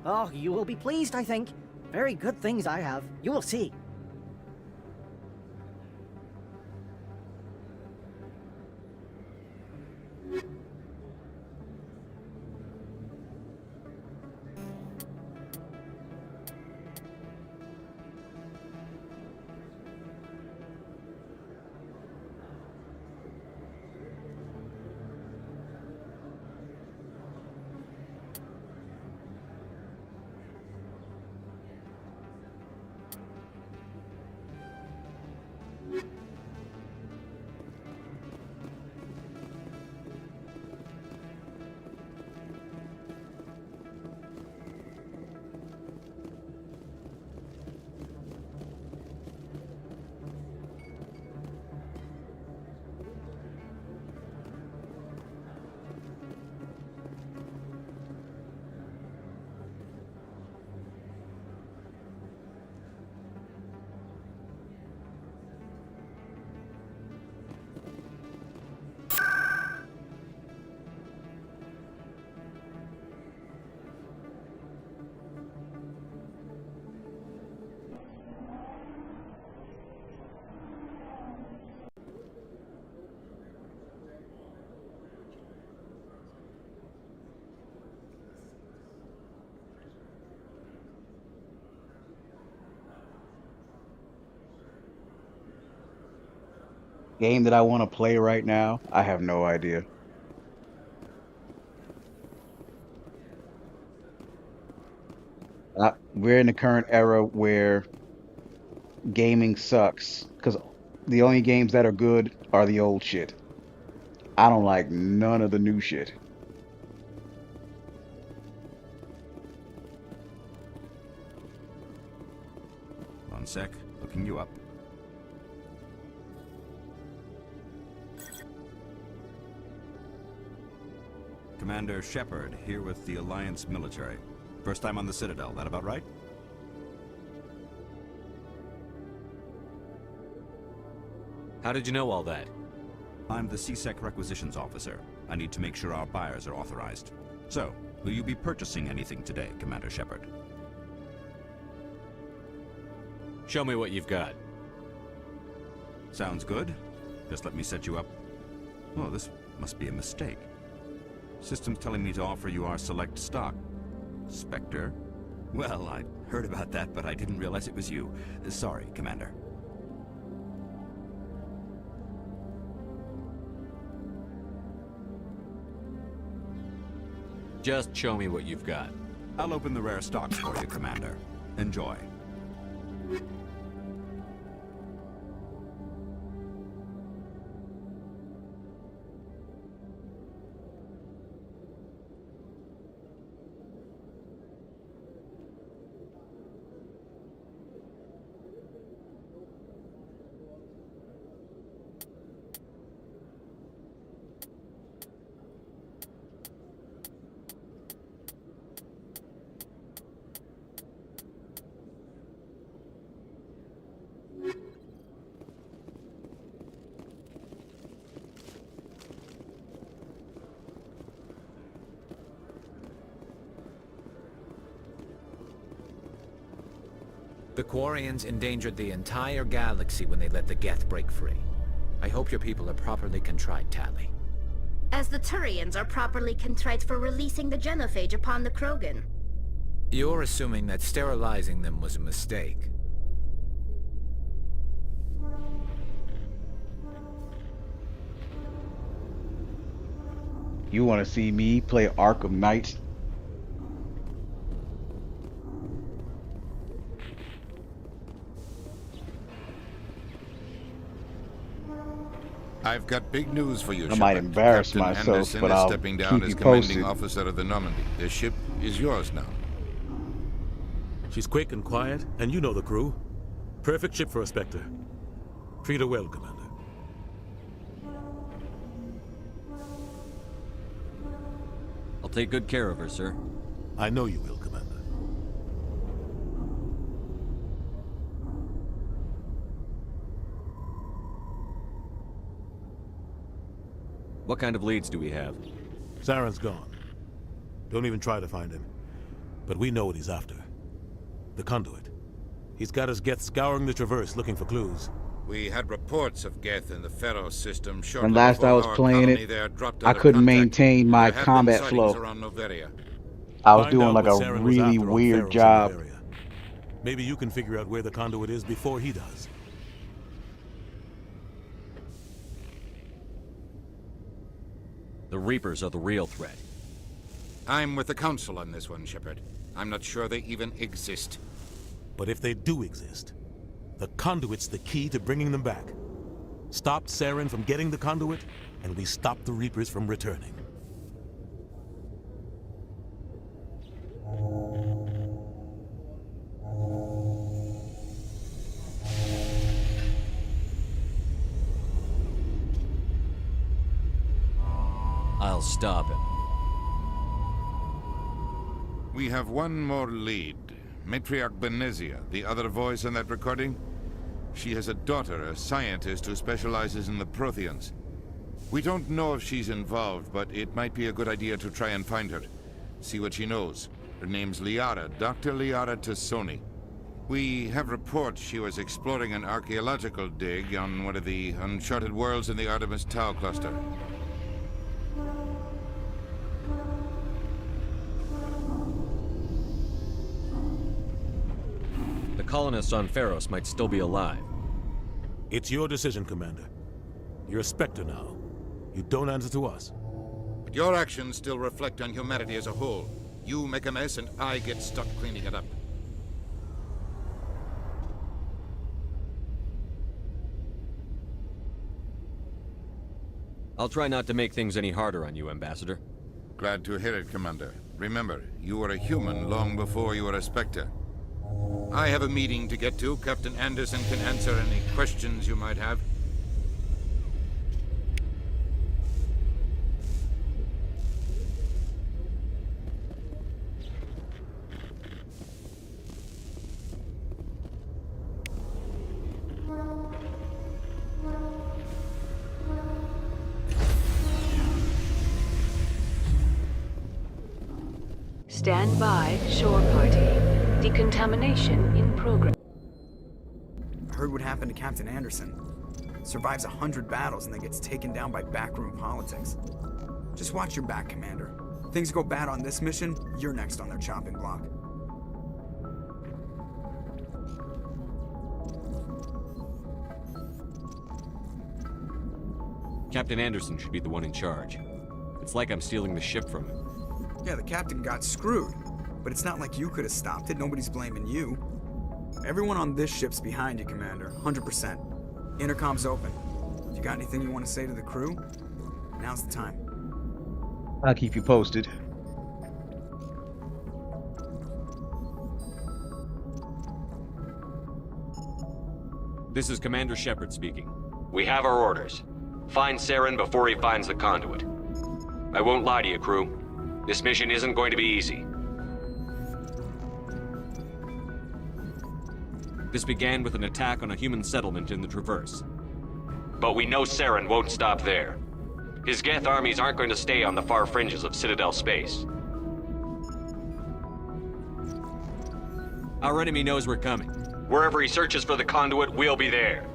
Oh, you will be pleased, I think. Very good things I have. You will see. Game that I want to play right now, I have no idea. We're in the current era where gaming sucks because the only games that are good are the old shit. I don't like none of the new shit. One sec, looking you up. Commander Shepard, here with the Alliance military. First time on the Citadel, that about right? How did you know all that? I'm the CSEC requisitions officer. I need to make sure our buyers are authorized. So, will you be purchasing anything today, Commander Shepard? Show me what you've got. Sounds good. Just let me set you up. Oh, this must be a mistake. System's telling me to offer you our select stock. Spectre? Well, I heard about that, but I didn't realize it was you. Sorry, Commander. Just show me what you've got. I'll open the rare stocks for you, Commander. Enjoy. The Quarians endangered the entire galaxy when they let the Geth break free. I hope your people are properly contrite, Tali. As the Turians are properly contrite for releasing the genophage upon the Krogan. You're assuming that sterilizing them was a mistake. You want to see me play Arkham Knights? I've got big news for you, I might embarrass Captain myself, Anderson but is I'll stepping down keep as you commanding posted. officer of the Normandy. The ship is yours now. She's quick and quiet, and you know the crew. Perfect ship for a Spectre. Treat her well, Commander. I'll take good care of her, sir. I know you will, Commander. What kind of leads do we have? Saren's gone. Don't even try to find him. But we know what he's after. The Conduit. He's got us Geth scouring the Traverse looking for clues. We had reports of Geth in the Pharaoh system shortly When last I before was our playing colony it, there dropped I out of couldn't contact. maintain my There have been combat sightings flow. around Noveria. I was Find doing out like what a Saren was really after on weird Pharaoh's job. area. Maybe you can figure out where the Conduit is before he does. The Reapers are the real threat. I'm with the Council on this one, Shepard. I'm not sure they even exist. But if they do exist, the Conduit's the key to bringing them back. Stop Saren from getting the Conduit, and we stop the Reapers from returning. I'll stop him. We have one more lead. Matriarch Benezia, the other voice on that recording. She has a daughter, a scientist who specializes in the Protheans. We don't know if she's involved, but it might be a good idea to try and find her. See what she knows. Her name's Liara, Dr. Liara Tassoni. We have reports she was exploring an archaeological dig on one of the uncharted worlds in the Artemis Tau cluster. The colonists on Pharos might still be alive. It's your decision, Commander. You're a Spectre now. You don't answer to us. But your actions still reflect on humanity as a whole. You make a mess and I get stuck cleaning it up. I'll try not to make things any harder on you, Ambassador. Glad to hear it, Commander. Remember, you were a human long before you were a Spectre. I have a meeting to get to. Captain Anderson can answer any questions you might have. Stand by, shore party. Decontamination in progress. I heard what happened to Captain Anderson. Survives 100 battles and then gets taken down by backroom politics. Just watch your back, Commander. Things go bad on this mission, you're next on their chopping block. Captain Anderson should be the one in charge. It's like I'm stealing the ship from him. Yeah, the captain got screwed. But it's not like you could have stopped it. Nobody's blaming you. Everyone on this ship's behind you, Commander. 100%. Intercom's open. If you got anything you want to say to the crew, now's the time. I'll keep you posted. This is Commander Shepard speaking. We have our orders. Find Saren before he finds the conduit. I won't lie to you, crew. This mission isn't going to be easy. This began with an attack on a human settlement in the Traverse. But we know Saren won't stop there. His Geth armies aren't going to stay on the far fringes of Citadel space. Our enemy knows we're coming. Wherever he searches for the conduit, we'll be there.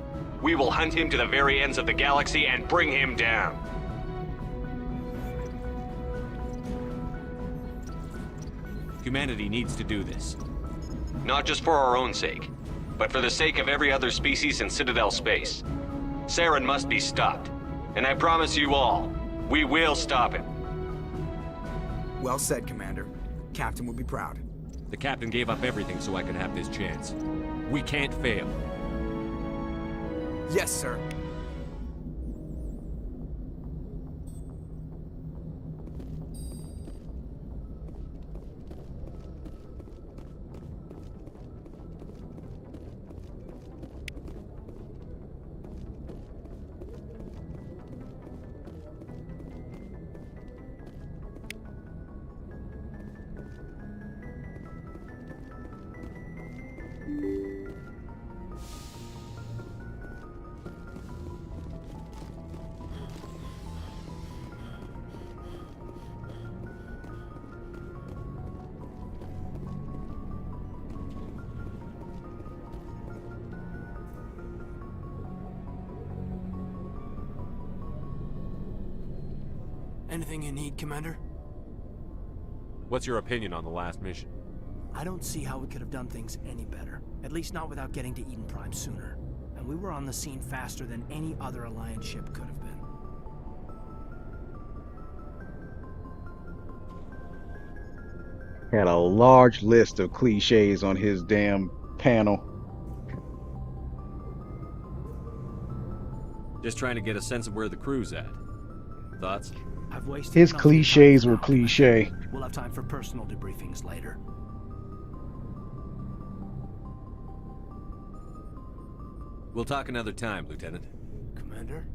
We will hunt him to the very ends of the galaxy and bring him down. Humanity needs to do this. Not just for our own sake, but for the sake of every other species in Citadel space. Saren must be stopped. And I promise you all, we will stop him. Well said, Commander. Captain will be proud. The captain gave up everything so I could have this chance. We can't fail. Yes, sir. Anything you need, Commander? What's your opinion on the last mission? I don't see how we could have done things any better. At least not without getting to Eden Prime sooner. And we were on the scene faster than any other Alliance ship could have been. Had a large list of cliches on his damn panel. Just trying to get a sense of where the crew's at. Thoughts? I've wasted His enough cliches time were now, cliche. Commander. We'll have time for personal debriefings later. We'll talk another time, Lieutenant. Commander?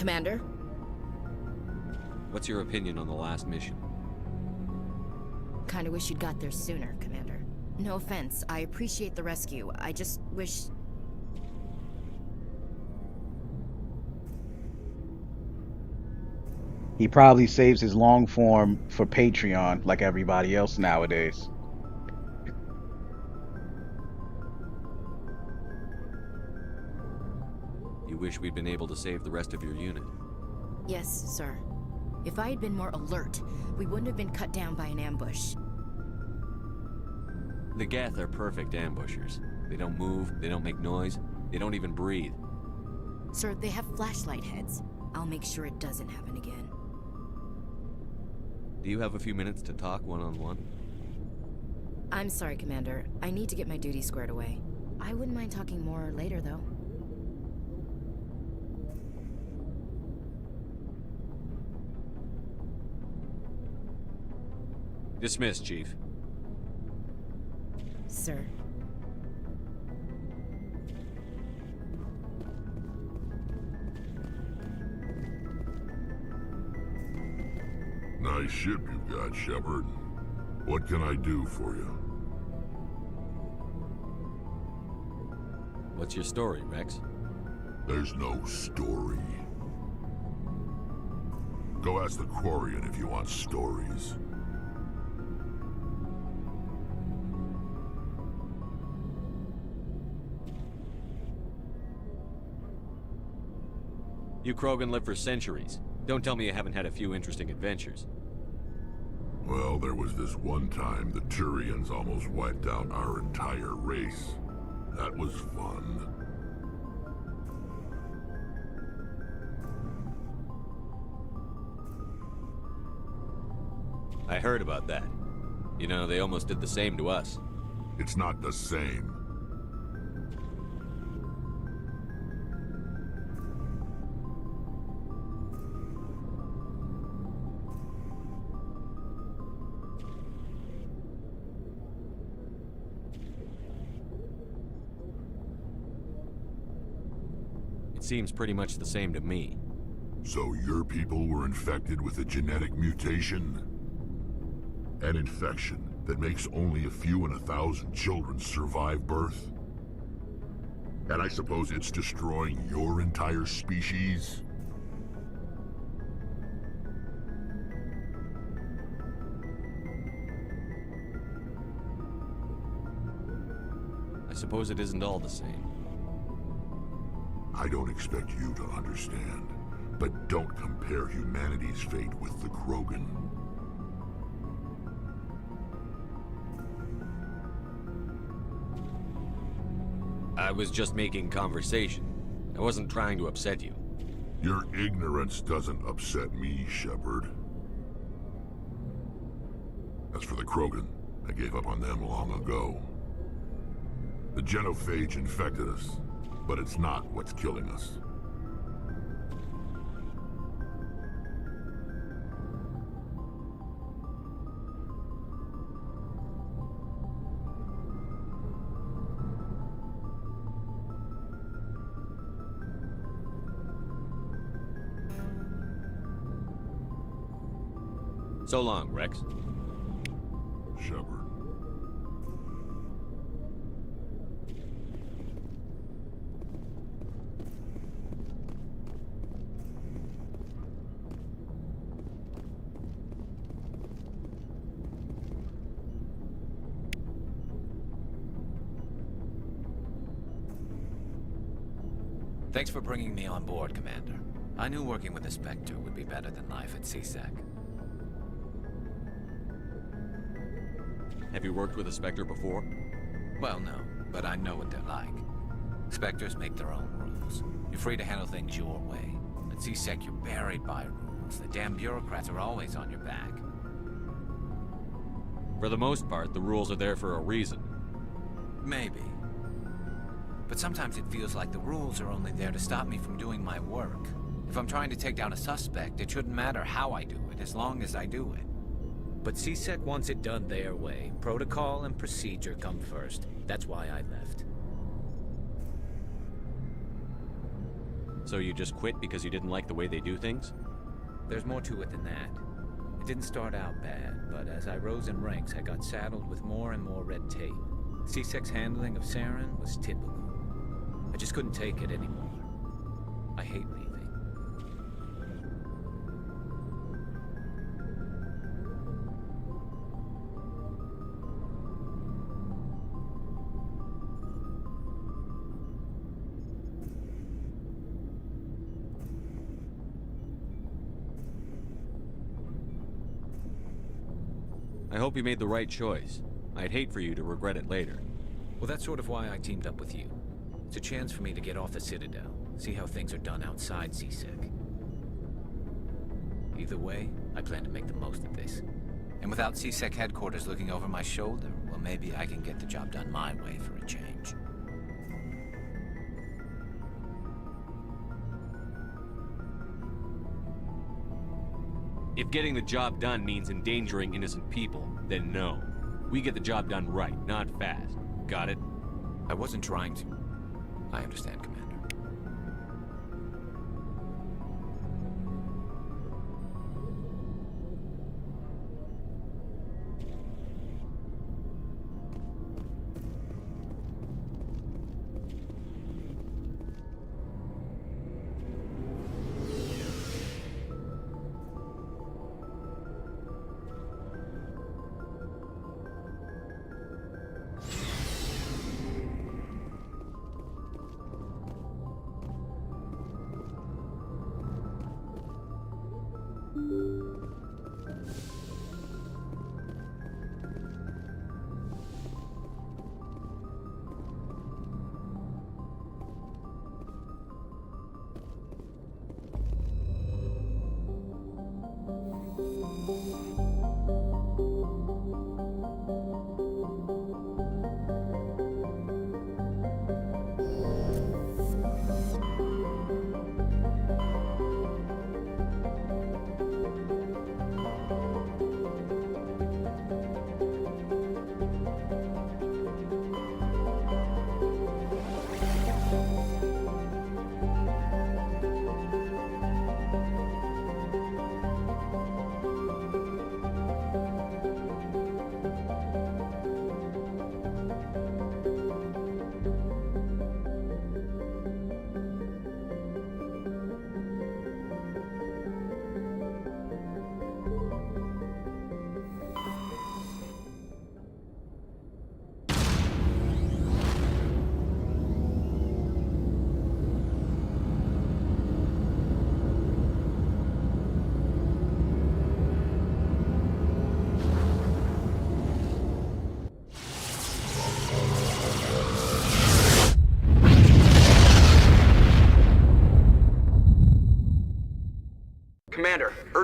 Commander? What's your opinion on the last mission? Kinda wish you'd got there sooner, Commander. No offense, I appreciate the rescue. I just wish... He probably saves his long form for Patreon like everybody else nowadays. You wish we'd been able to save the rest of your unit. Yes, sir. If I had been more alert, we wouldn't have been cut down by an ambush. The Geth are perfect ambushers. They don't move, they don't make noise, they don't even breathe. Sir, they have flashlight heads. I'll make sure it doesn't happen again. Do you have a few minutes to talk one-on-one? I'm sorry, Commander. I need to get my duty squared away. I wouldn't mind talking more later, though. Dismissed, Chief. Sir. Nice ship you've got, Shepard. What can I do for you? What's your story, Rex? There's no story. Go ask the Quarian if you want stories. You Krogan live for centuries. Don't tell me you haven't had a few interesting adventures. Well, there was this one time the Turians almost wiped out our entire race. That was fun. I heard about that. You know, they almost did the same to us. It's not the same. It seems pretty much the same to me. So your people were infected with a genetic mutation? An infection that makes only a few in 1,000 children survive birth? And I suppose it's destroying your entire species? I suppose it isn't all the same. I don't expect you to understand, but don't compare humanity's fate with the Krogan. I was just making conversation. I wasn't trying to upset you. Your ignorance doesn't upset me, Shepard. As for the Krogan, I gave up on them long ago. The genophage infected us, but it's not what's killing us. So long, Rex. Shepard. Thanks for bringing me on board, Commander. I knew working with the Spectre would be better than life at C-Sec. Have you worked with a Spectre before? Well, no, but I know what they're like. Spectres make their own rules. You're free to handle things your way. At C-Sec, you're buried by rules. The damn bureaucrats are always on your back. For the most part, the rules are there for a reason. Maybe. But sometimes it feels like the rules are only there to stop me from doing my work. If I'm trying to take down a suspect, it shouldn't matter how I do it, as long as I do it. But C-Sec wants it done their way. Protocol and procedure come first. That's why I left. So you just quit because you didn't like the way they do things? There's more to it than that. It didn't start out bad, but as I rose in ranks, I got saddled with more and more red tape. C-Sec's handling of Saren was typical. I just couldn't take it anymore. I hate leaving. I hope you made the right choice. I'd hate for you to regret it later. Well, that's sort of why I teamed up with you. It's a chance for me to get off the Citadel, see how things are done outside C-Sec. Either way, I plan to make the most of this. And without C-Sec headquarters looking over my shoulder, well, maybe I can get the job done my way for a change. If getting the job done means endangering innocent people, then no. We get the job done right, not fast. Got it? I wasn't trying to. I understand, Commander.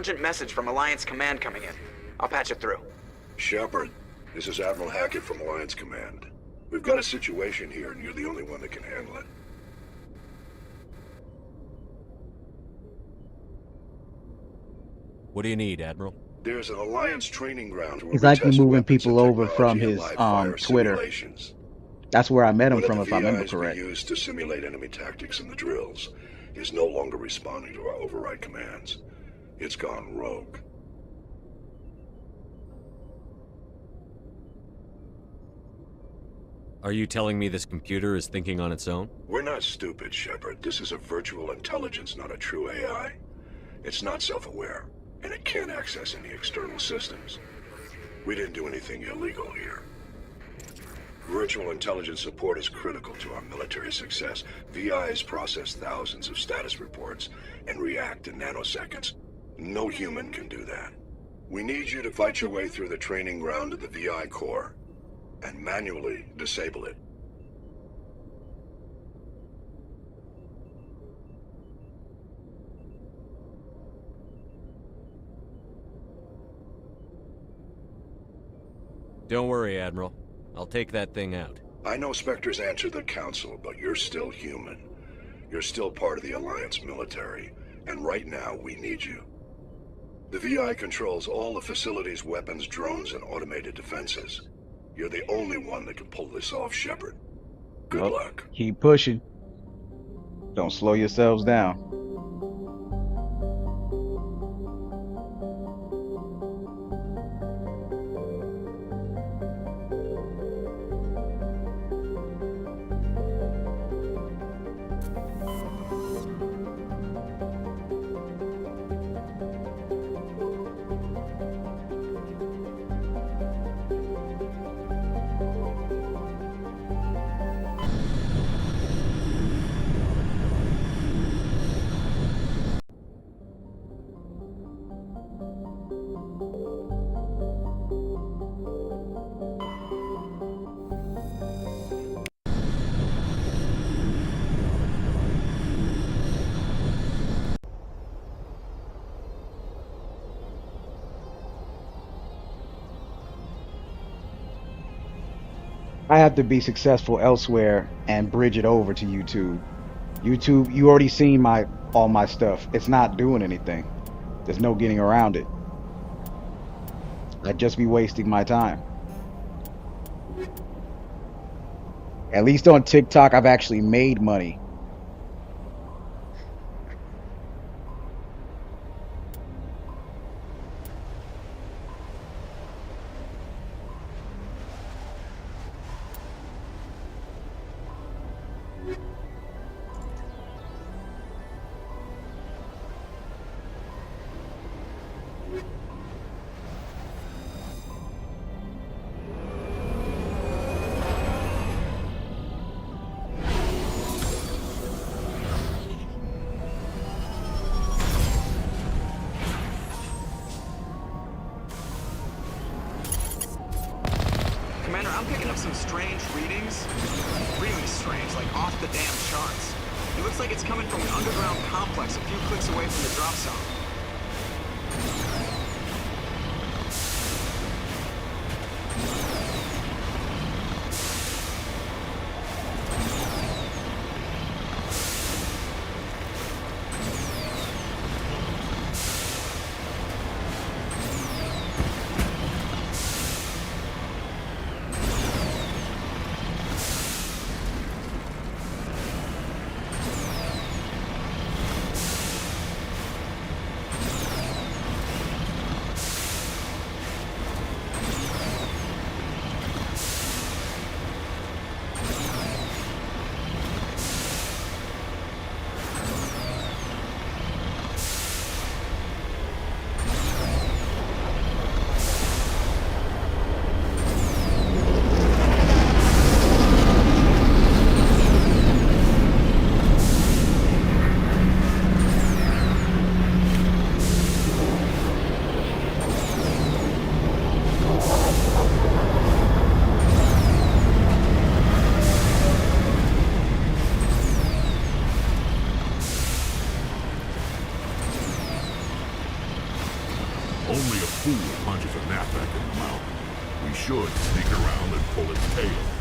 urgent message from Alliance Command coming in. I'll patch it through. Shepard, this is Admiral Hackett from Alliance Command. We've got a situation here, and you're the only one that can handle it. What do you need, Admiral? There's an Alliance training ground where He's we likely test moving weapons people and over from technology his and live-fire Twitter. simulations. That's where I met him One from, of if the I remember VIs we correct. used to simulate enemy tactics in the drills is no longer responding to our override commands. It's gone rogue. Are you telling me this computer is thinking on its own? We're not stupid, Shepard. This is a virtual intelligence, not a true AI. It's not self-aware, and it can't access any external systems. We didn't do anything illegal here. Virtual intelligence support is critical to our military success. VIs process thousands of status reports and react in nanoseconds. No human can do that. We need you to fight your way through the training ground of the VI core and manually disable it. Don't worry, Admiral. I'll take that thing out. I know Spectres answer the Council, but you're still human. You're still part of the Alliance military, and right now we need you. The VI controls all the facility's weapons, drones, and automated defenses. You're the only one that can pull this off, Shepard. Good luck. Keep pushing. Don't slow yourselves down. I have to be successful elsewhere and bridge it over to YouTube. YouTube, you already seen all my stuff. It's not doing anything. There's no getting around it. I'd just be wasting my time. At least on TikTok, I've actually made money. Commander, I'm picking up some strange readings. Really strange, like off the damn charts. It looks like it's coming from an underground complex a few clicks away from the drop zone. should sneak around and pull its tail.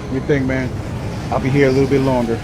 What do you think, man? I'll be here a little bit longer.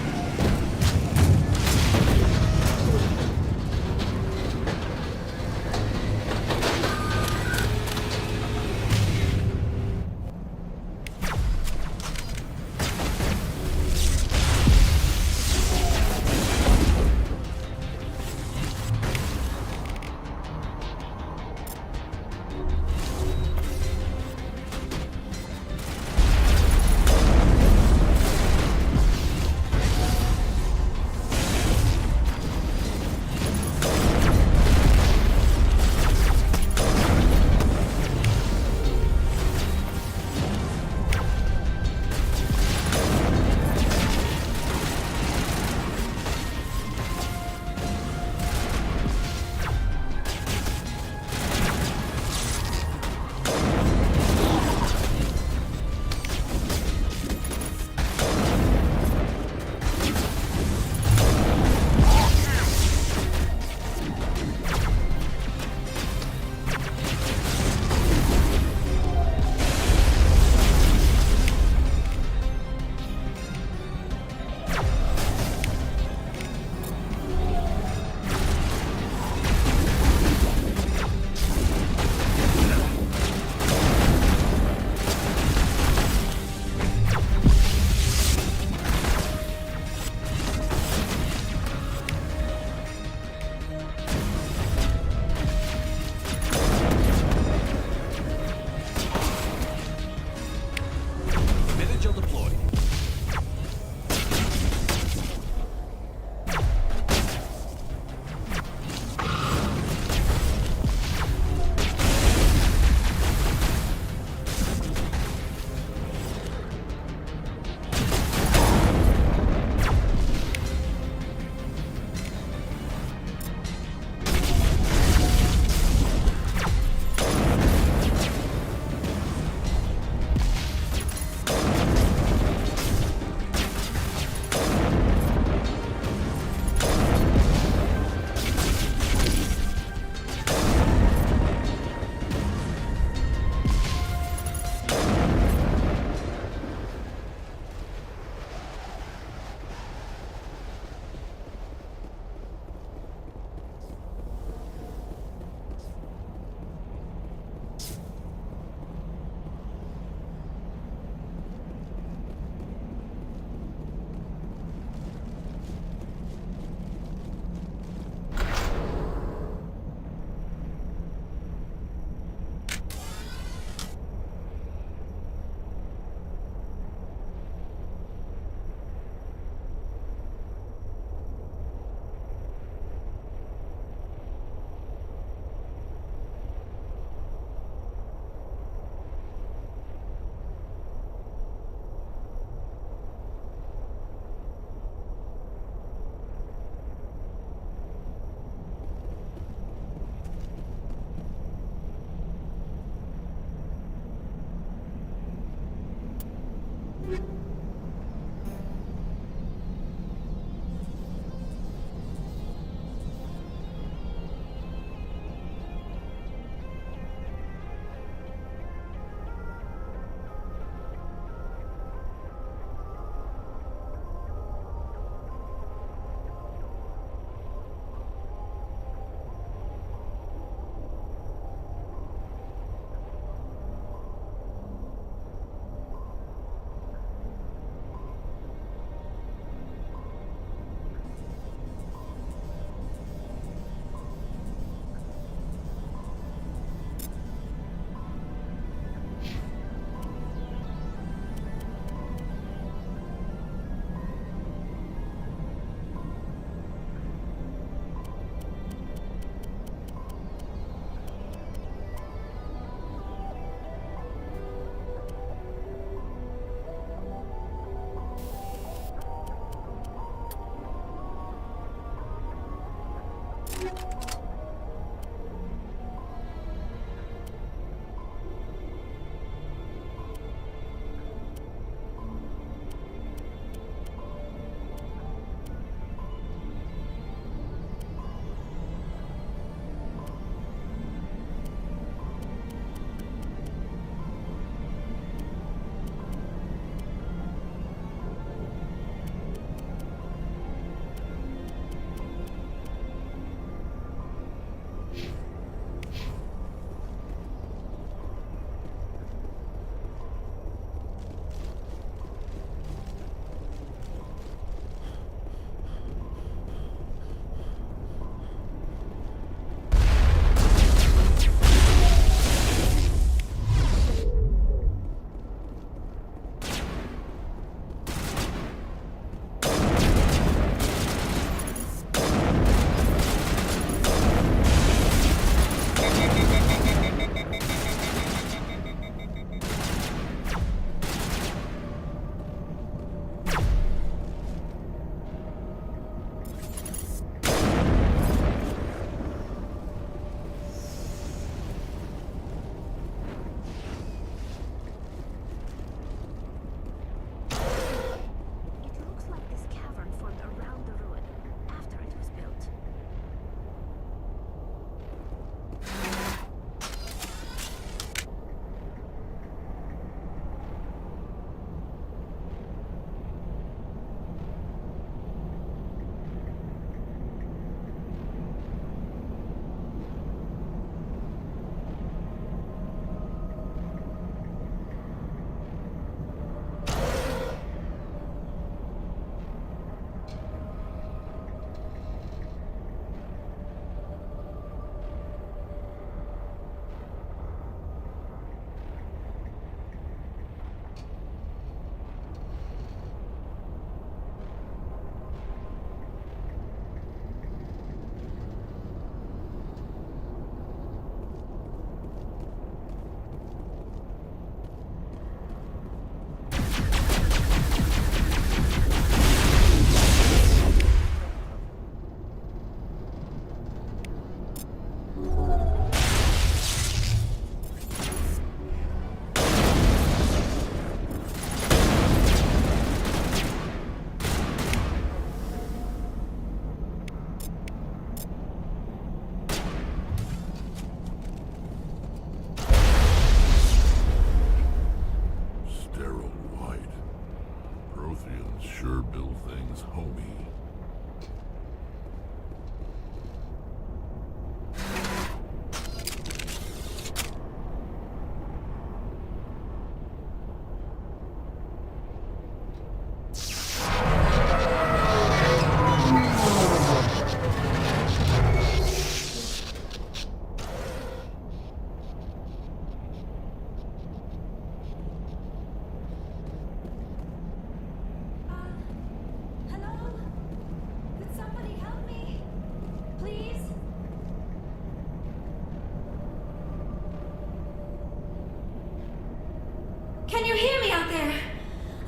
Can you hear me out there?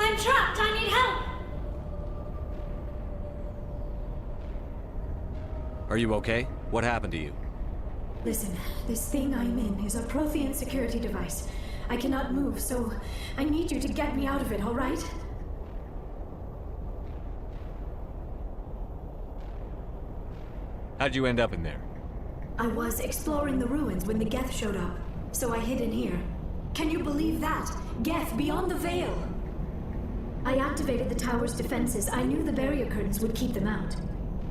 I'm trapped. I need help. Are you okay? What happened to you? Listen, this thing I'm in is a Prothean security device. I cannot move, so I need you to get me out of it, all right? How'd you end up in there? I was exploring the ruins when the Geth showed up, so I hid in here. Can you believe that? Geth beyond the veil! I activated the tower's defenses. I knew the barrier curtains would keep them out.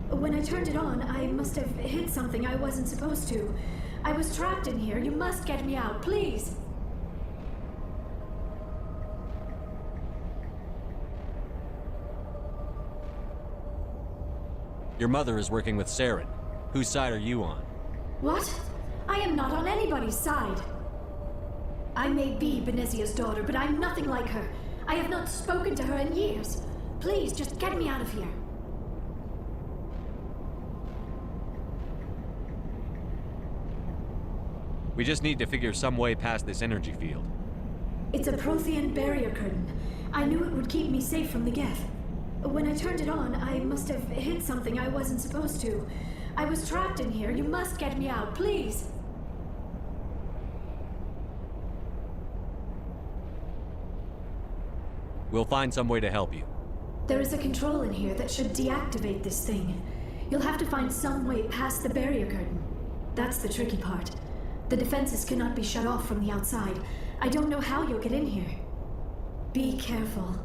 When I turned it on, I must have hit something I wasn't supposed to. I was trapped in here. You must get me out, please! Your mother is working with Saren. Whose side are you on? What? I am not on anybody's side. I may be Benezia's daughter, but I'm nothing like her. I have not spoken to her in years. Please, just get me out of here. We just need to figure some way past this energy field. It's a Prothean barrier curtain. I knew it would keep me safe from the Geth. When I turned it on, I must have hit something I wasn't supposed to. I was trapped in here. You must get me out, please. We'll find some way to help you. There is a control in here that should deactivate this thing. You'll have to find some way past the barrier curtain. That's the tricky part. The defenses cannot be shut off from the outside. I don't know how you'll get in here. Be careful.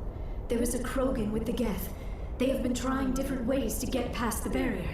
There is a Krogan with the Geth. They have been trying different ways to get past the barrier.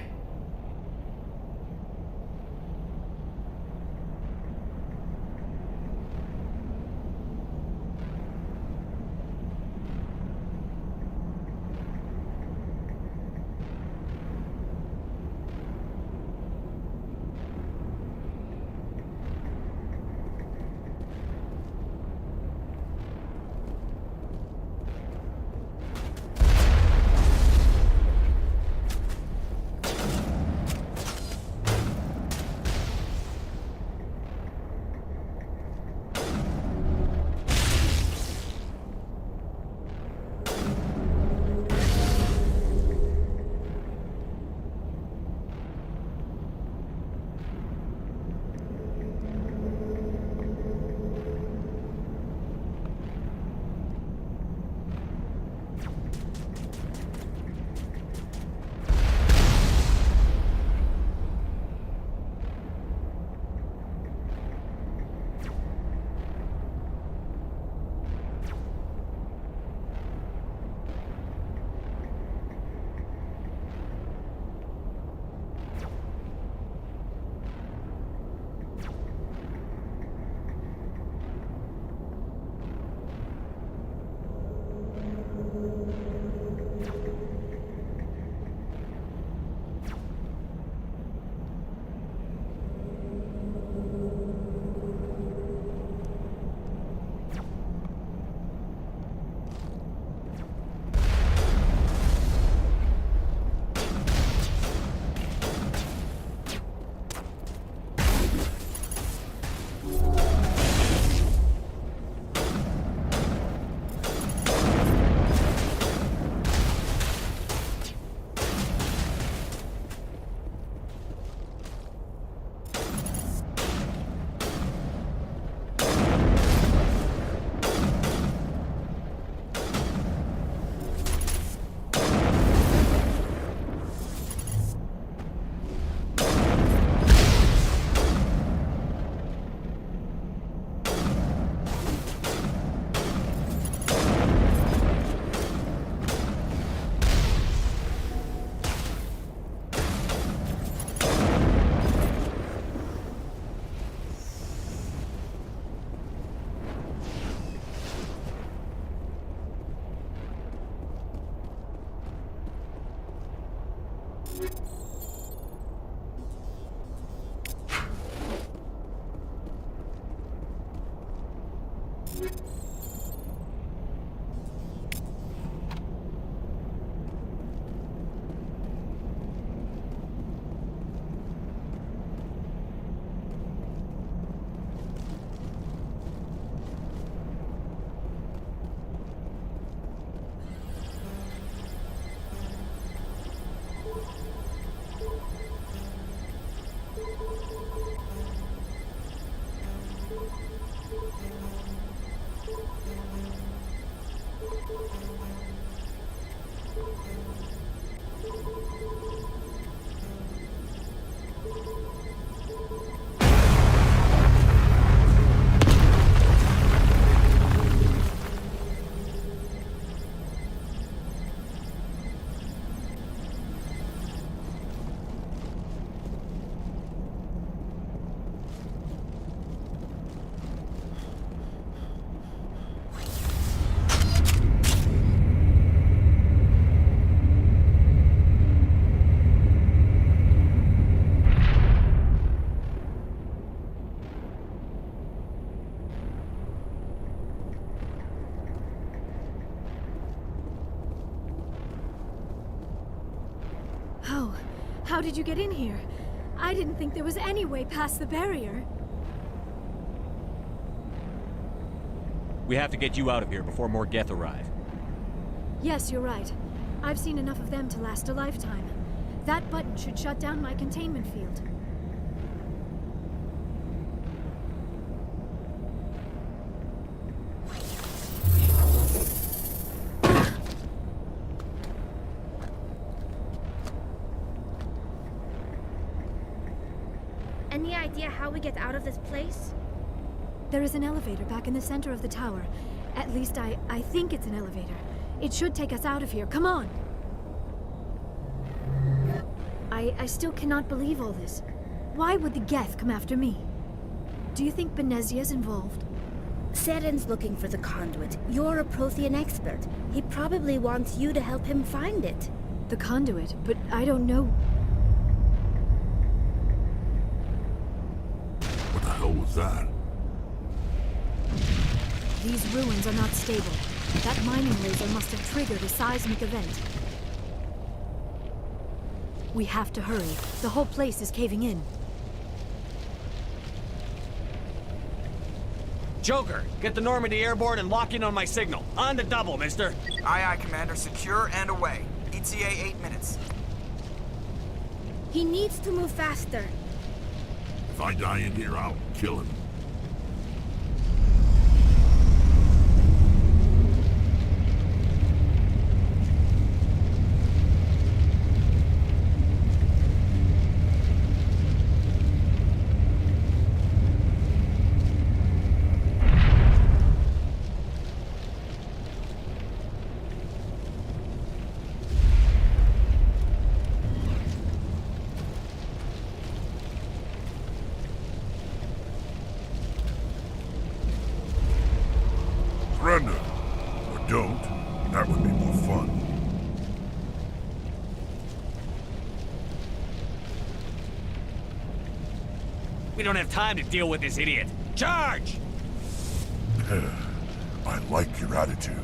How did you get in here? I didn't think there was any way past the barrier. We have to get you out of here before more Geth arrive. Yes, you're right. I've seen enough of them to last a lifetime. That button should shut down my containment field. Any idea how we get out of this place? There is an elevator back in the center of the tower. At least I think it's an elevator. It should take us out of here. Come on! I still cannot believe all this. Why would the Geth come after me? Do you think Benezia's involved? Saren's looking for the conduit. You're a Prothean expert. He probably wants you to help him find it. The conduit? But I don't know. What the hell was that? These ruins are not stable. That mining laser must have triggered a seismic event. We have to hurry. The whole place is caving in. Joker, get the Normandy airborne and lock in on my signal. On the double, mister. Aye, aye, Commander. Secure and away. ETA 8 minutes. He needs to move faster. If I die in here, I'll kill him. Surrender. Or don't. That would be more fun. We don't have time to deal with this idiot. Charge! I like your attitude.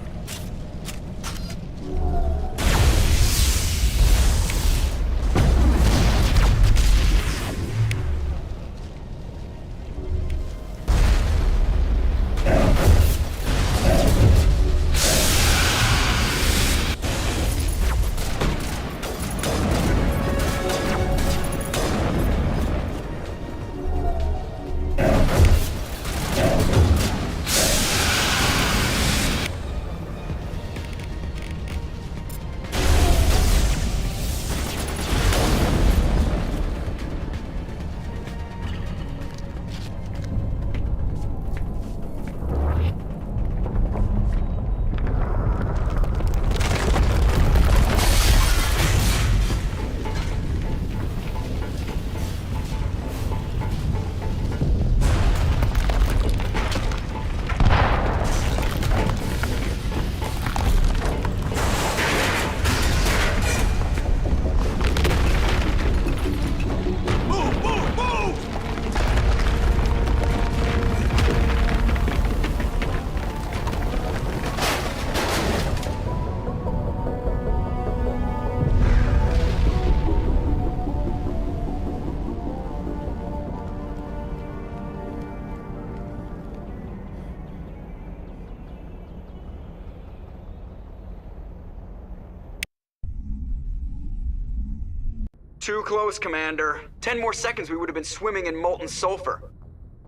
Too close, Commander. 10 more seconds we would have been swimming in molten sulfur.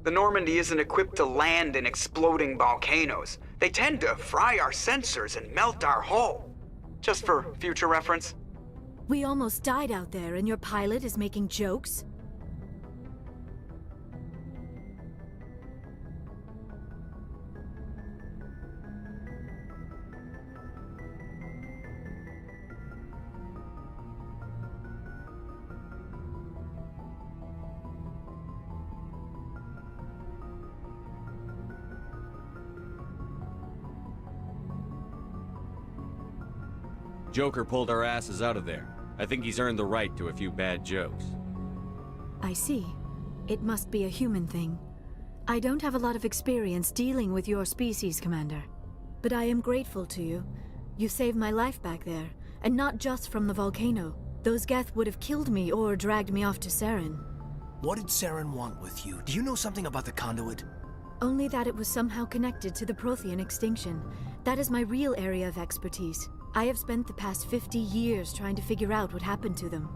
The Normandy isn't equipped to land in exploding volcanoes. They tend to fry our sensors and melt our hull. Just for future reference. We almost died out there, and your pilot is making jokes? Joker pulled our asses out of there. I think he's earned the right to a few bad jokes. I see. It must be a human thing. I don't have a lot of experience dealing with your species, Commander. But I am grateful to you. You saved my life back there, and not just from the volcano. Those Geth would have killed me or dragged me off to Saren. What did Saren want with you? Do you know something about the conduit? Only that it was somehow connected to the Prothean extinction. That is my real area of expertise. I have spent the past 50 years trying to figure out what happened to them.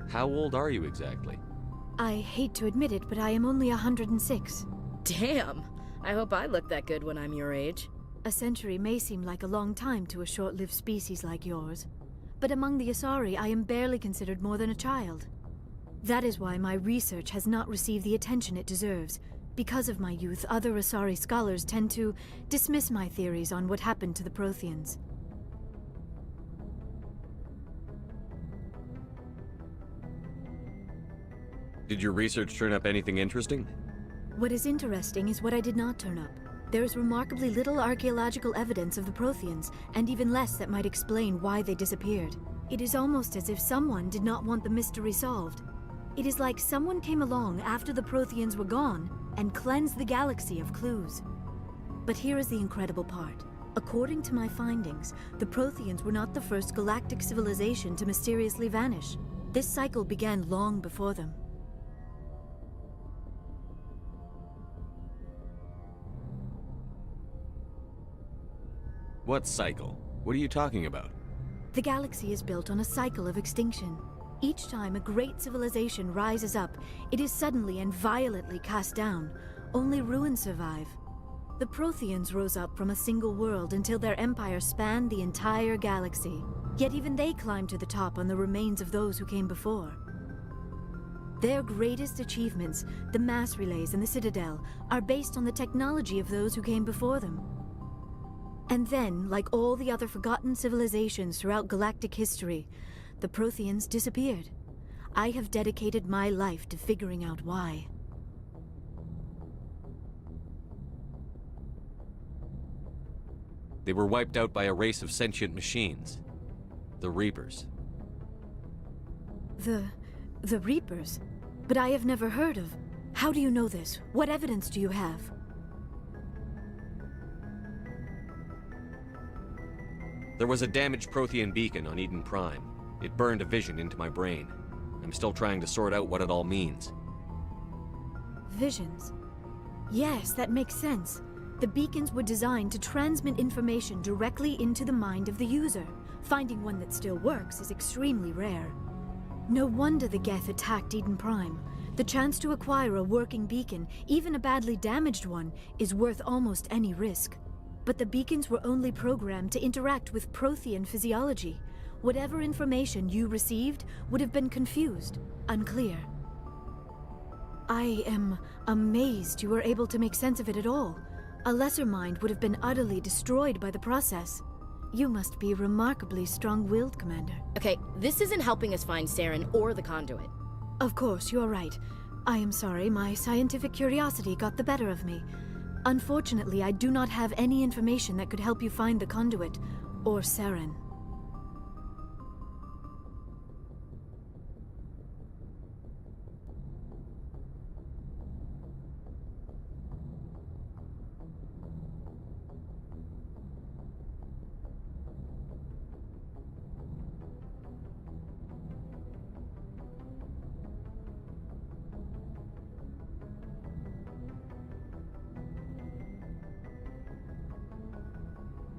How old are you exactly? I hate to admit it, but I am only 106. Damn! I hope I look that good when I'm your age. A century may seem like a long time to a short-lived species like yours, but among the Asari, I am barely considered more than a child. That is why my research has not received the attention it deserves. Because of my youth, other Asari scholars tend to dismiss my theories on what happened to the Protheans. Did your research turn up anything interesting? What is interesting is what I did not turn up. There is remarkably little archaeological evidence of the Protheans, and even less that might explain why they disappeared. It is almost as if someone did not want the mystery solved. It is like someone came along after the Protheans were gone and cleansed the galaxy of clues. But here is the incredible part. According to my findings, the Protheans were not the first galactic civilization to mysteriously vanish. This cycle began long before them. What cycle? What are you talking about? The galaxy is built on a cycle of extinction. Each time a great civilization rises up, it is suddenly and violently cast down. Only ruins survive. The Protheans rose up from a single world until their empire spanned the entire galaxy. Yet even they climbed to the top on the remains of those who came before. Their greatest achievements, the mass relays and the Citadel, are based on the technology of those who came before them. And then, like all the other forgotten civilizations throughout galactic history, the Protheans disappeared. I have dedicated my life to figuring out why. They were wiped out by a race of sentient machines. The Reapers. The Reapers? But I have never heard of. How do you know this? What evidence do you have? There was a damaged Prothean beacon on Eden Prime. It burned a vision into my brain. I'm still trying to sort out what it all means. Visions. Yes, that makes sense. The beacons were designed to transmit information directly into the mind of the user. Finding one that still works is extremely rare. No wonder the Geth attacked Eden Prime. The chance to acquire a working beacon, even a badly damaged one, is worth almost any risk. But the beacons were only programmed to interact with Prothean physiology. Whatever information you received would have been confused, unclear. I am amazed you were able to make sense of it at all. A lesser mind would have been utterly destroyed by the process. You must be remarkably strong-willed, Commander. Okay, this isn't helping us find Saren or the conduit. Of course, you're right. I am sorry, my scientific curiosity got the better of me. Unfortunately, I do not have any information that could help you find the conduit, or Saren.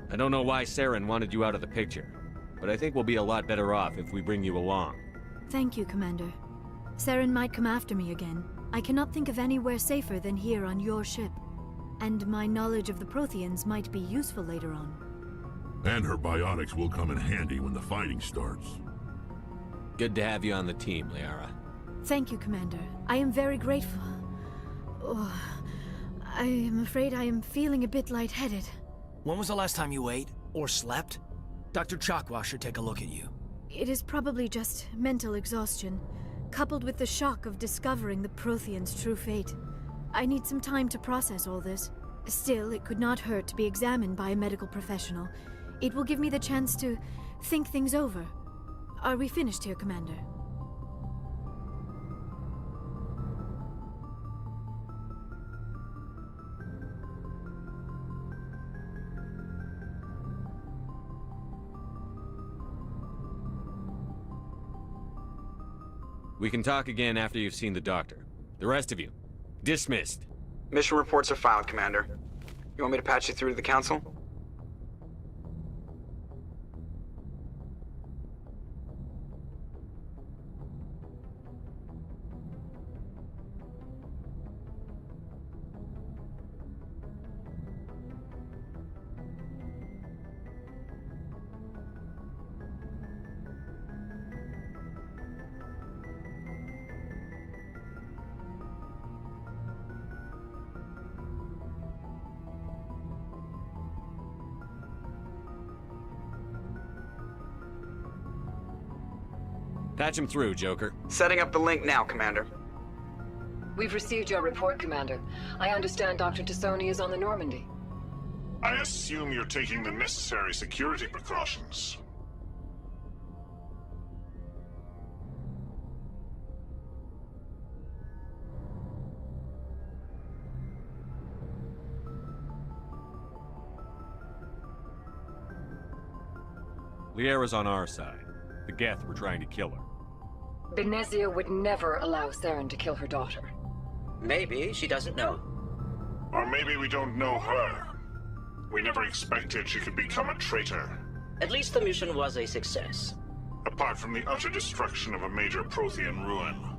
I don't know why Saren wanted you out of the picture, but I think we'll be a lot better off if we bring you along. Thank you, Commander. Saren might come after me again. I cannot think of anywhere safer than here on your ship. And my knowledge of the Protheans might be useful later on. And her biotics will come in handy when the fighting starts. Good to have you on the team, Liara. Thank you, Commander. I am very grateful. Oh, I am afraid I am feeling a bit lightheaded. When was the last time you ate? Or slept? Dr. Chakwa should take a look at you. It is probably just mental exhaustion, coupled with the shock of discovering the Protheans' true fate. I need some time to process all this. Still, it could not hurt to be examined by a medical professional. It will give me the chance to think things over. Are we finished here, Commander? We can talk again after you've seen the doctor. The rest of you, dismissed. Mission reports are filed, Commander. You want me to patch you through to the Council? Patch him through, Joker. Setting up the link now, Commander. We've received your report, Commander. I understand Dr. Tassoni is on the Normandy. I assume you're taking the necessary security precautions. Liara's on our side. The Geth were trying to kill her. Benezia would never allow Saren to kill her daughter. Maybe she doesn't know. Or maybe we don't know her. We never expected she could become a traitor. At least the mission was a success. Apart from the utter destruction of a major Prothean ruin.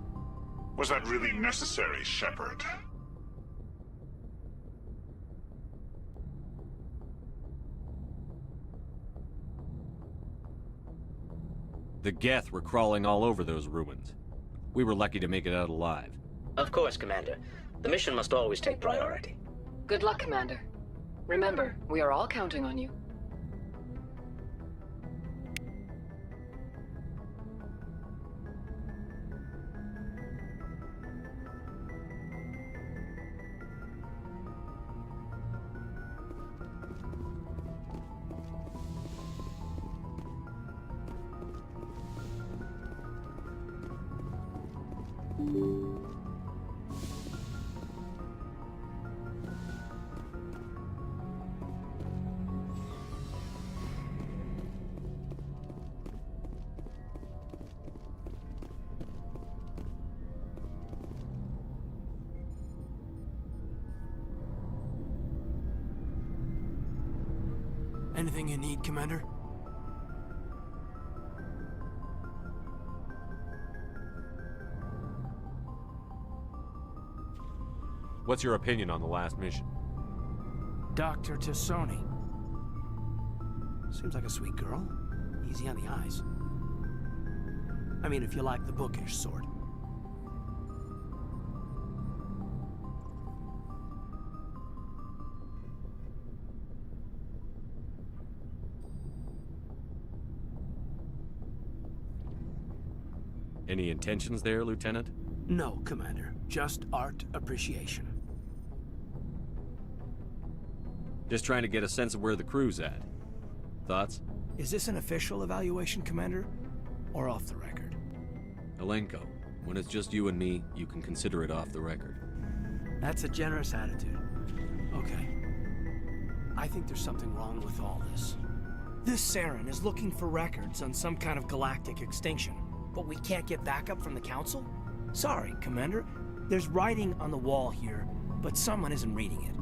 Was that really necessary, Shepard? The Geth were crawling all over those ruins. We were lucky to make it out alive. Of course, Commander. The mission must always take priority. Good luck, Commander. Remember, we are all counting on you. Anything you need, Commander? What's your opinion on the last mission? Dr. Tassoni. Seems like a sweet girl. Easy on the eyes. I mean, if you like the bookish sort. Any intentions there, Lieutenant? No, Commander. Just art appreciation. Just trying to get a sense of where the crew's at. Thoughts? Is this an official evaluation, Commander? Or off the record? Alenko, when it's just you and me, you can consider it off the record. That's a generous attitude. Okay. I think there's something wrong with all this. This Saren is looking for records on some kind of galactic extinction, but we can't get backup from the Council? Sorry, Commander. There's writing on the wall here, but someone isn't reading it.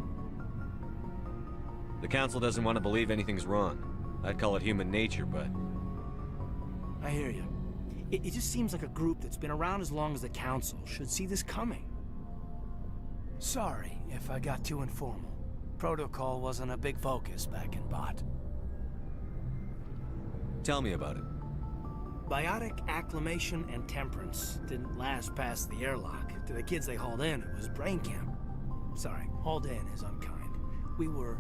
The Council doesn't want to believe anything's wrong. I'd call it human nature, but... I hear you. It just seems like a group that's been around as long as the Council should see this coming. Sorry if I got too informal. Protocol wasn't a big focus back in Bot. Tell me about it. Biotic acclimation and temperance didn't last past the airlock. To the kids they hauled in, it was brain camp. Sorry, hauled in is unkind. We were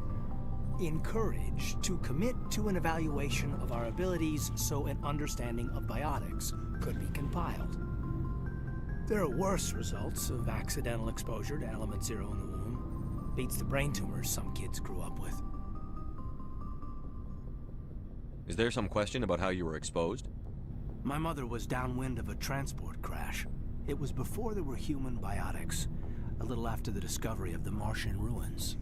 encouraged to commit to an evaluation of our abilities so an understanding of biotics could be compiled. There are worse results of accidental exposure to Element Zero in the womb. Beats the brain tumors some kids grew up with. Is there some question about how you were exposed? My mother was downwind of a transport crash. It was before there were human biotics, a little after the discovery of the Martian ruins.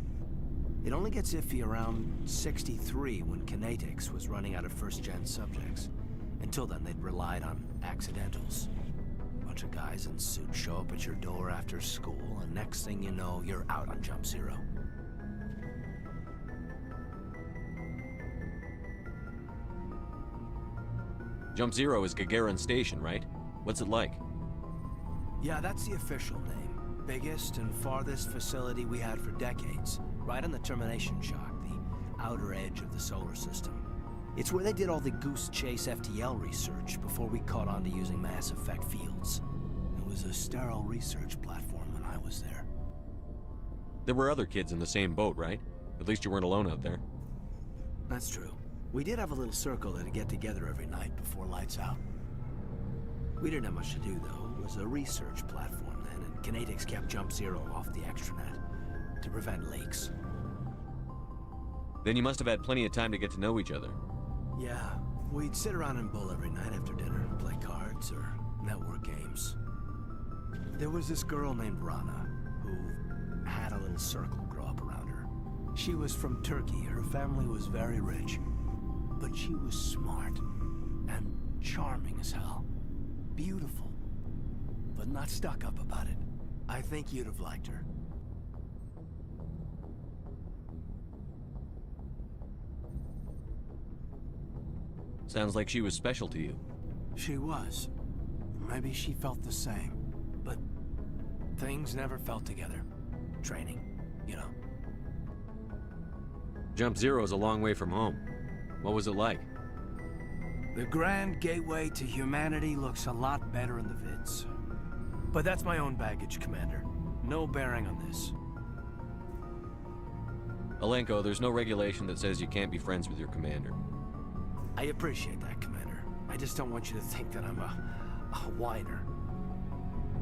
It only gets iffy around 63 when Kinetics was running out of first-gen subjects. Until then, they'd relied on accidentals. bunch of guys in suits show up at your door after school, and next thing you know, you're out on Jump Zero. Jump Zero is Gagarin Station, right? What's it like? Yeah, that's the official name. Biggest and farthest facility we had for decades. Right on the termination shock, the outer edge of the solar system. It's where they did all the Goose Chase FTL research before we caught on to using mass effect fields. It was a sterile research platform when I was there. There were other kids in the same boat, right? At least you weren't alone out there. That's true. We did have a little circle that'd get together every night before lights out. We didn't have much to do, though. It was a research platform then, and Kinetics kept Jump Zero off the extranet to prevent leaks. Then you must have had plenty of time to get to know each other. Yeah, we'd sit around and bull every night after dinner, play cards or network games. There was this girl named Rana, who had a little circle grow up around her. She was from Turkey. Her family was very rich. But she was smart and charming as hell. Beautiful, but not stuck up about it. I think you'd have liked her. Sounds like she was special to you. She was. Maybe she felt the same. But things never felt together. Training, you know. Jump Zero is a long way from home. What was it like? The grand gateway to humanity looks a lot better in the vids. But that's my own baggage, Commander. No bearing on this. Alenko, there's no regulation that says you can't be friends with your commander. I appreciate that, Commander. I just don't want you to think that I'm a whiner.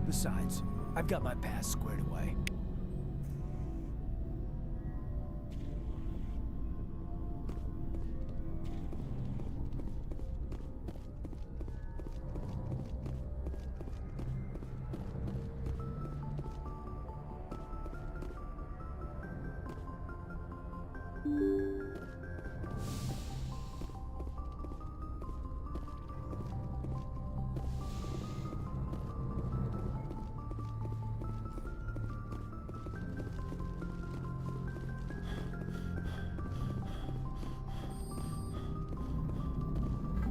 Besides, I've got my past squared away.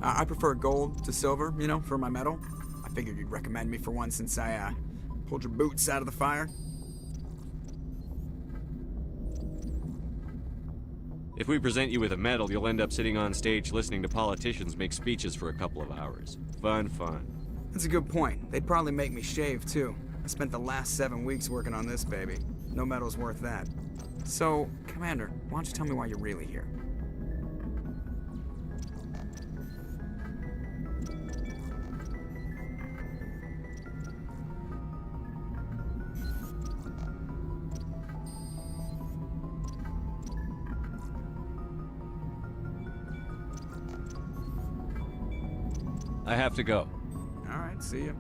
I prefer gold to silver, you know, for my medal. I figured you'd recommend me for one since I, pulled your boots out of the fire. If we present you with a medal, you'll end up sitting on stage listening to politicians make speeches for a couple of hours. Fun. That's a good point. They'd probably make me shave, too. I spent the last 7 weeks working on this baby. No medal's worth that. So, Commander, why don't you tell me why you're really here? I have to go. All right, see ya.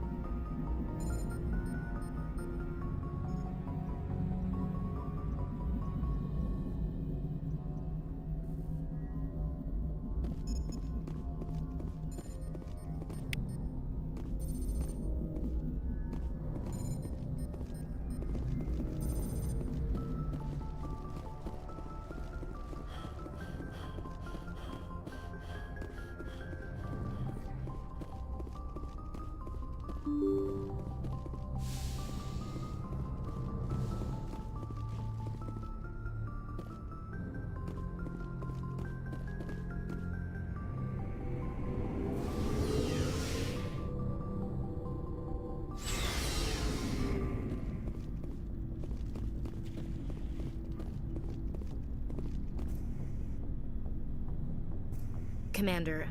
Commander,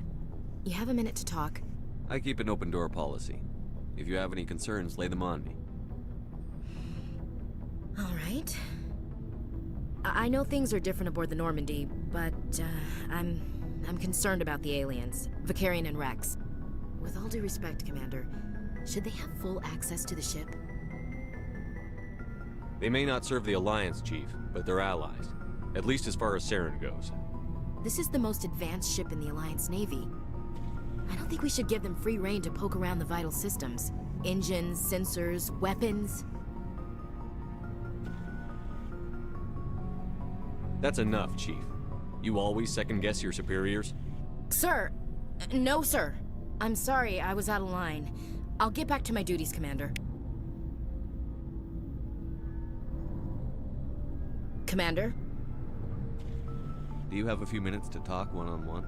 you have a minute to talk? I keep an open door policy. If you have any concerns, lay them on me. All right. I know things are different aboard the Normandy, but I'm concerned about the aliens, Vakarian and Rex. With all due respect, Commander, should they have full access to the ship? They may not serve the Alliance, Chief, but they're allies. At least as far as Saren goes. This is the most advanced ship in the Alliance Navy. I don't think we should give them free rein to poke around the vital systems. Engines, sensors, weapons. That's enough, Chief. You always second-guess your superiors? Sir! No, sir. I'm sorry, I was out of line. I'll get back to my duties, Commander. Commander? Do you have a few minutes to talk one-on-one?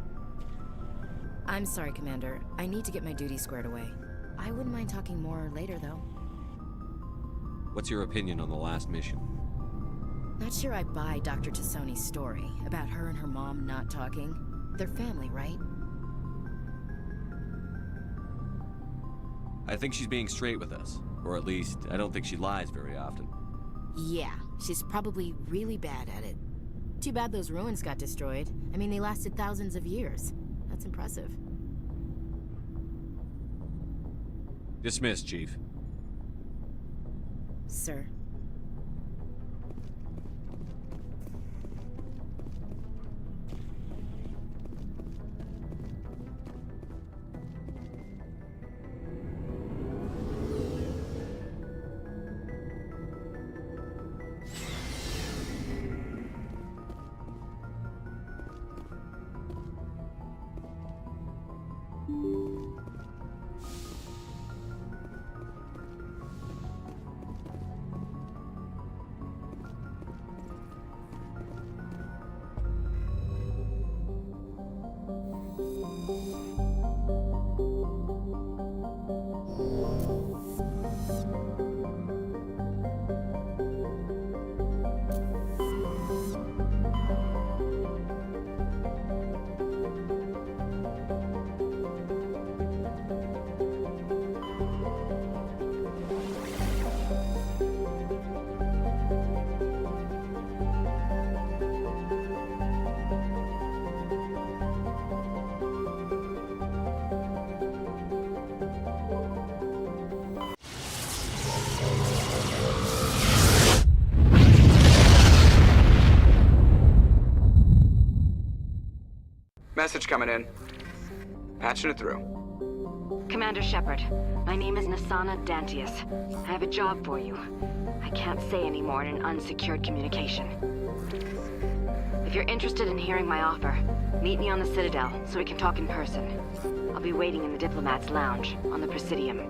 I'm sorry, Commander. I need to get my duties squared away. I wouldn't mind talking more later, though. What's your opinion on the last mission? Not sure I buy Dr. Tassoni's story about her and her mom not talking. They're family, right? I think she's being straight with us. Or at least, I don't think she lies very often. Yeah, she's probably really bad at it. Too bad those ruins got destroyed. I mean, they lasted thousands of years. That's impressive. Dismissed, Chief. Sir. Message coming in. Patching it through. Commander Shepard, my name is Nasana Dantius. I have a job for you. I can't say anymore in an unsecured communication. If you're interested in hearing my offer, meet me on the Citadel so we can talk in person. I'll be waiting in the Diplomat's Lounge on the Presidium.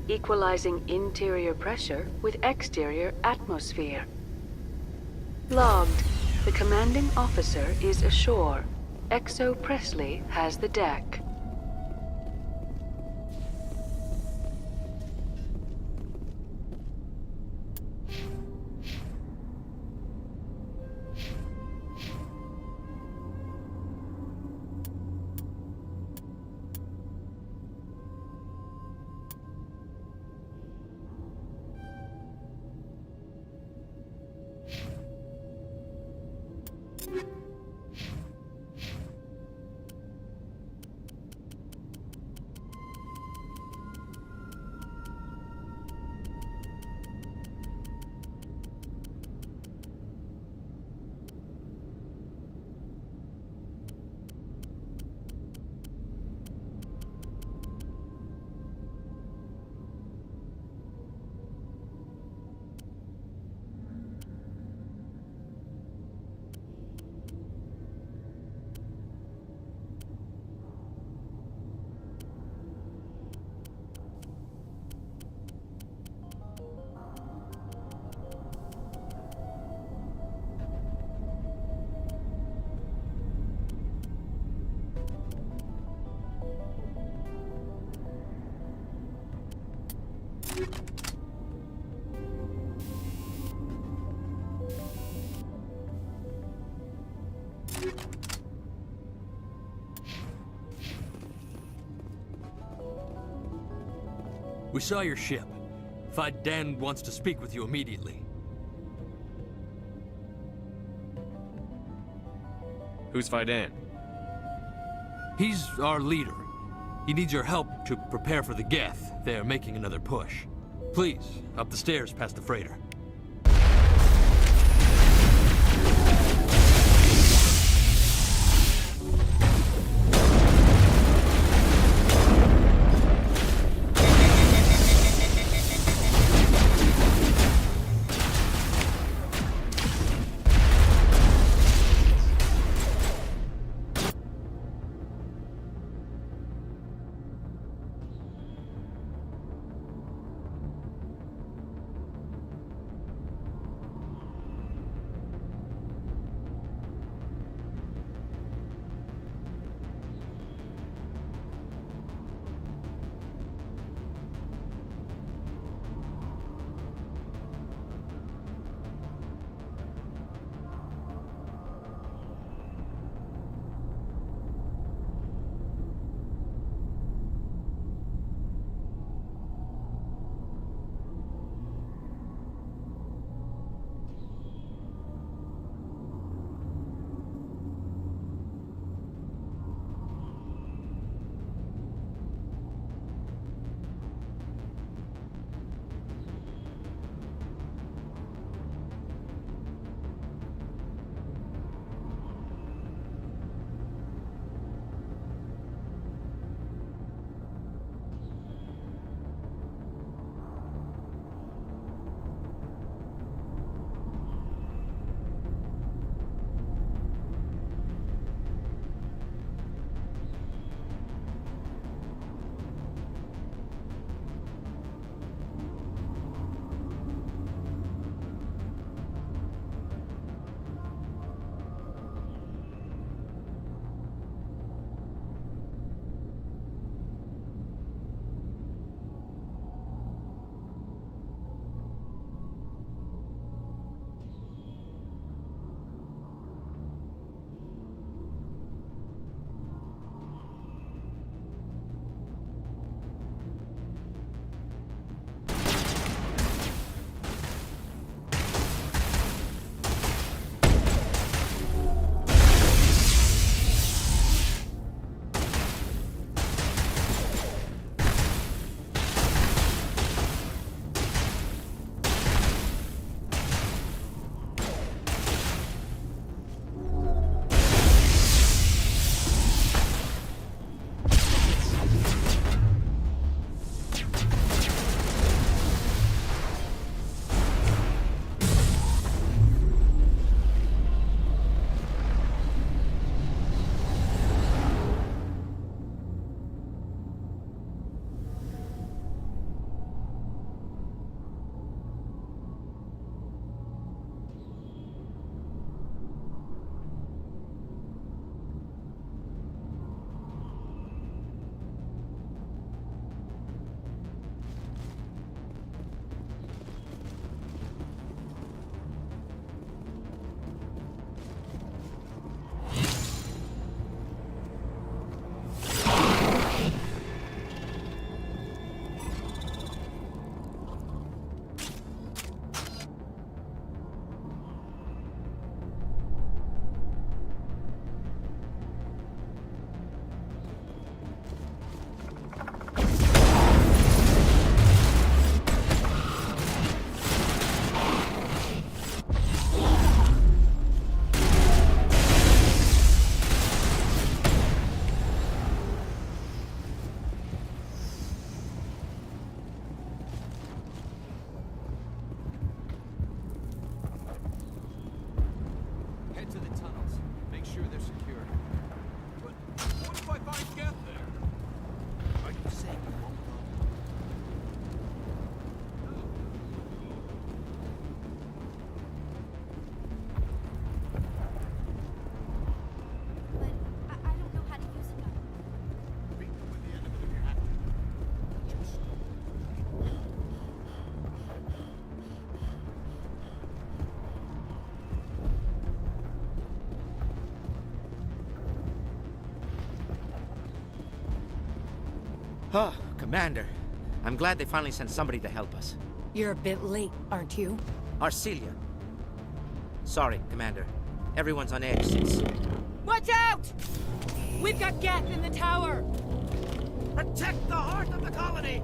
Equalizing interior pressure with exterior atmosphere. Logged. The commanding officer is ashore. Exo Presley has the deck. We saw your ship. Fiden wants to speak with you immediately. Who's Fiden? He's our leader. He needs your help to prepare for the Geth. They're making another push. Please, up the stairs past the freighter. Ah, Commander. I'm glad they finally sent somebody to help us. You're a bit late, aren't you? Arcelia. Sorry, Commander. Everyone's on edge since... Watch out! We've got Geth in the tower! Protect the heart of the colony!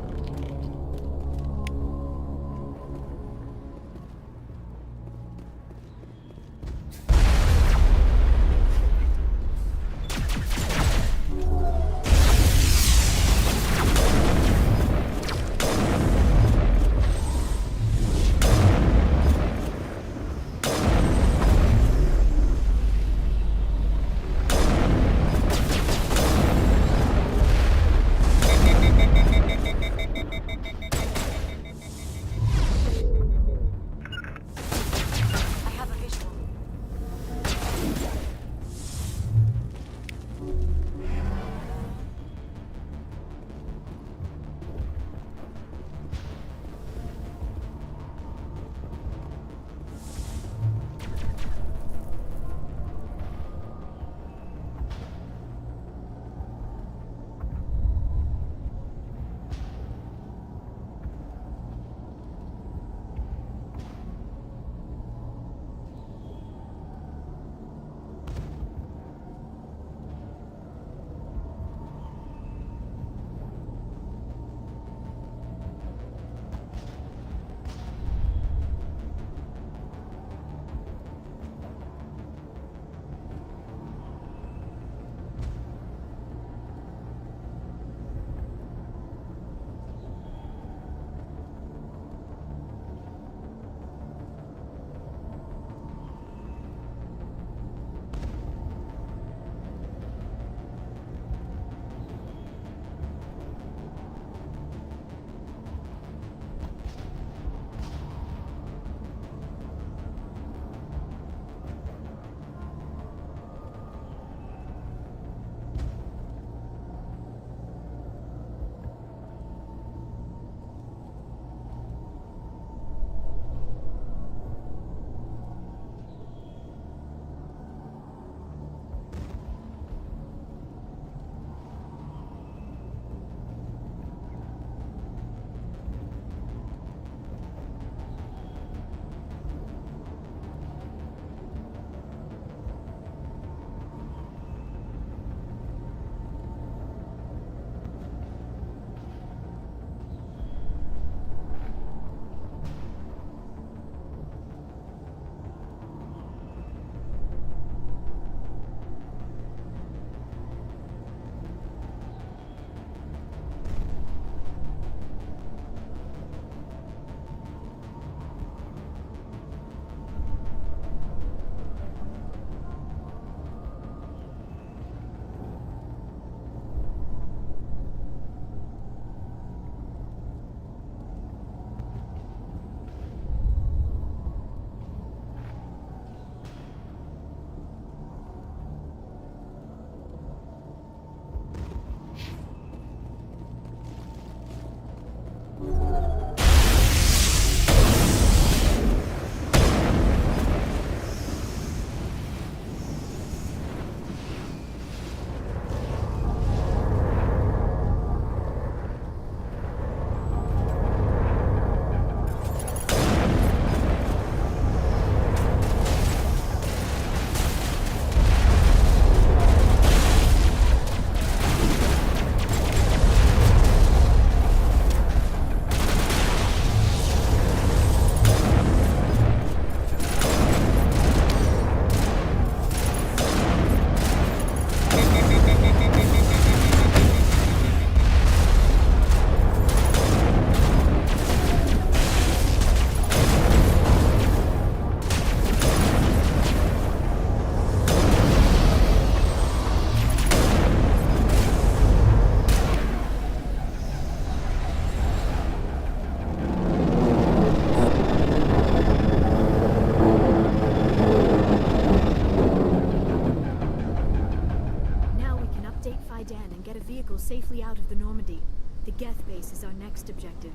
safely out of the Normandy. The Geth base is our next objective.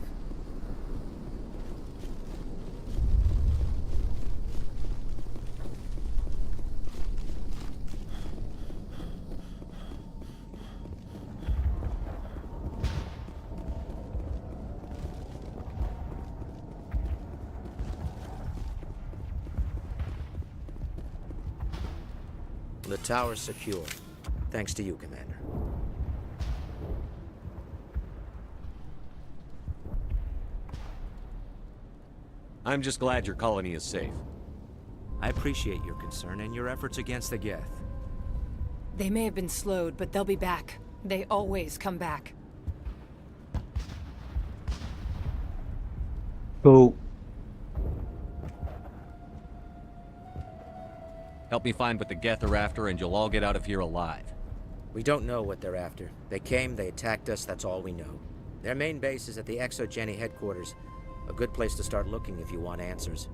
The tower's secure. Thanks to you, Commander. I'm just glad your colony is safe. I appreciate your concern and your efforts against the Geth. They may have been slowed, but they'll be back. They always come back. So, Help me find what the Geth are after, and you'll all get out of here alive. We don't know what they're after. They came, they attacked us, that's all we know. Their main base is at the ExoGeni headquarters. A good place to start looking if you want answers.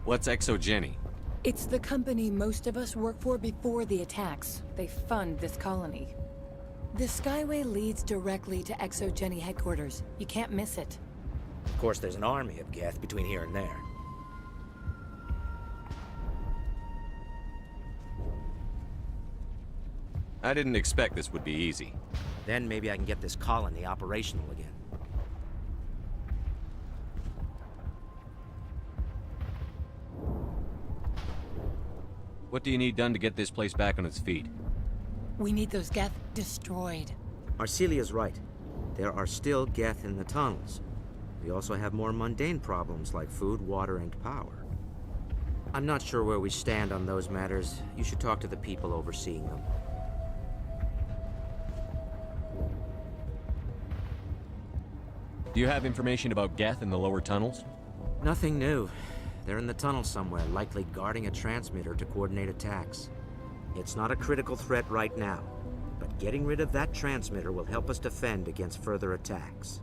What's ExoGeni? It's the company most of us work for before the attacks. They fund this colony. The Skyway leads directly to ExoGeni headquarters. You can't miss it. Of course, there's an army of Geth between here and there. I didn't expect this would be easy. Then maybe I can get this colony operational again. What do you need done to get this place back on its feet? We need those Geth destroyed. Arcelia's right. There are still Geth in the tunnels. We also have more mundane problems like food, water, and power. I'm not sure where we stand on those matters. You should talk to the people overseeing them. Do you have information about Geth in the lower tunnels? Nothing new. They're in the tunnel somewhere, likely guarding a transmitter to coordinate attacks. It's not a critical threat right now, but getting rid of that transmitter will help us defend against further attacks.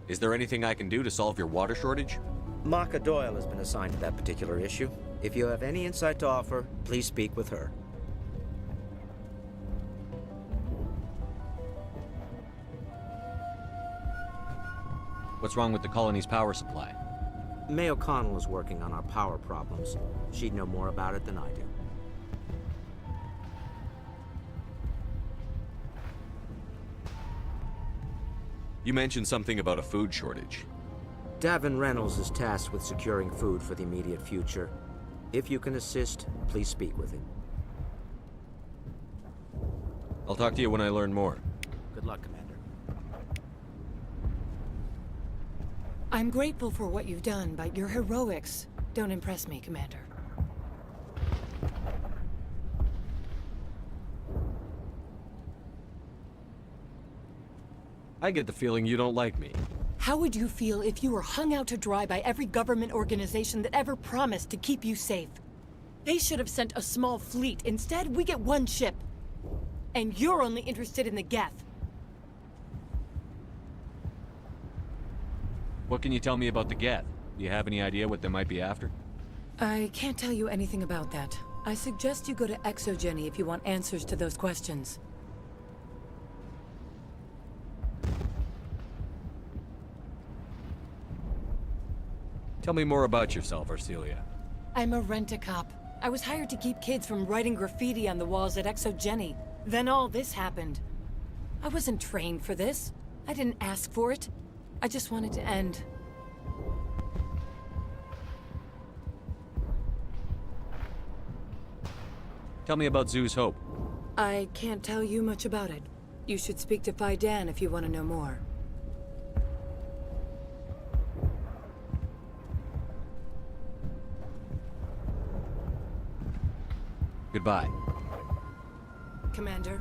Is there anything I can do to solve your water shortage? Maka Doyle has been assigned to that particular issue. If you have any insight to offer, please speak with her. What's wrong with the colony's power supply? May O'Connell is working on our power problems. She'd know more about it than I do. You mentioned something about a food shortage. Davin Reynolds is tasked with securing food for the immediate future. If you can assist, please speak with him. I'll talk to you when I learn more. Good luck, Commander. I'm grateful for what you've done, but your heroics don't impress me, Commander. I get the feeling you don't like me. How would you feel if you were hung out to dry by every government organization that ever promised to keep you safe? They should have sent a small fleet. Instead, we get one ship. And you're only interested in the Geth. What can you tell me about the Geth? Do you have any idea what they might be after? I can't tell you anything about that. I suggest you go to ExoGeni if you want answers to those questions. Tell me more about yourself, Arcelia. I'm a rent-a-cop. I was hired to keep kids from writing graffiti on the walls at ExoGeni. Then all this happened. I wasn't trained for this. I didn't ask for it. I just wanted to end. Tell me about Zhu's Hope. I can't tell you much about it. You should speak to Phi Dan if you want to know more. Goodbye. Commander.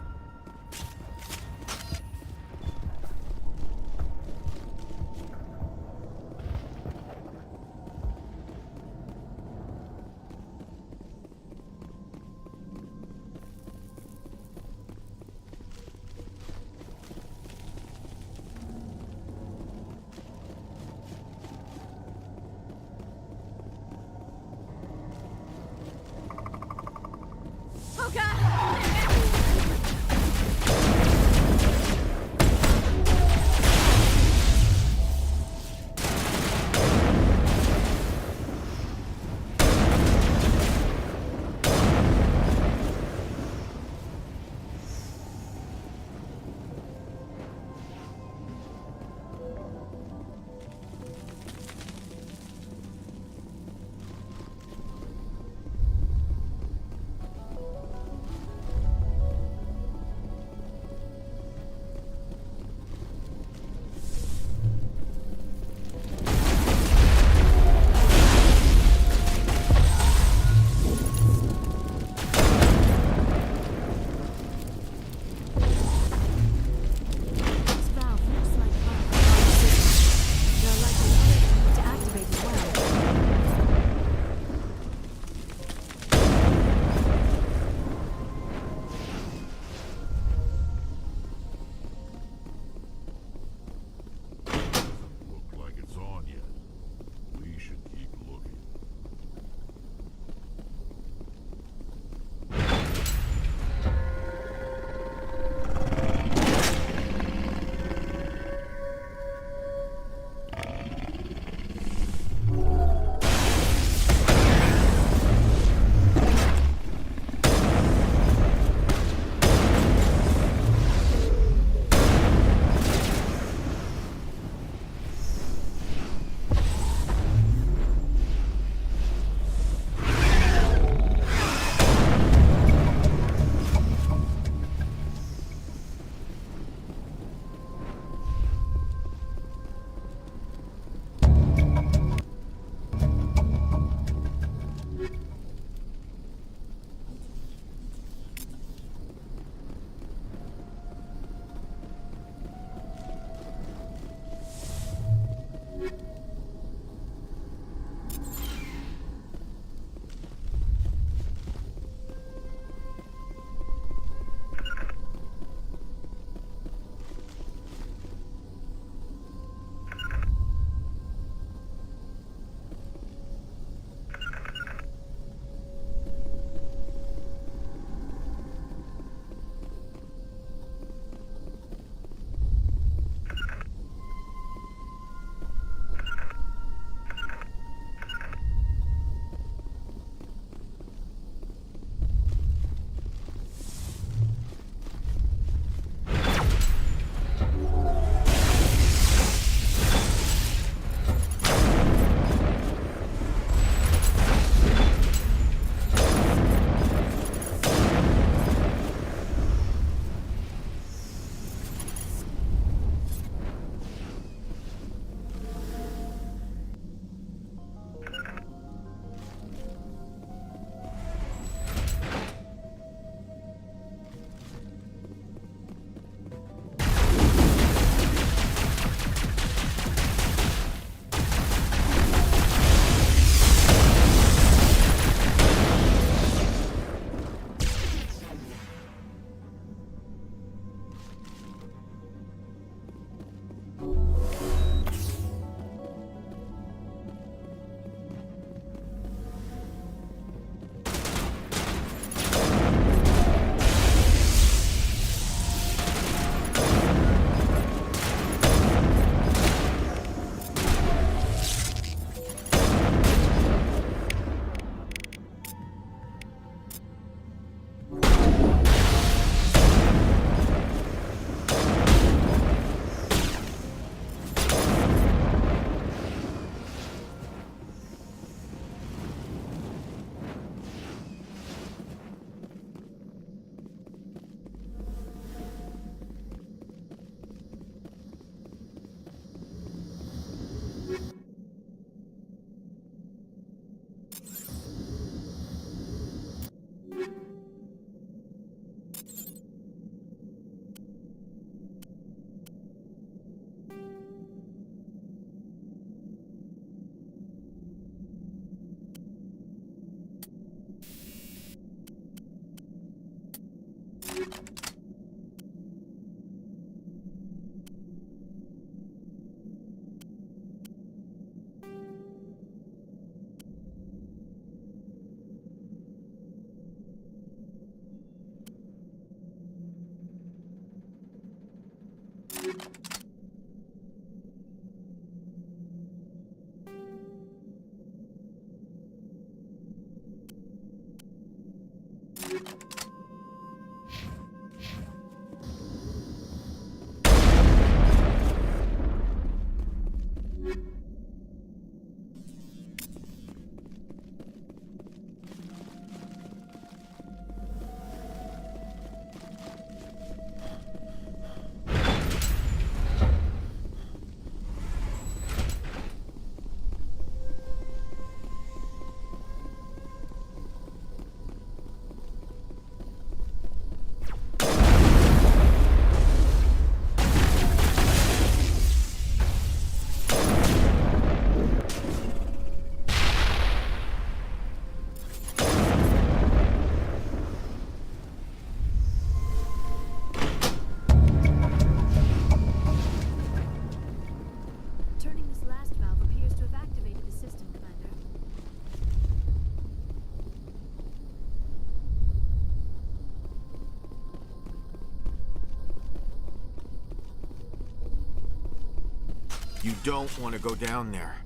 You don't want to go down there.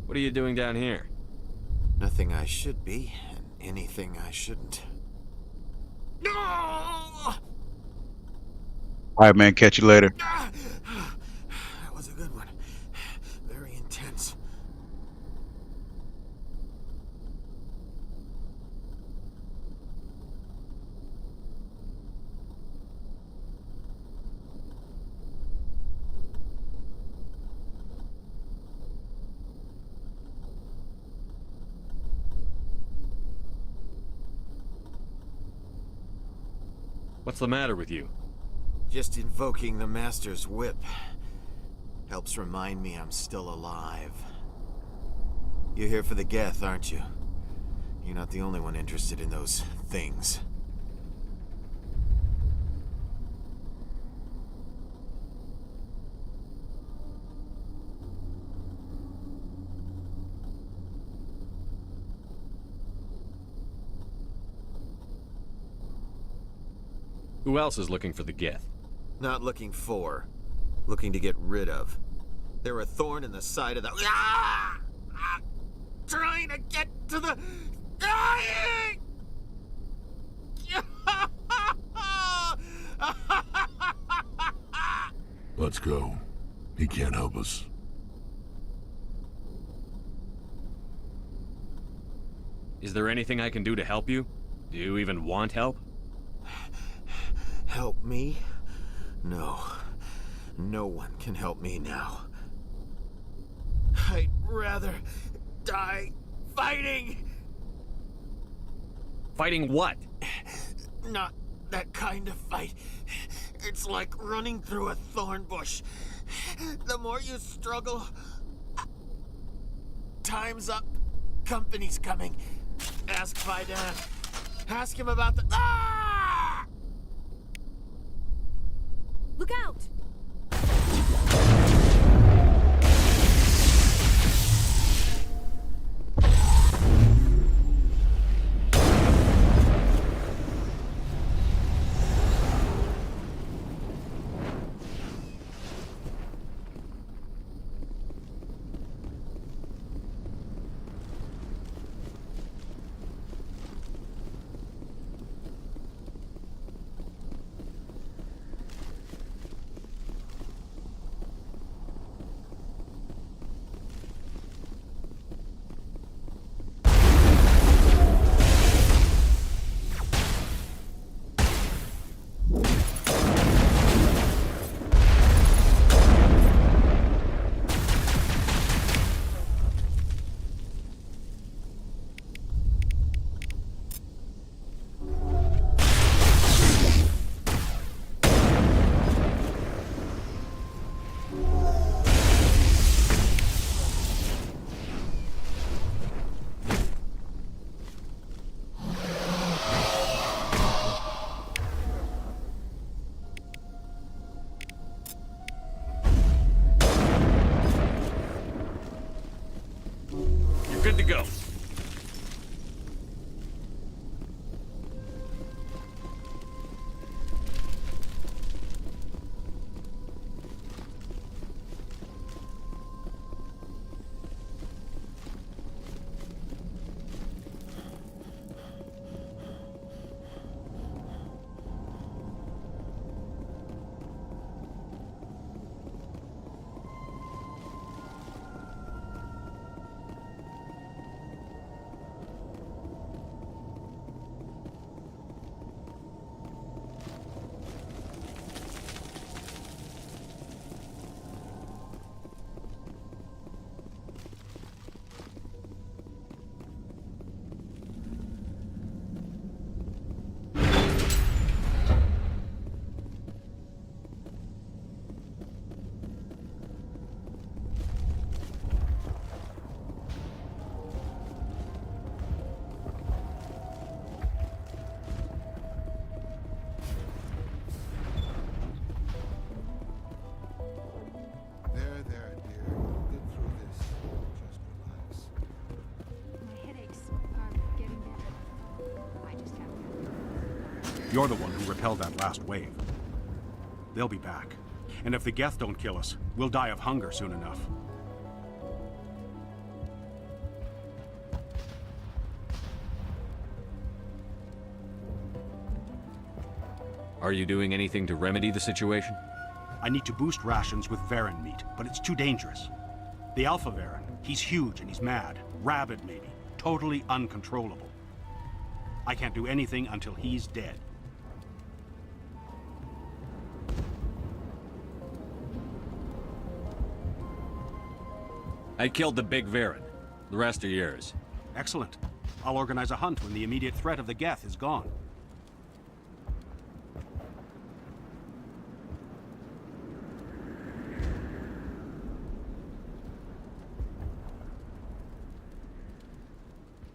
What are you doing down here? Nothing I should be, and anything I shouldn't. No! All right, man. Catch you later. That was a good one. Very intense. What's the matter with you? Just invoking the Master's whip helps remind me I'm still alive. You're here for the Geth, aren't you? You're not the only one interested in those things. Who else is looking for the Geth? Not looking for. Looking to get rid of. They're a thorn in the side of the... Ah! Ah! Trying to get to the... Dying! Let's go. He can't help us. Is there anything I can do to help you? Do you even want help? Help me? No. No one can help me now. I'd rather die fighting! Fighting what? Not that kind of fight. It's like running through a thorn bush. The more you struggle... Time's up. Company's coming. Ask Faidan. Ask him about the... Ah! Look out! Good to go. You're the one who repelled that last wave. They'll be back. And if the Geth don't kill us, we'll die of hunger soon enough. Are you doing anything to remedy the situation? I need to boost rations with Varren meat, but it's too dangerous. The Alpha Varren, he's huge and he's mad. Rabid, maybe. Totally uncontrollable. I can't do anything until he's dead. I killed the big Varren. The rest are yours. Excellent. I'll organize a hunt when the immediate threat of the Geth is gone.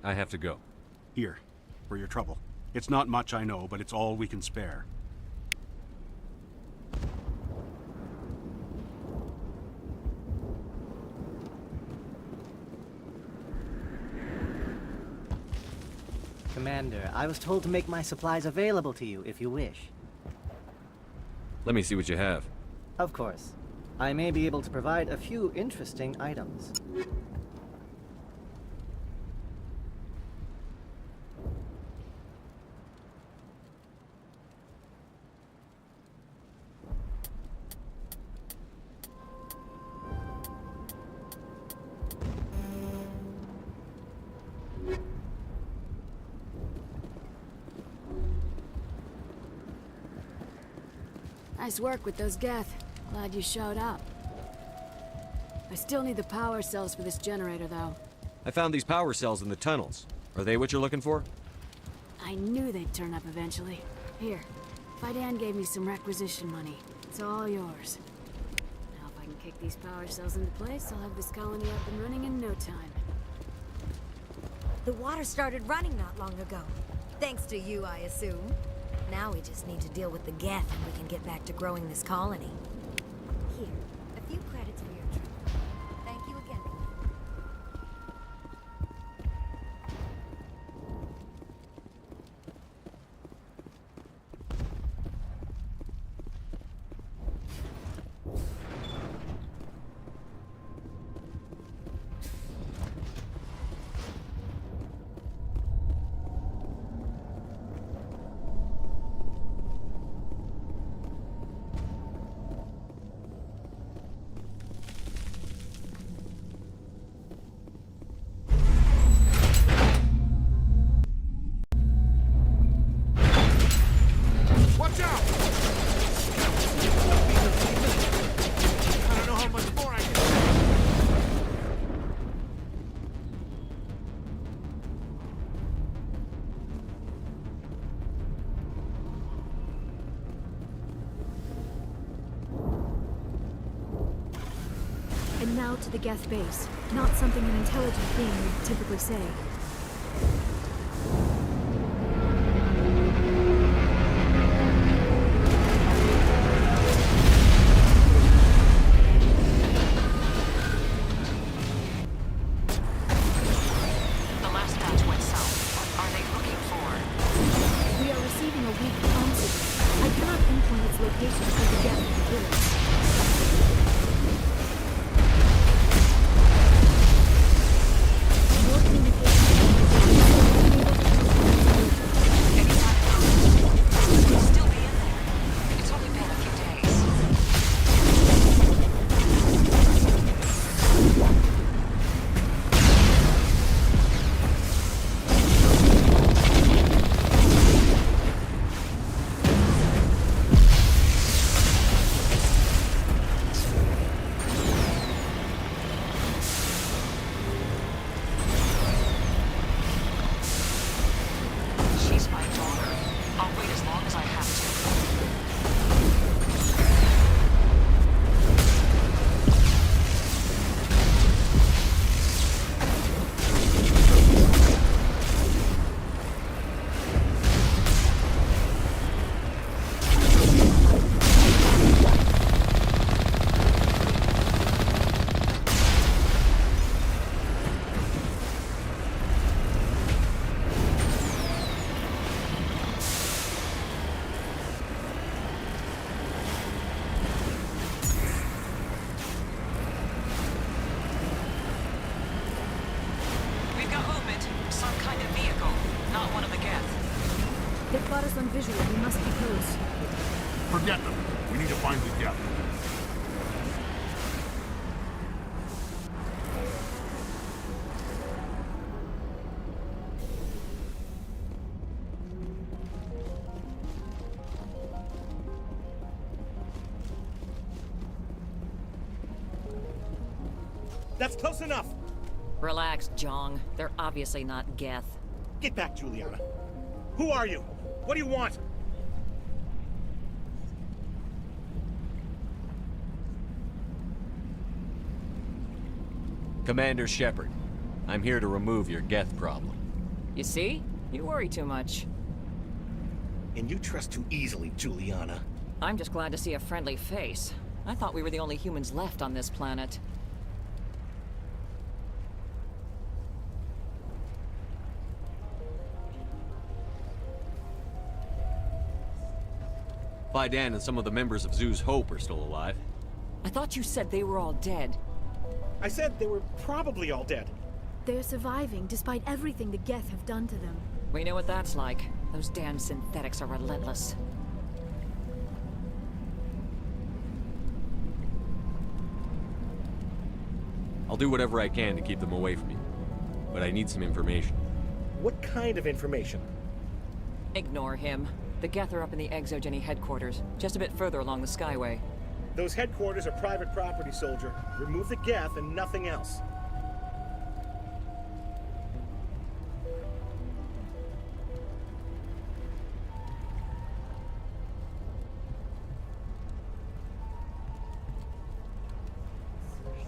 I have to go. Here, for your trouble. It's not much, I know, but it's all we can spare. Commander, I was told to make my supplies available to you if you wish. Let me see what you have. Of course. I may be able to provide a few interesting items. Nice work with those Geth. Glad you showed up. I still need the power cells for this generator, though. I found these power cells in the tunnels. Are they what you're looking for? I knew they'd turn up eventually. Here, Fidan gave me some requisition money. It's all yours. Now if I can kick these power cells into place, I'll have this colony up and running in no time. The water started running not long ago. Thanks to you, I assume. Now we just need to deal with the Geth and we can get back to growing this colony. Here, a few credits for your trip. Thank you again. And now to the Geth base. Not something an intelligent being would typically say. The last batch went south. What are they looking for? We are receiving a weak comm signal. I cannot pinpoint its location through the Geth computers. More communication visual. We must be close. Forget them. We need to find the gap. That's close enough! Relax, Jong. They're obviously not Geth. Get back, Juliana. Who are you? What do you want? Commander Shepard, I'm here to remove your Geth problem. You see? You worry too much. And you trust too easily, Juliana. I'm just glad to see a friendly face. I thought we were the only humans left on this planet. Faidan and some of the members of Zoo's Hope are still alive. I thought you said they were all dead. I said they were probably all dead. They're surviving despite everything the Geth have done to them. We know what that's like. Those damn synthetics are relentless. I'll do whatever I can to keep them away from you. But I need some information. What kind of information? Ignore him. The Geth are up in the Exogeny headquarters, just a bit further along the Skyway. Those headquarters are private property, soldier. Remove the Geth and nothing else.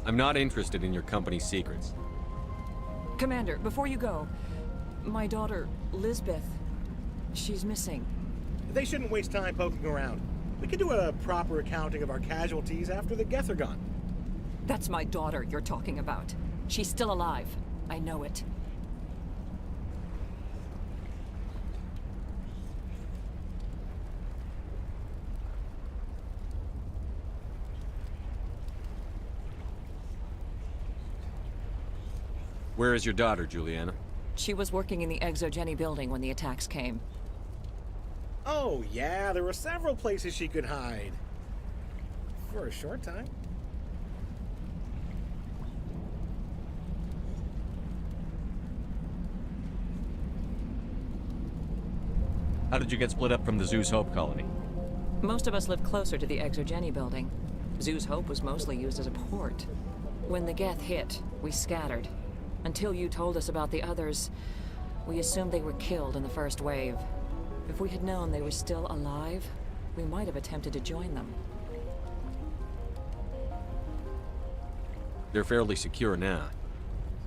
I'm not interested in your company's secrets. Commander, before you go, my daughter, Lisbeth, she's missing. They shouldn't waste time poking around. We can do a proper accounting of our casualties after the Geth are gone. That's my daughter you're talking about. She's still alive. I know it. Where is your daughter, Juliana? She was working in the Exogeny building when the attacks came. Oh, yeah, there were several places she could hide. For a short time. How did you get split up from the Zoo's Hope colony? Most of us lived closer to the Exogeny building. Zoo's Hope was mostly used as a port. When the Geth hit, we scattered. Until you told us about the others, we assumed they were killed in the first wave. If we had known they were still alive, we might have attempted to join them. They're fairly secure now.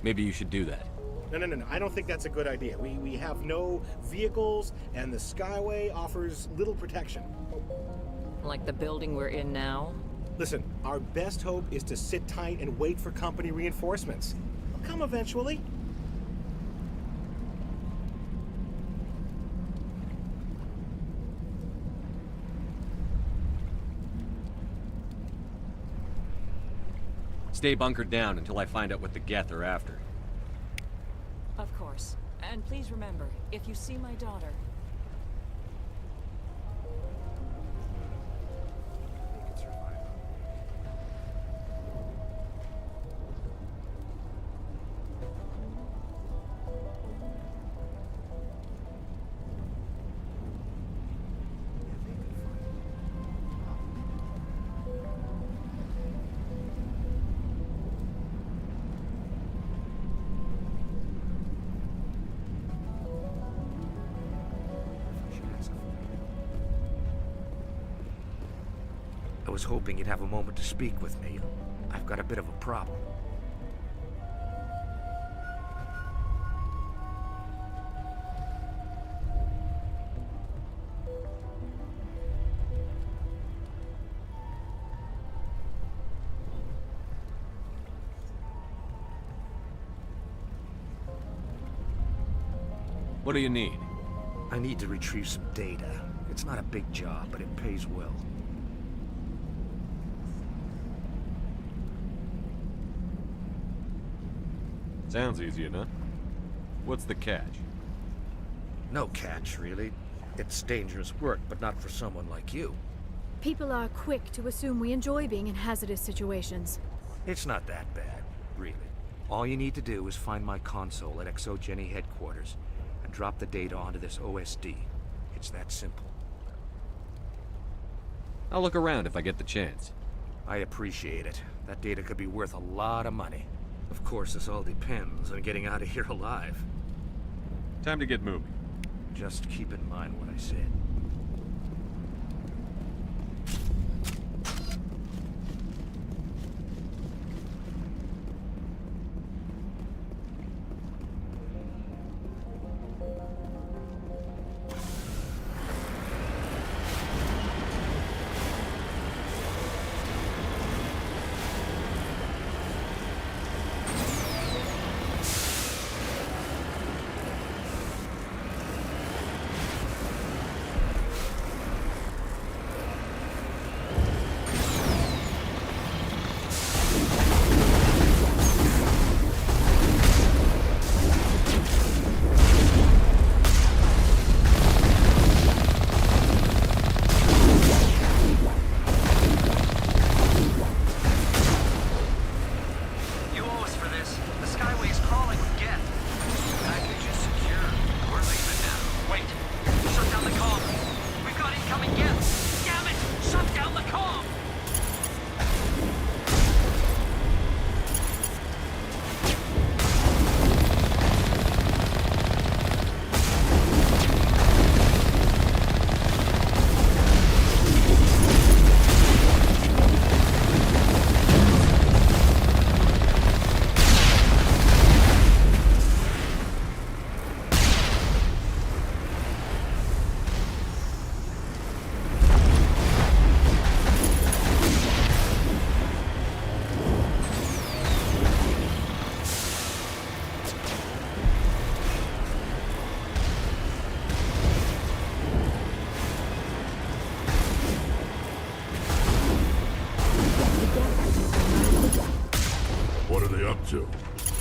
Maybe you should do that. No. I don't think that's a good idea. We have no vehicles, and the Skyway offers little protection. Like the building we're in now? Listen, our best hope is to sit tight and wait for company reinforcements. They'll come eventually. Stay bunkered down until I find out what the Geth are after. Of course. And please remember, if you see my daughter... I was hoping you'd have a moment to speak with me. I've got a bit of a problem. What do you need? I need to retrieve some data. It's not a big job, but it pays well. Sounds easy enough. What's the catch? No catch, really. It's dangerous work, but not for someone like you. People are quick to assume we enjoy being in hazardous situations. It's not that bad, really. All you need to do is find my console at ExoGeni headquarters and drop the data onto this OSD. It's that simple. I'll look around if I get the chance. I appreciate it. That data could be worth a lot of money. Of course, this all depends on getting out of here alive. Time to get moving. Just keep in mind what I said. What are they up to?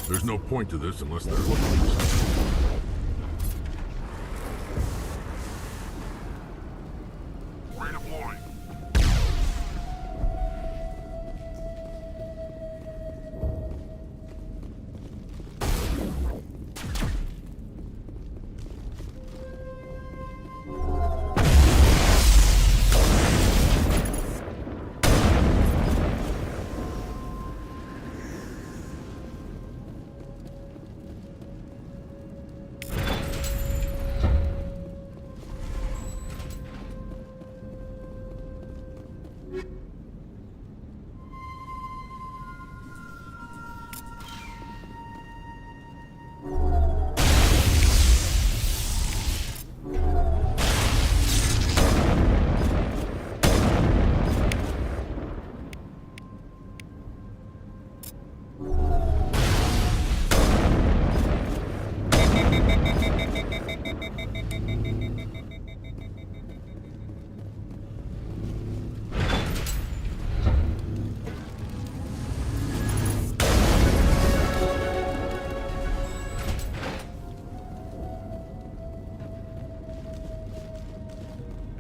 There's no point to this unless they're looking for something. Redeploying.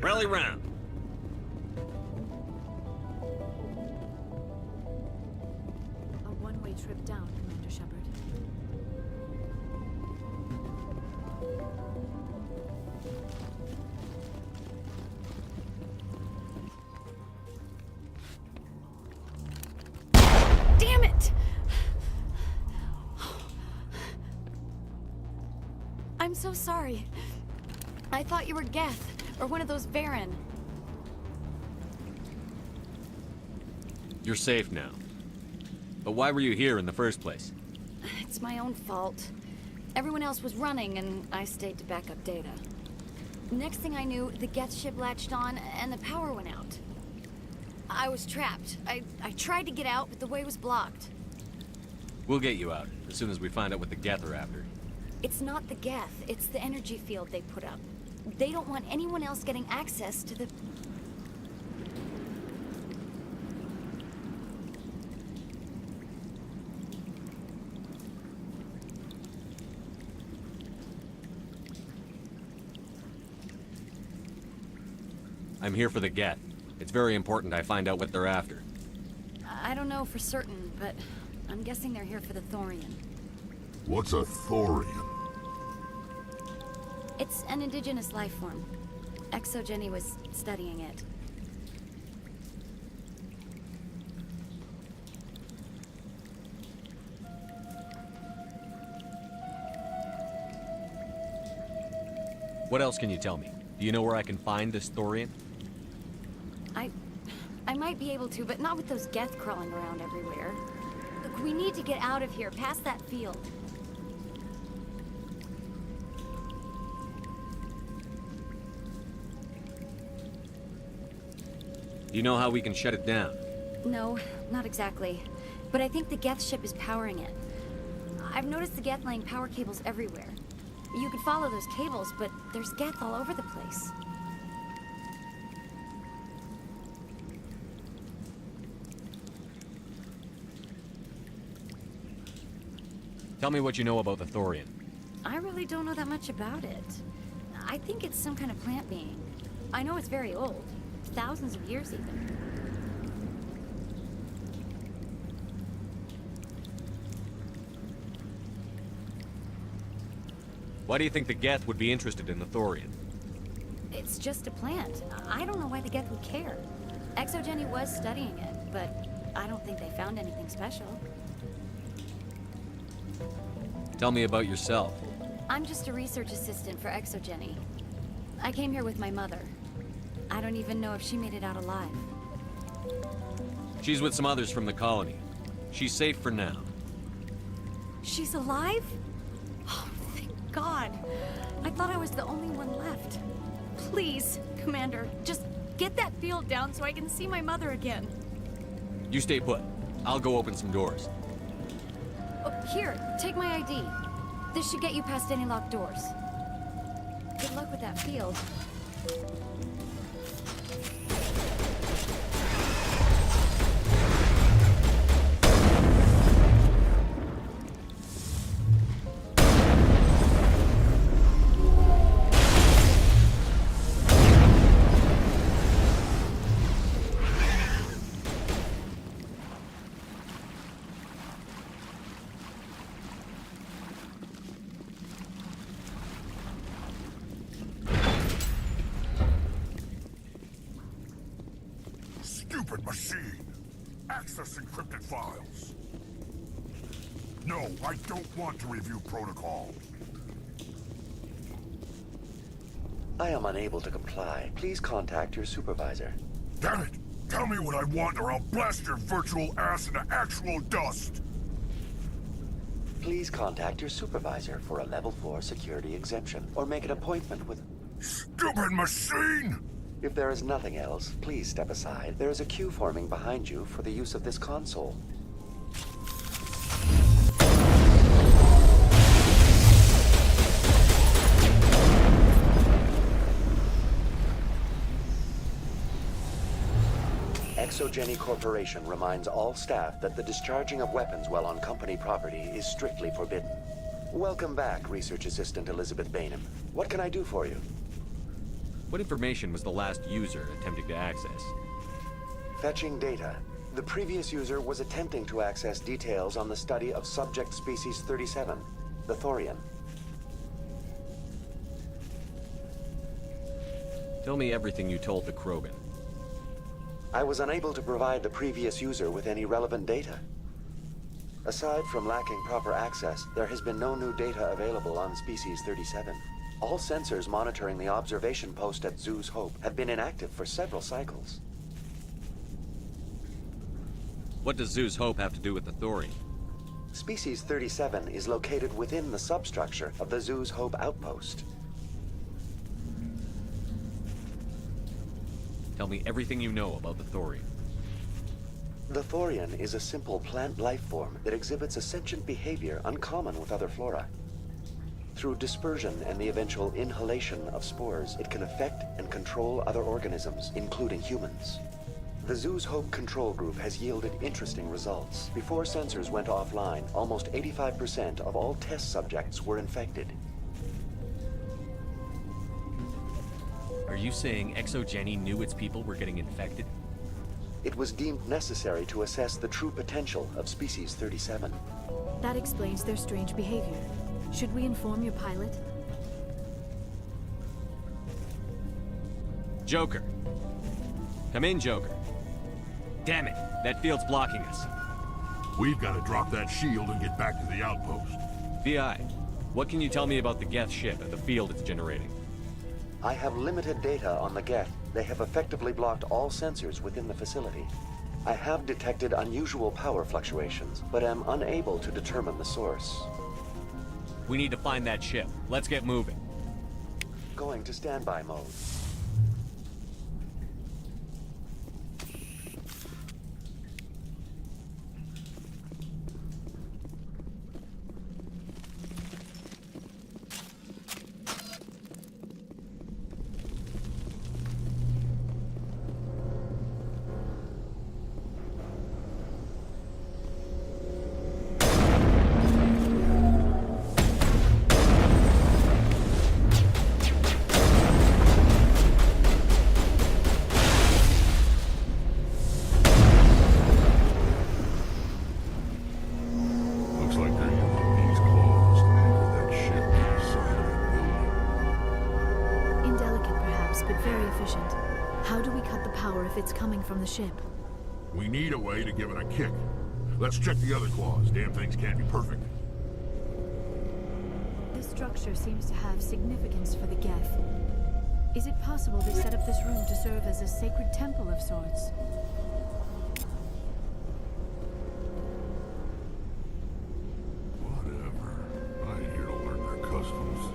Rally round. A one-way trip down, Commander Shepard. Damn it! I'm so sorry. I thought you were Geth, or one of those Varen. You're safe now. But why were you here in the first place? It's my own fault. Everyone else was running, and I stayed to back up data. Next thing I knew, the Geth ship latched on, and the power went out. I was trapped. I tried to get out, but the way was blocked. We'll get you out, as soon as we find out what the Geth are after. It's not the Geth, it's the energy field they put up. They don't want anyone else getting access to the... I'm here for the Geth. It's very important I find out what they're after. I don't know for certain, but I'm guessing they're here for the Thorian. What's a Thorian? It's an indigenous life form. ExoGeni was studying it. What else can you tell me? Do you know where I can find this Thorian? I might be able to, but not with those Geth crawling around everywhere. Look, we need to get out of here, past that field. Do you know how we can shut it down? No, not exactly. But I think the Geth ship is powering it. I've noticed the Geth laying power cables everywhere. You could follow those cables, but there's Geth all over the place. Tell me what you know about the Thorian. I really don't know that much about it. I think it's some kind of plant being. I know it's very old. Thousands of years even. Why do you think the Geth would be interested in the Thorian? It's just a plant. I don't know why the Geth would care. ExoGeni was studying it, but I don't think they found anything special. Tell me about yourself. I'm just a research assistant for ExoGeni. I came here with my mother. I don't even know if she made it out alive. She's with some others from the colony. She's safe for now. She's alive? Oh, thank God. I thought I was the only one left. Please, Commander, just get that field down so I can see my mother again. You stay put. I'll go open some doors. Oh, here, take my ID. This should get you past any locked doors. Good luck with that field. Stupid machine! Access encrypted files. No, I don't want to review protocol. I am unable to comply. Please contact your supervisor. Damn it! Tell me what I want or I'll blast your virtual ass into actual dust! Please contact your supervisor for a level 4 security exemption, or make an appointment with... Stupid machine! If there is nothing else, please step aside. There is a queue forming behind you for the use of this console. ExoGeni Corporation reminds all staff that the discharging of weapons while on company property is strictly forbidden. Welcome back, Research Assistant Elizabeth Bainham. What can I do for you? What information was the last user attempting to access? Fetching data. The previous user was attempting to access details on the study of subject species 37, the Thorian. Tell me everything you told the Krogan. I was unable to provide the previous user with any relevant data. Aside from lacking proper access, there has been no new data available on Species 37. All sensors monitoring the observation post at Zhu's Hope have been inactive for several cycles. What does Zhu's Hope have to do with the Thorian? Species 37 is located within the substructure of the Zhu's Hope outpost. Tell me everything you know about the Thorian. The Thorian is a simple plant life form that exhibits a sentient behavior uncommon with other flora. Through dispersion and the eventual inhalation of spores, it can affect and control other organisms, including humans. The Zhu's Hope control group has yielded interesting results. Before sensors went offline, almost 85% of all test subjects were infected. Are you saying ExoGeni knew its people were getting infected? It was deemed necessary to assess the true potential of Species 37. That explains their strange behavior. Should we inform your pilot? Joker. Come in, Joker. Damn it, that field's blocking us. We've got to drop that shield and get back to the outpost. VI, what can you tell me about the Geth ship and the field it's generating? I have limited data on the Geth. They have effectively blocked all sensors within the facility. I have detected unusual power fluctuations, but am unable to determine the source. We need to find that ship. Let's get moving. Going to standby mode. Looks like they're using these claws to anchor that ship to the side of the building. Indelicate perhaps, but very efficient. How do we cut the power if it's coming from the ship? We need a way to give it a kick. Let's check the other claws. Damn things can't be perfect. This structure seems to have significance for the Geth. Is it possible they set up this room to serve as a sacred temple of sorts? Whatever. I ain't here to learn their customs.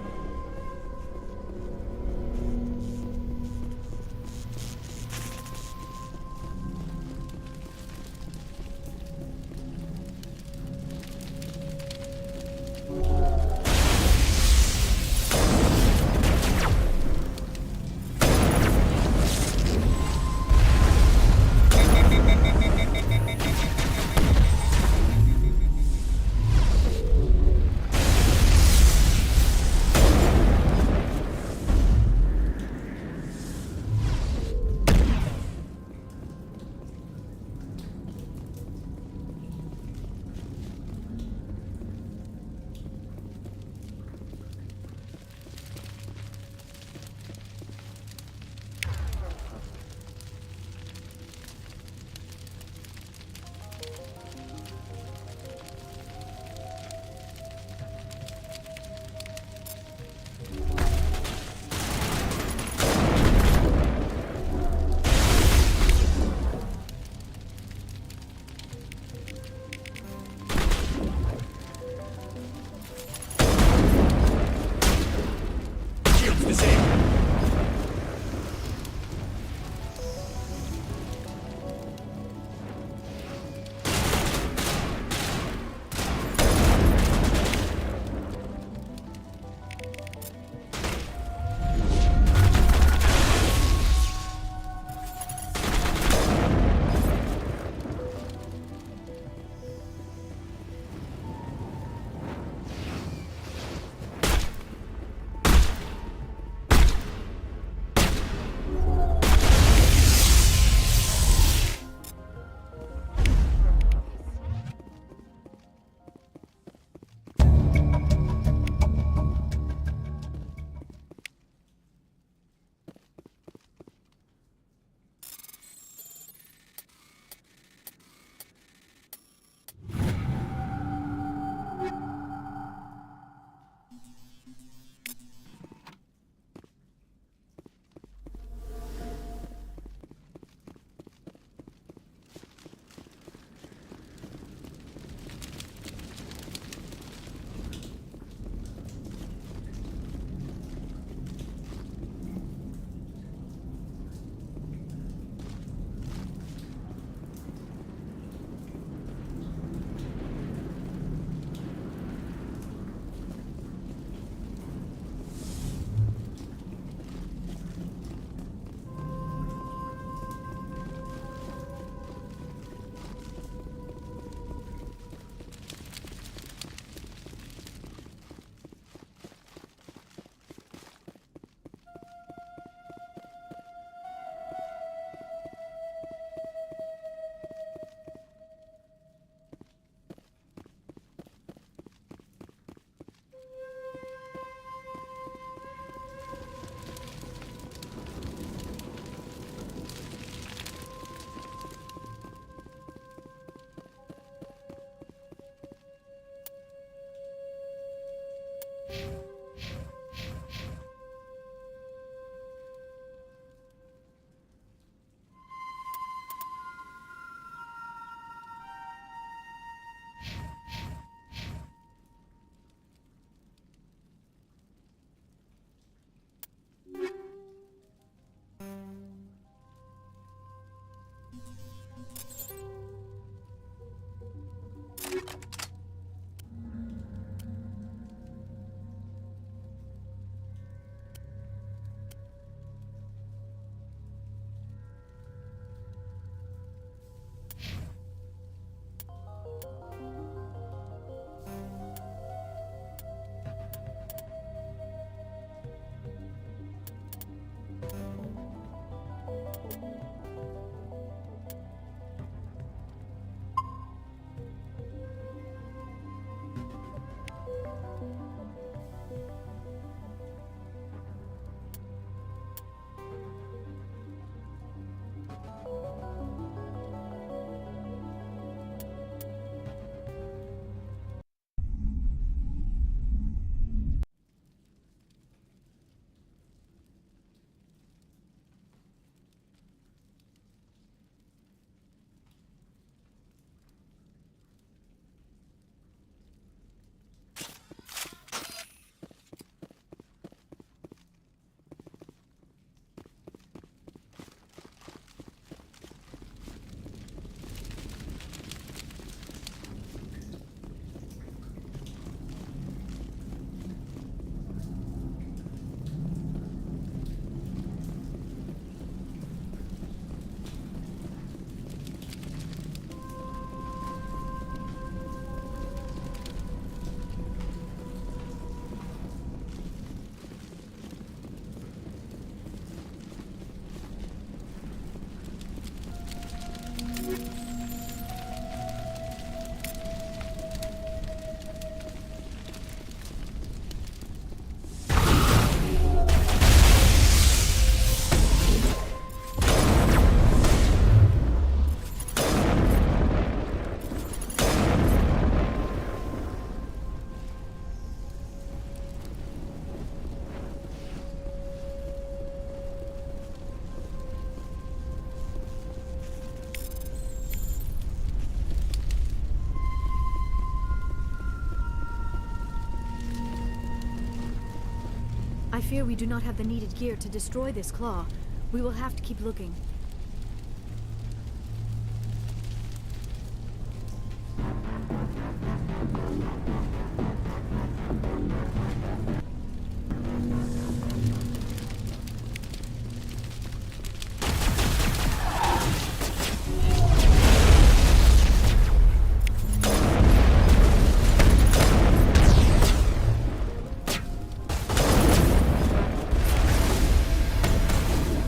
I fear we do not have the needed gear to destroy this claw. We will have to keep looking.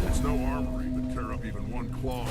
It's no armory that tear up even one claw.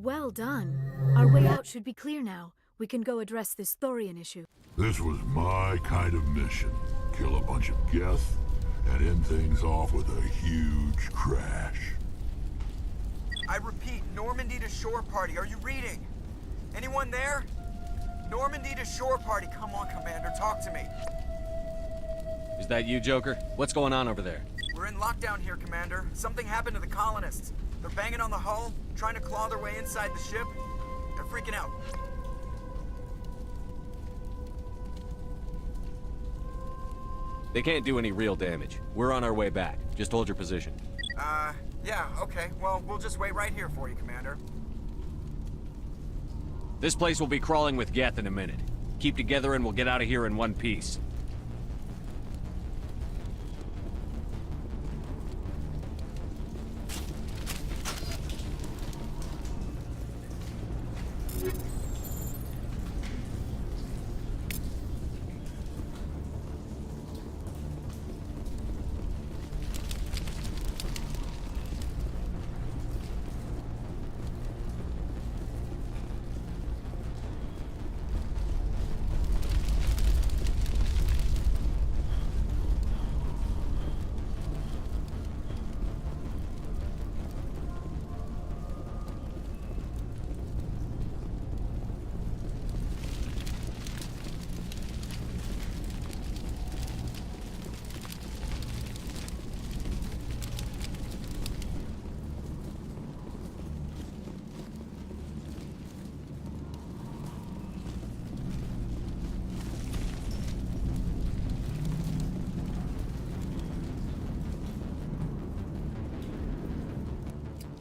Well done. Our way out should be clear now. We can go address this Thorian issue. This was my kind of mission. Kill a bunch of Geth and end things off with a huge crash. I repeat, Normandy to shore party. Are you reading? Anyone there? Normandy to shore party. Come on, Commander, talk to me. Is that you, Joker? What's going on over there? We're in lockdown here, Commander. Something happened to the colonists. They're banging on the hull, trying to claw their way inside the ship. They're freaking out. They can't do any real damage. We're on our way back. Just hold your position. Yeah, okay. Well, we'll just wait right here for you, Commander. This place will be crawling with Geth in a minute. Keep together and we'll get out of here in one piece.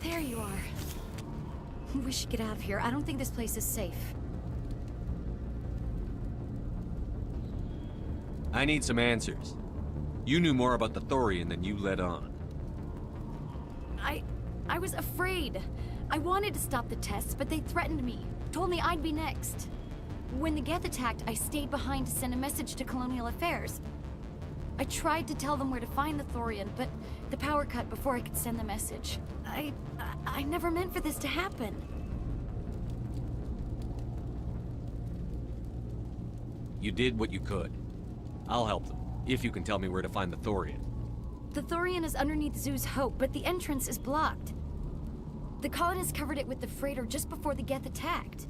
There you are. We should get out of here. I don't think this place is safe. I need some answers. You knew more about the Thorian than you let on. I was afraid. I wanted to stop the tests, but they threatened me. Told me I'd be next. When the Geth attacked, I stayed behind to send a message to Colonial Affairs. I tried to tell them where to find the Thorian, but the power cut before I could send the message. I never meant for this to happen. You did what you could. I'll help them, if you can tell me where to find the Thorian. The Thorian is underneath Zoo's Hope, but the entrance is blocked. The colonists covered it with the freighter just before the Geth attacked.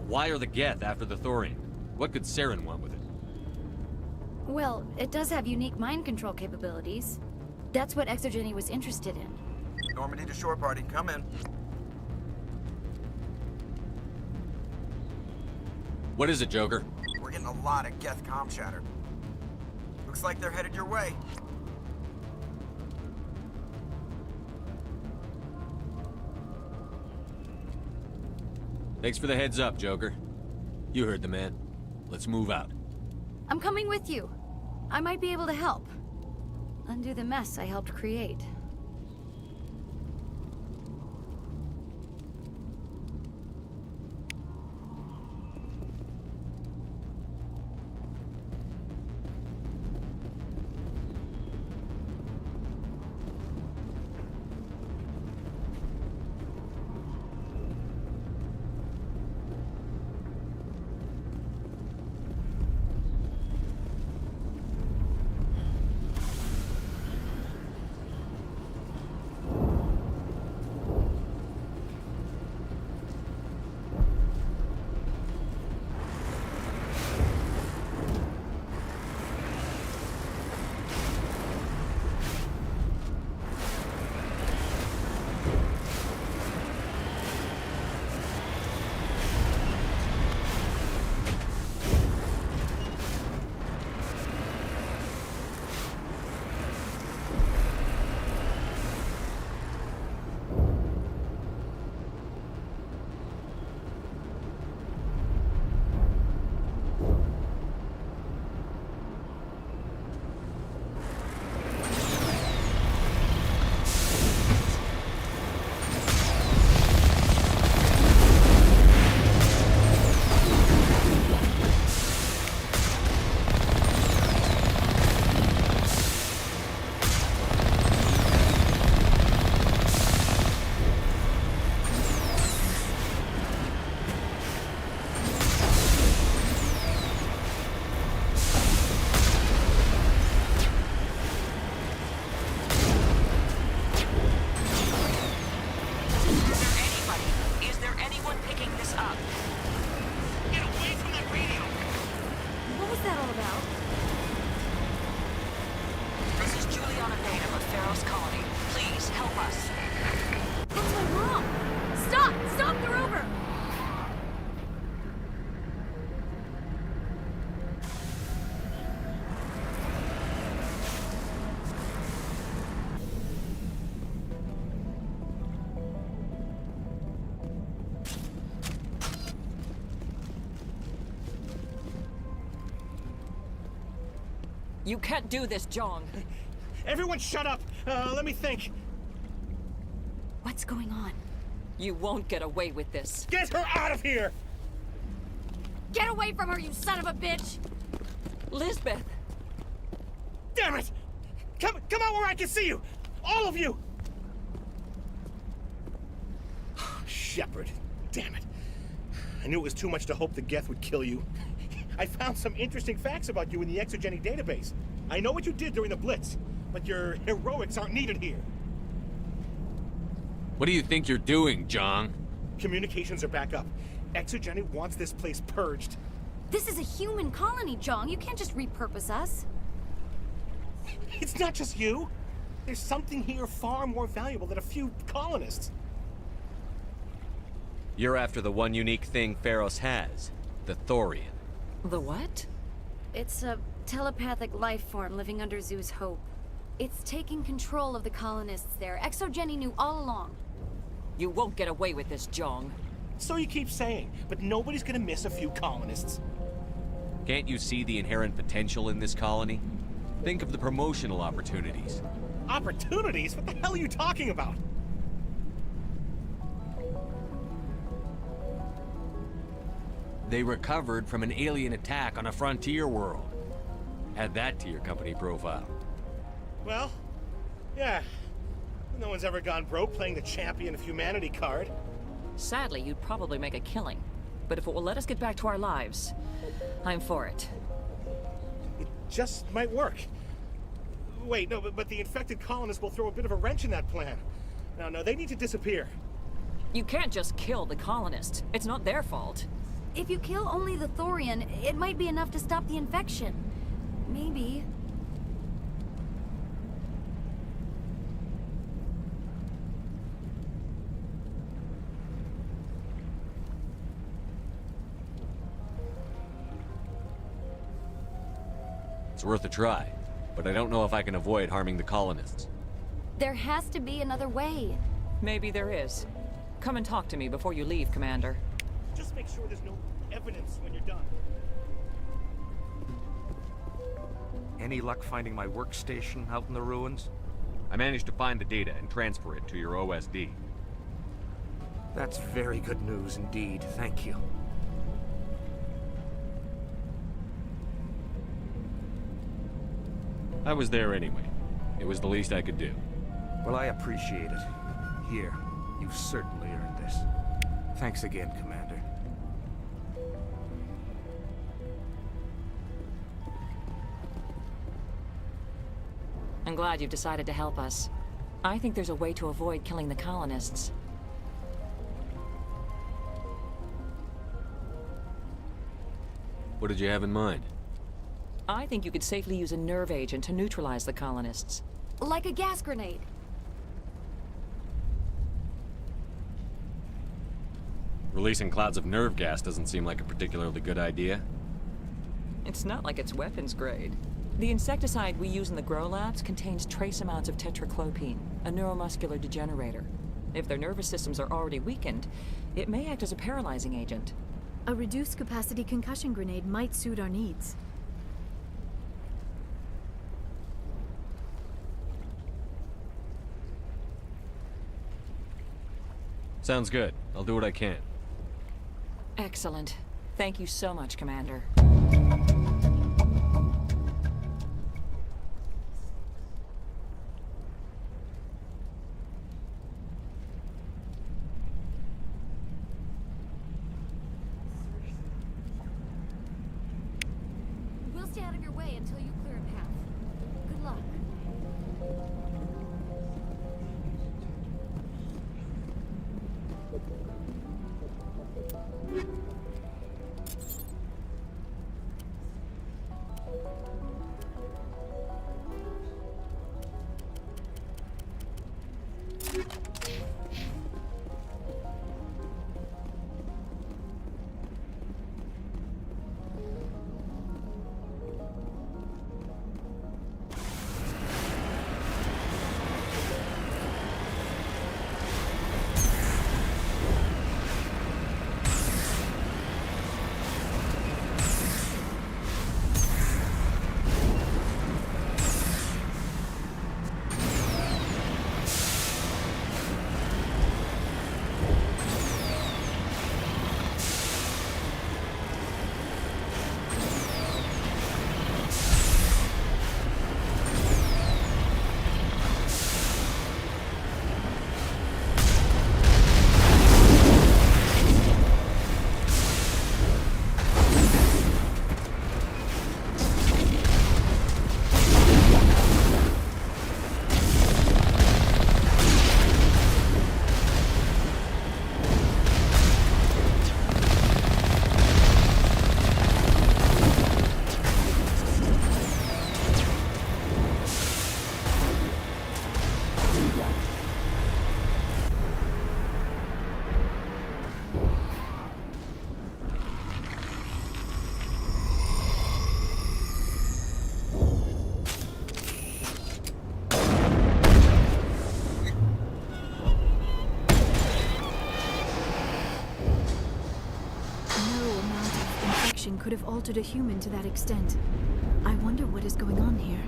why are the Geth after the Thorian? What could Saren want with it? Well, it does have unique mind control capabilities. That's what Exogeny was interested in. Normandy to shore party, come in. What is it, Joker? We're getting a lot of Geth comm chatter. Looks like they're headed your way. Thanks for the heads up, Joker. You heard the man. Let's move out. I'm coming with you. I might be able to help. Undo the mess I helped create. You can't do this, Jong. Everyone shut up! Let me think. What's going on? You won't get away with this. Get her out of here! Get away from her, you son of a bitch! Lisbeth! Damn it! Come out where I can see you! All of you! Shepard, damn it. I knew it was too much to hope the Geth would kill you. I found some interesting facts about you in the Exogeny database. I know what you did during the Blitz, but your heroics aren't needed here. What do you think you're doing, Jong? Communications are back up. Exogeny wants this place purged. This is a human colony, Jong. You can't just repurpose us. It's not just you. There's something here far more valuable than a few colonists. You're after the one unique thing Pharos has, the Thorian. The what? It's a telepathic life form living under Zeus Hope. It's taking control of the colonists there. Exogeny knew all along. You won't get away with this, Jong. So you keep saying, but nobody's gonna miss a few colonists. Can't you see the inherent potential in this colony? Think of the promotional opportunities. Opportunities? What the hell are you talking about? They recovered from an alien attack on a frontier world. Add that to your company profile. Well, yeah. No one's ever gone broke playing the champion of humanity card. Sadly, you'd probably make a killing. But if it will let us get back to our lives, I'm for it. It just might work. Wait, no, but the infected colonists will throw a bit of a wrench in that plan. No, they need to disappear. You can't just kill the colonists. It's not their fault. If you kill only the Thorian, it might be enough to stop the infection. Maybe. It's worth a try, but I don't know if I can avoid harming the colonists. There has to be another way. Maybe there is. Come and talk to me before you leave, Commander. Just make sure there's no evidence when you're done. Any luck finding my workstation out in the ruins? I managed to find the data and transfer it to your OSD. That's very good news indeed. Thank you. I was there anyway. It was the least I could do. Well, I appreciate it. Here, you've certainly earned this. Thanks again, Commander. I'm glad you've decided to help us. I think there's a way to avoid killing the colonists. What did you have in mind? I think you could safely use a nerve agent to neutralize the colonists. Like a gas grenade. Releasing clouds of nerve gas doesn't seem like a particularly good idea. It's not like it's weapons grade. The insecticide we use in the grow labs contains trace amounts of tetraclopine, a neuromuscular degenerator. If their nervous systems are already weakened, it may act as a paralyzing agent. A reduced capacity concussion grenade might suit our needs. Sounds good. I'll do what I can. Excellent. Thank you so much, Commander. We'll stay out of your way until you clear a path. Good luck. Could have altered a human to that extent. I wonder what is going on here.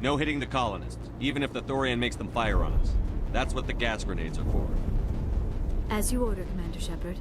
No hitting the colonists, even if the Thorian makes them fire on us. That's what the gas grenades are for. As you order, Commander Shepard.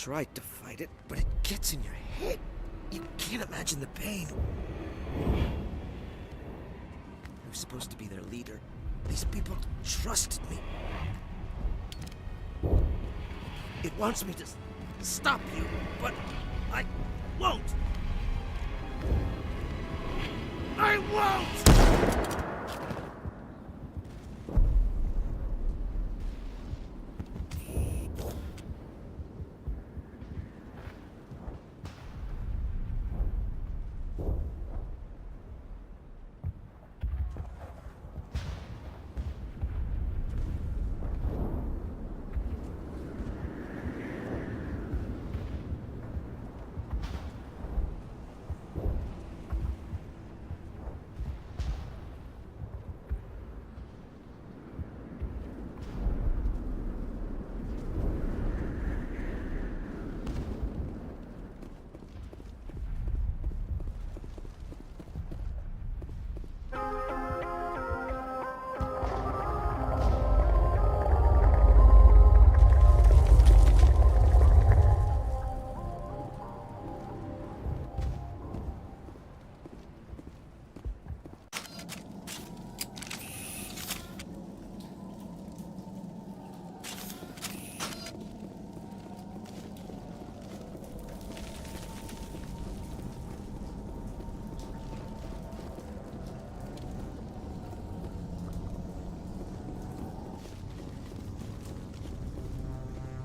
tried to fight it, but it gets in your head. You can't imagine the pain. I was supposed to be their leader. These people trusted me. It wants me to stop you, but I won't. I won't!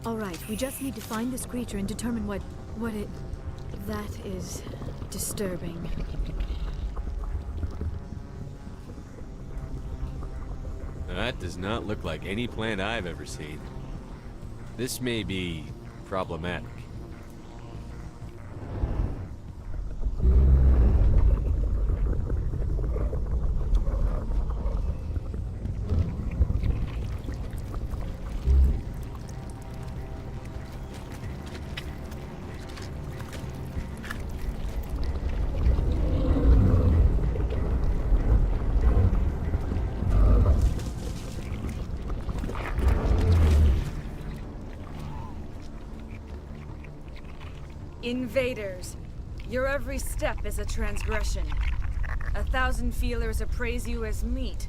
All right, we just need to find this creature and determine what it... That is disturbing. That does not look like any plant I've ever seen. This may be problematic. Invaders, your every step is a transgression. 1,000 feelers appraise you as meat,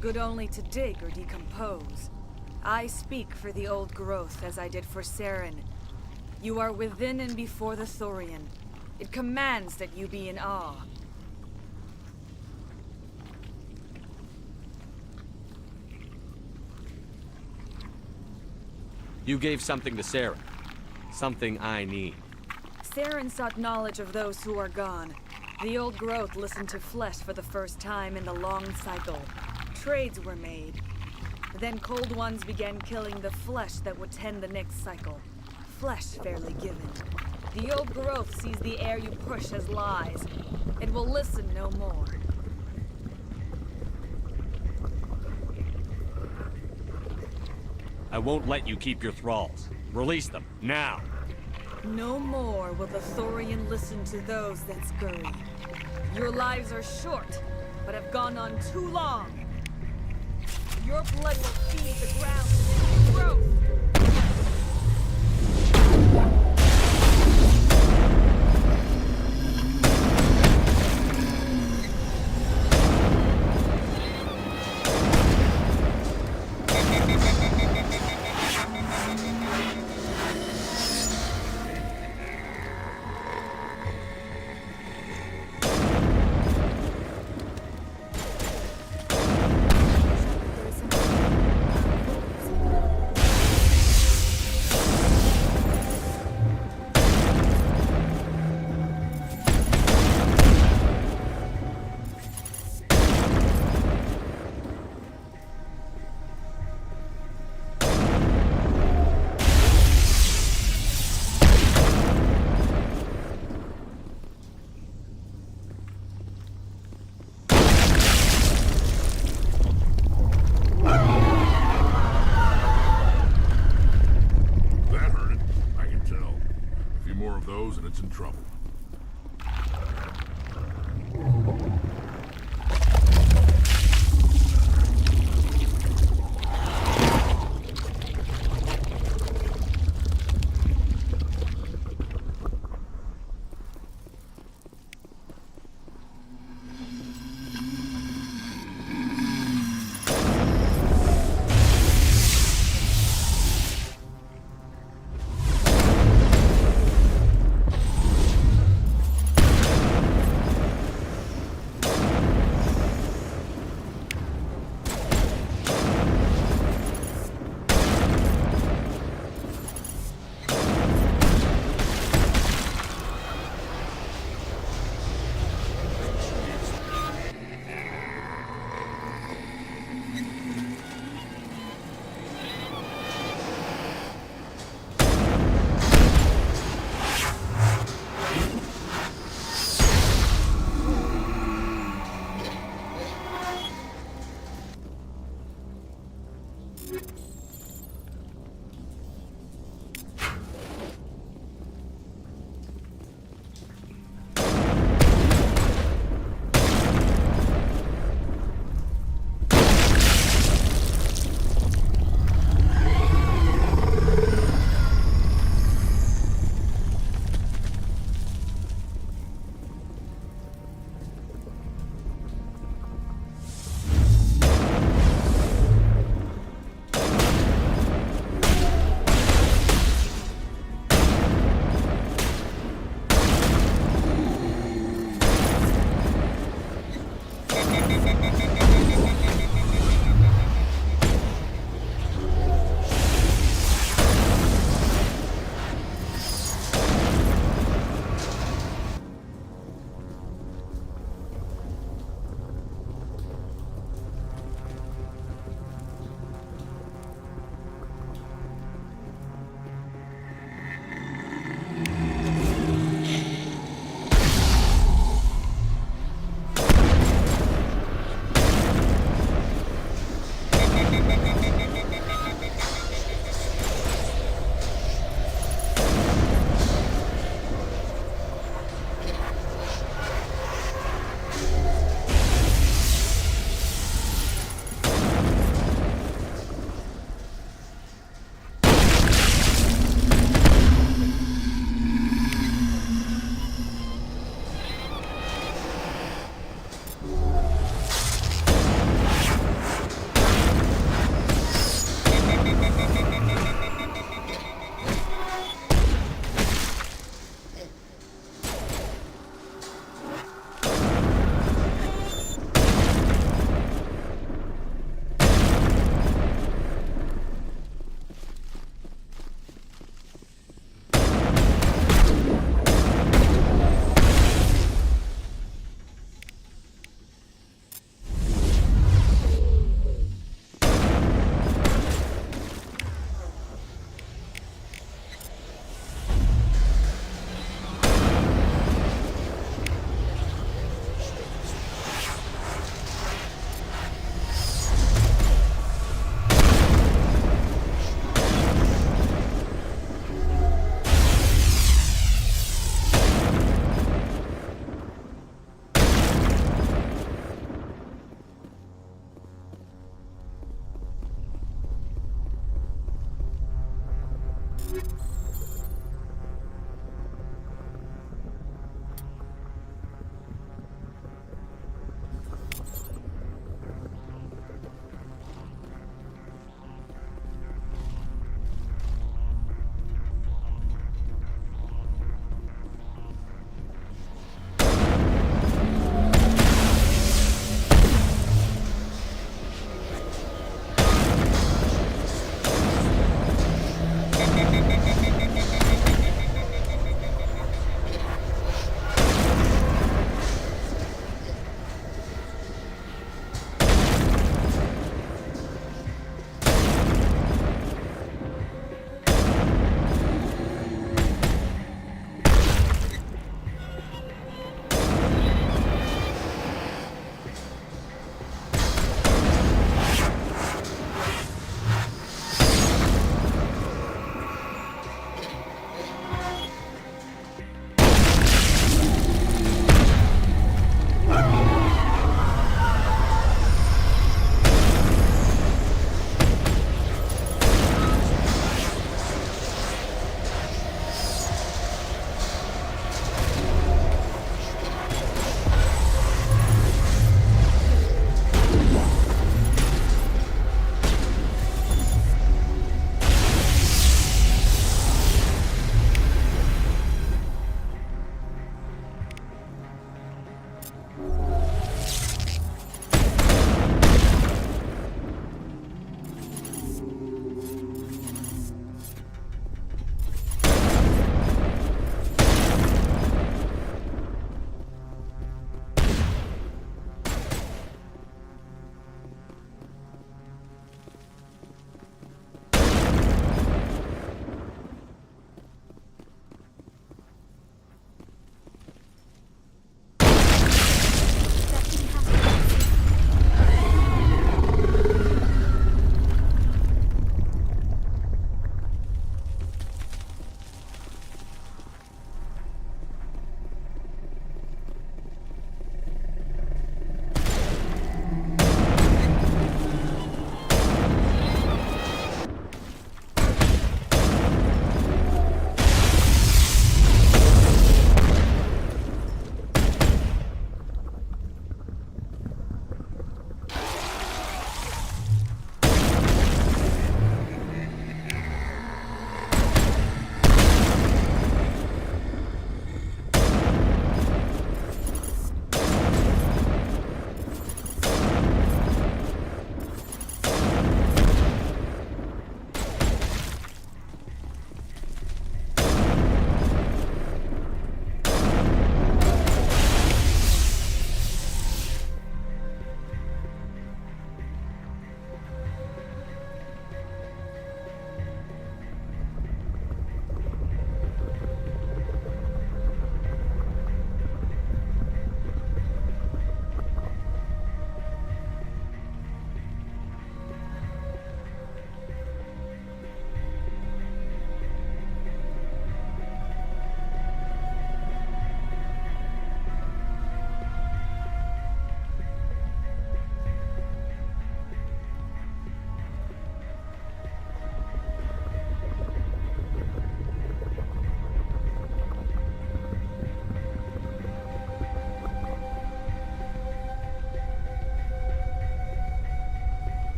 good only to dig or decompose. I speak for the old growth as I did for Saren. You are within and before the Thorian. It commands that you be in awe. You gave something to Sarah. Something I need. Saren sought knowledge of those who are gone. The old growth listened to flesh for the first time in the long cycle. Trades were made. Then cold ones began killing the flesh that would tend the next cycle. Flesh fairly given. The old growth sees the air you push as lies. It will listen no more. I won't let you keep your thralls. Release them, now! No more will the Thorian listen to those that scurry. Your lives are short, but have gone on too long. Your blood will feed the ground growth. And it's in trouble.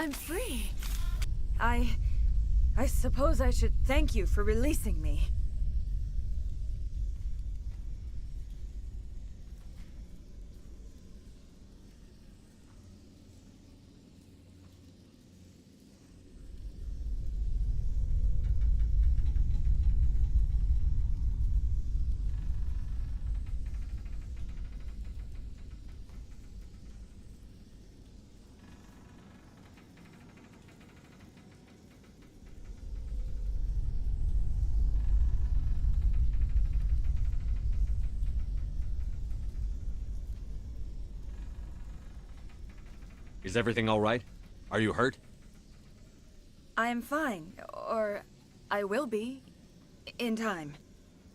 I'm free. I suppose I should thank you for releasing me. Is everything all right? Are you hurt? I am fine, or I will be, in time.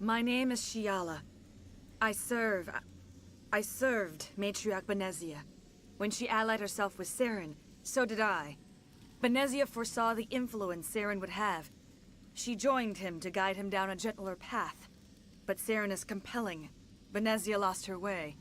My name is Shiala. I served Matriarch Benezia. When she allied herself with Saren, so did I. Benezia foresaw the influence Saren would have. She joined him to guide him down a gentler path. But Saren is compelling. Benezia lost her way.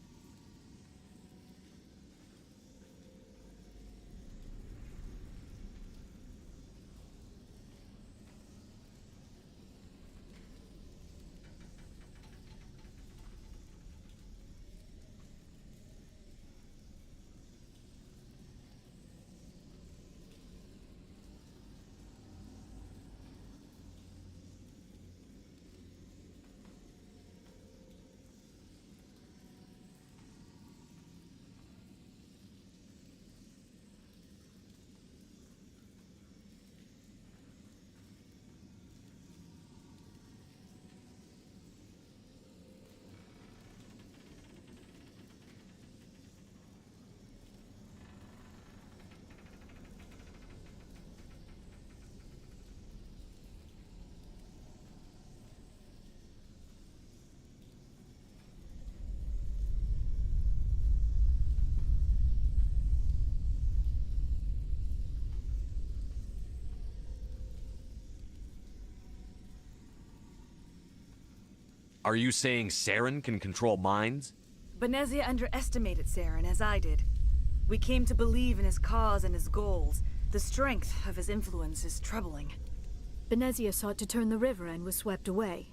Are you saying Saren can control minds? Benezia underestimated Saren, as I did. We came to believe in his cause and his goals. The strength of his influence is troubling. Benezia sought to turn the river and was swept away.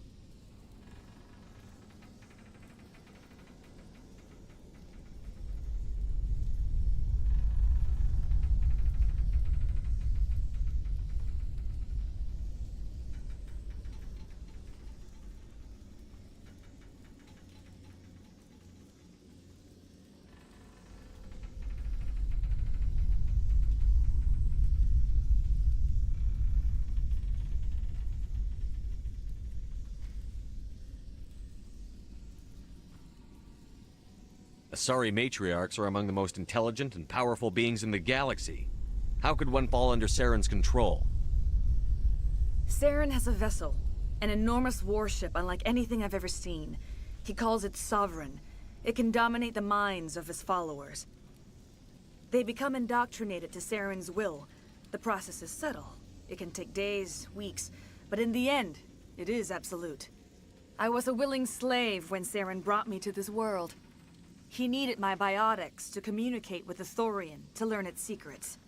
Asari matriarchs are among the most intelligent and powerful beings in the galaxy. How could one fall under Saren's control? Saren has a vessel, an enormous warship unlike anything I've ever seen. He calls it Sovereign. It can dominate the minds of his followers. They become indoctrinated to Saren's will. The process is subtle. It can take days, weeks, but in the end, it is absolute. I was a willing slave when Saren brought me to this world. He needed my biotics to communicate with the Thorian, to learn its secrets.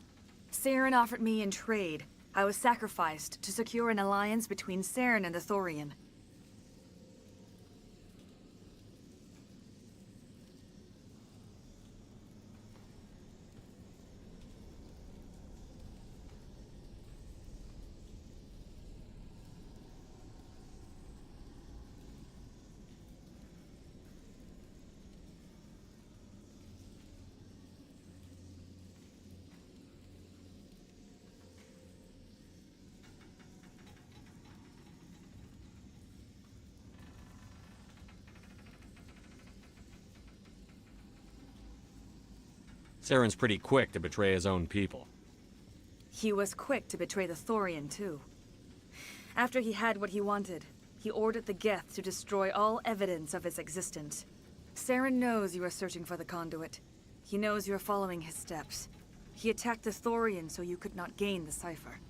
Saren offered me in trade. I was sacrificed to secure an alliance between Saren and the Thorian. Saren's pretty quick to betray his own people. He was quick to betray the Thorian, too. After he had what he wanted, he ordered the Geth to destroy all evidence of its existence. Saren knows you are searching for the conduit. He knows you are following his steps. He attacked the Thorian so you could not gain the cipher.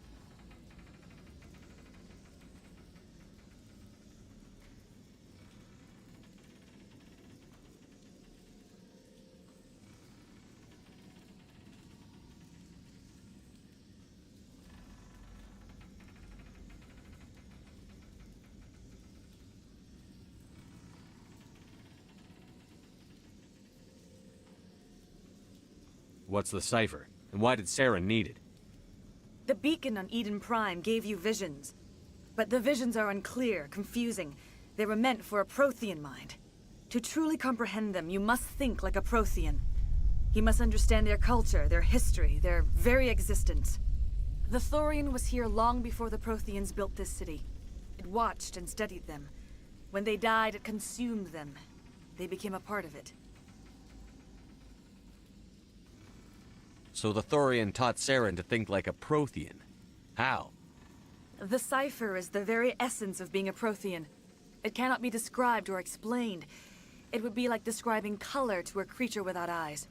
What's the cipher? And why did Saren need it? The beacon on Eden Prime gave you visions. But the visions are unclear, confusing. They were meant for a Prothean mind. To truly comprehend them, you must think like a Prothean. You must understand their culture, their history, their very existence. The Thorian was here long before the Protheans built this city. It watched and studied them. When they died, it consumed them. They became a part of it. So the Thorian taught Saren to think like a Prothean. How? The cipher is the very essence of being a Prothean. It cannot be described or explained. It would be like describing color to a creature without eyes.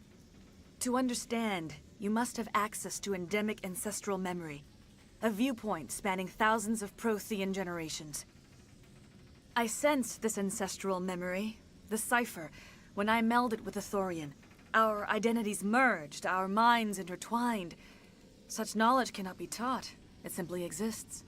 To understand, you must have access to endemic ancestral memory, a viewpoint spanning thousands of Prothean generations. I sensed this ancestral memory, the cipher, when I melded with the Thorian. Our identities merged, our minds intertwined. Such knowledge cannot be taught. It simply exists.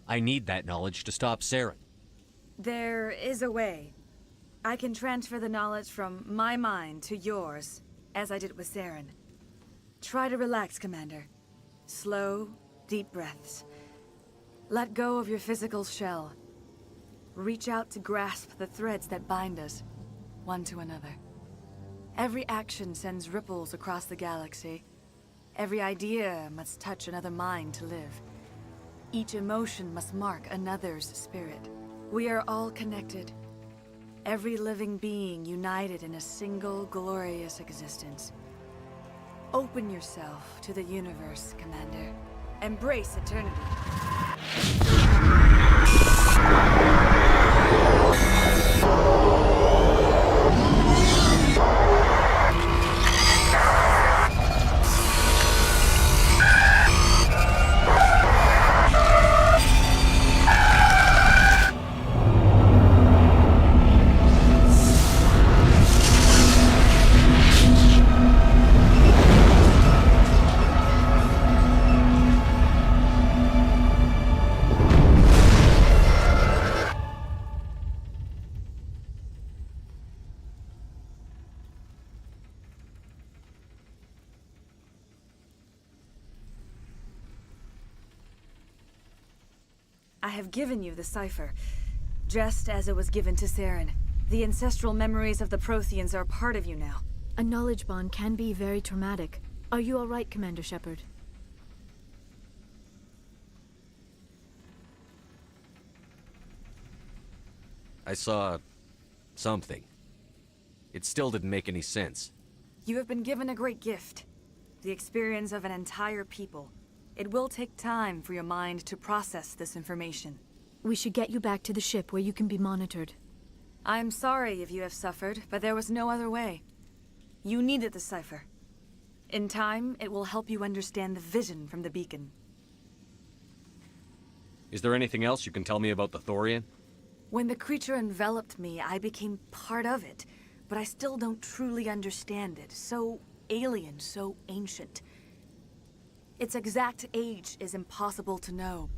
I need that knowledge to stop Saren. There is a way. I can transfer the knowledge from my mind to yours, as I did with Saren. Try to relax, Commander. Slow, deep breaths. Let go of your physical shell. Reach out to grasp the threads that bind us, one to another. Every action sends ripples across the galaxy. Every idea must touch another mind to live. Each emotion must mark another's spirit. We are all connected. Every living being united in a single glorious existence. Open yourself to the universe, Commander. Embrace eternity. I have given you the cipher, just as it was given to Saren. The ancestral memories of the Protheans are part of you now. A knowledge bond can be very traumatic. Are you all right, Commander Shepard? I saw something. It still didn't make any sense. You have been given a great gift. The experience of an entire people. It will take time for your mind to process this information. We should get you back to the ship where you can be monitored. I'm sorry if you have suffered, but there was no other way. You needed the cipher. In time, it will help you understand the vision from the beacon. Is there anything else you can tell me about the Thorian? When the creature enveloped me, I became part of it, but I still don't truly understand it. So alien, so ancient. Its exact age is impossible to know.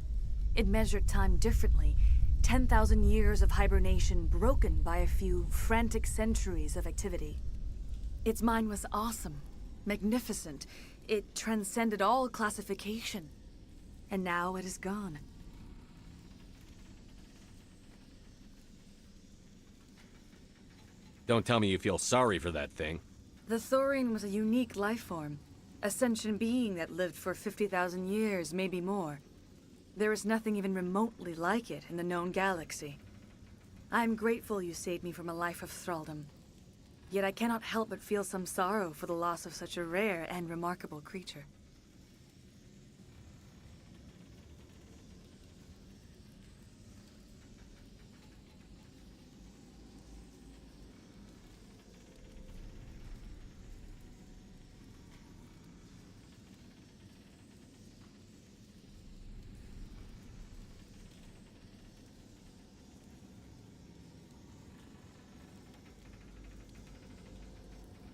It measured time differently. 10,000 years of hibernation broken by a few frantic centuries of activity. Its mind was awesome, magnificent. It transcended all classification. And now it is gone. Don't tell me you feel sorry for that thing. The Thorian was a unique life form. A sentient being that lived for 50,000 years, maybe more. There is nothing even remotely like it in the known galaxy. I'm grateful you saved me from a life of thraldom. Yet I cannot help but feel some sorrow for the loss of such a rare and remarkable creature.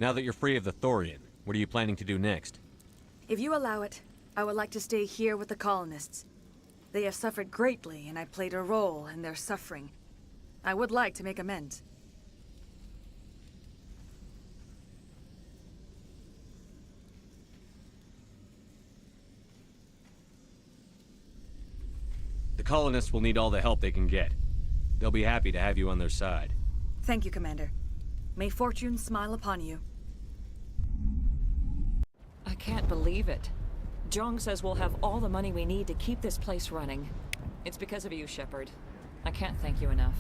Now that you're free of the Thorian, what are you planning to do next? If you allow it, I would like to stay here with the colonists. They have suffered greatly, and I played a role in their suffering. I would like to make amends. The colonists will need all the help they can get. They'll be happy to have you on their side. Thank you, Commander. May fortune smile upon you. I can't believe it. Jong says we'll have all the money we need to keep this place running. It's because of you, Shepard. I can't thank you enough.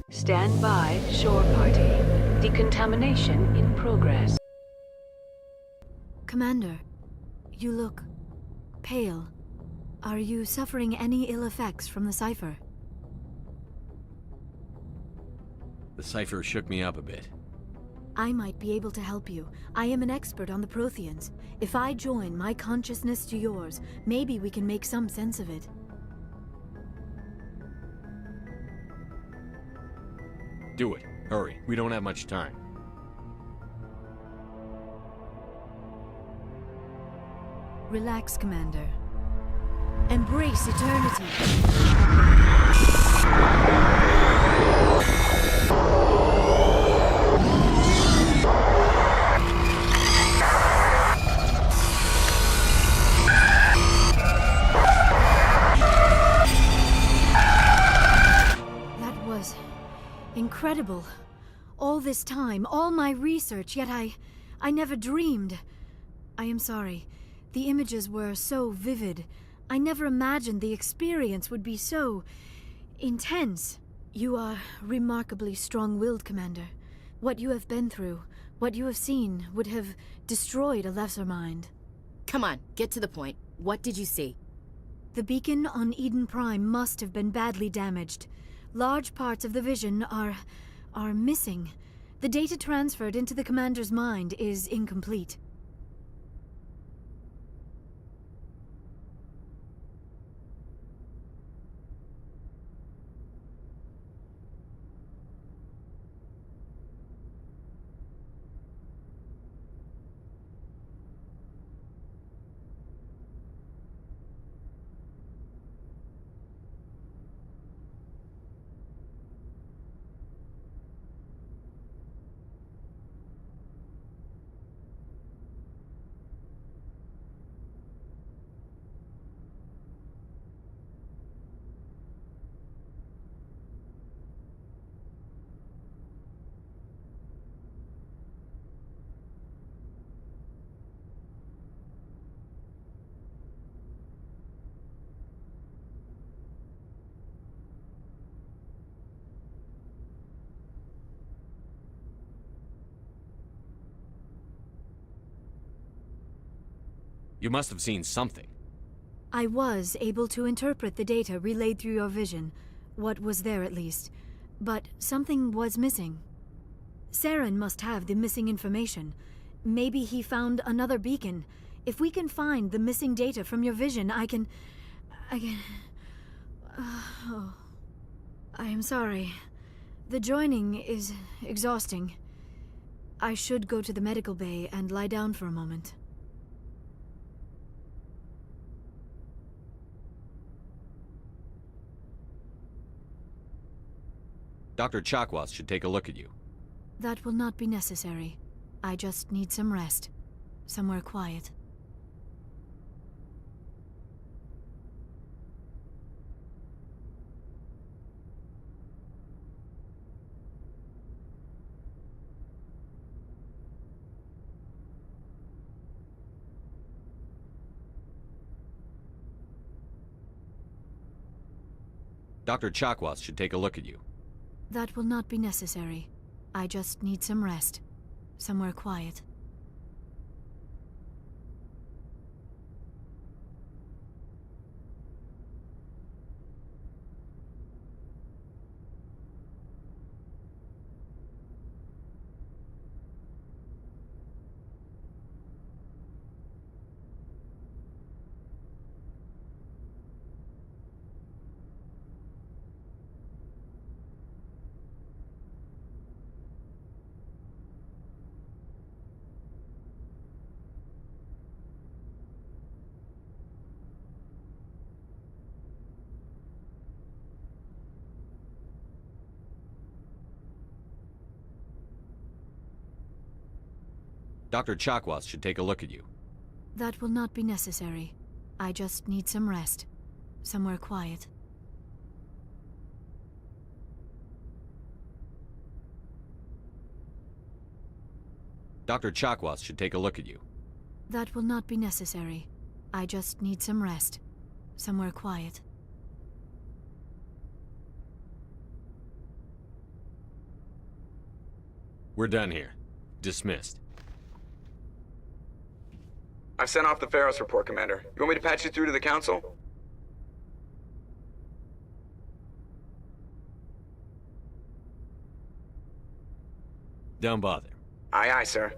Stand by, shore party. Decontamination in progress. Commander, you look pale. Are you suffering any ill effects from the cipher? The cipher shook me up a bit. I might be able to help you. I am an expert on the Protheans. If I join my consciousness to yours, maybe we can make some sense of it. Do it. Hurry. We don't have much time. Relax, Commander. Embrace eternity. That was incredible. All this time, all my research, yet I never dreamed. I am sorry. The images were so vivid. I never imagined the experience would be so intense. You are remarkably strong-willed, Commander. What you have been through, what you have seen, would have destroyed a lesser mind. Come on, get to the point. What did you see? The beacon on Eden Prime must have been badly damaged. Large parts of the vision are missing. The data transferred into the Commander's mind is incomplete. You must have seen something. I was able to interpret the data relayed through your vision, what was there at least, but something was missing. Saren must have the missing information. Maybe he found another beacon. If we can find the missing data from your vision, I can... Oh. I am sorry. The joining is exhausting. I should go to the medical bay and lie down for a moment. Dr. Chakwas should take a look at you. That will not be necessary. I just need some rest. Somewhere quiet. Dr. Chakwas should take a look at you. That will not be necessary. I just need some rest. Somewhere quiet. Dr. Chakwas should take a look at you. That will not be necessary. I just need some rest. Somewhere quiet. Dr. Chakwas should take a look at you. That will not be necessary. I just need some rest. Somewhere quiet. We're done here. Dismissed. I've sent off the Pharos report, Commander. You want me to patch you through to the Council? Don't bother. Aye, aye, sir.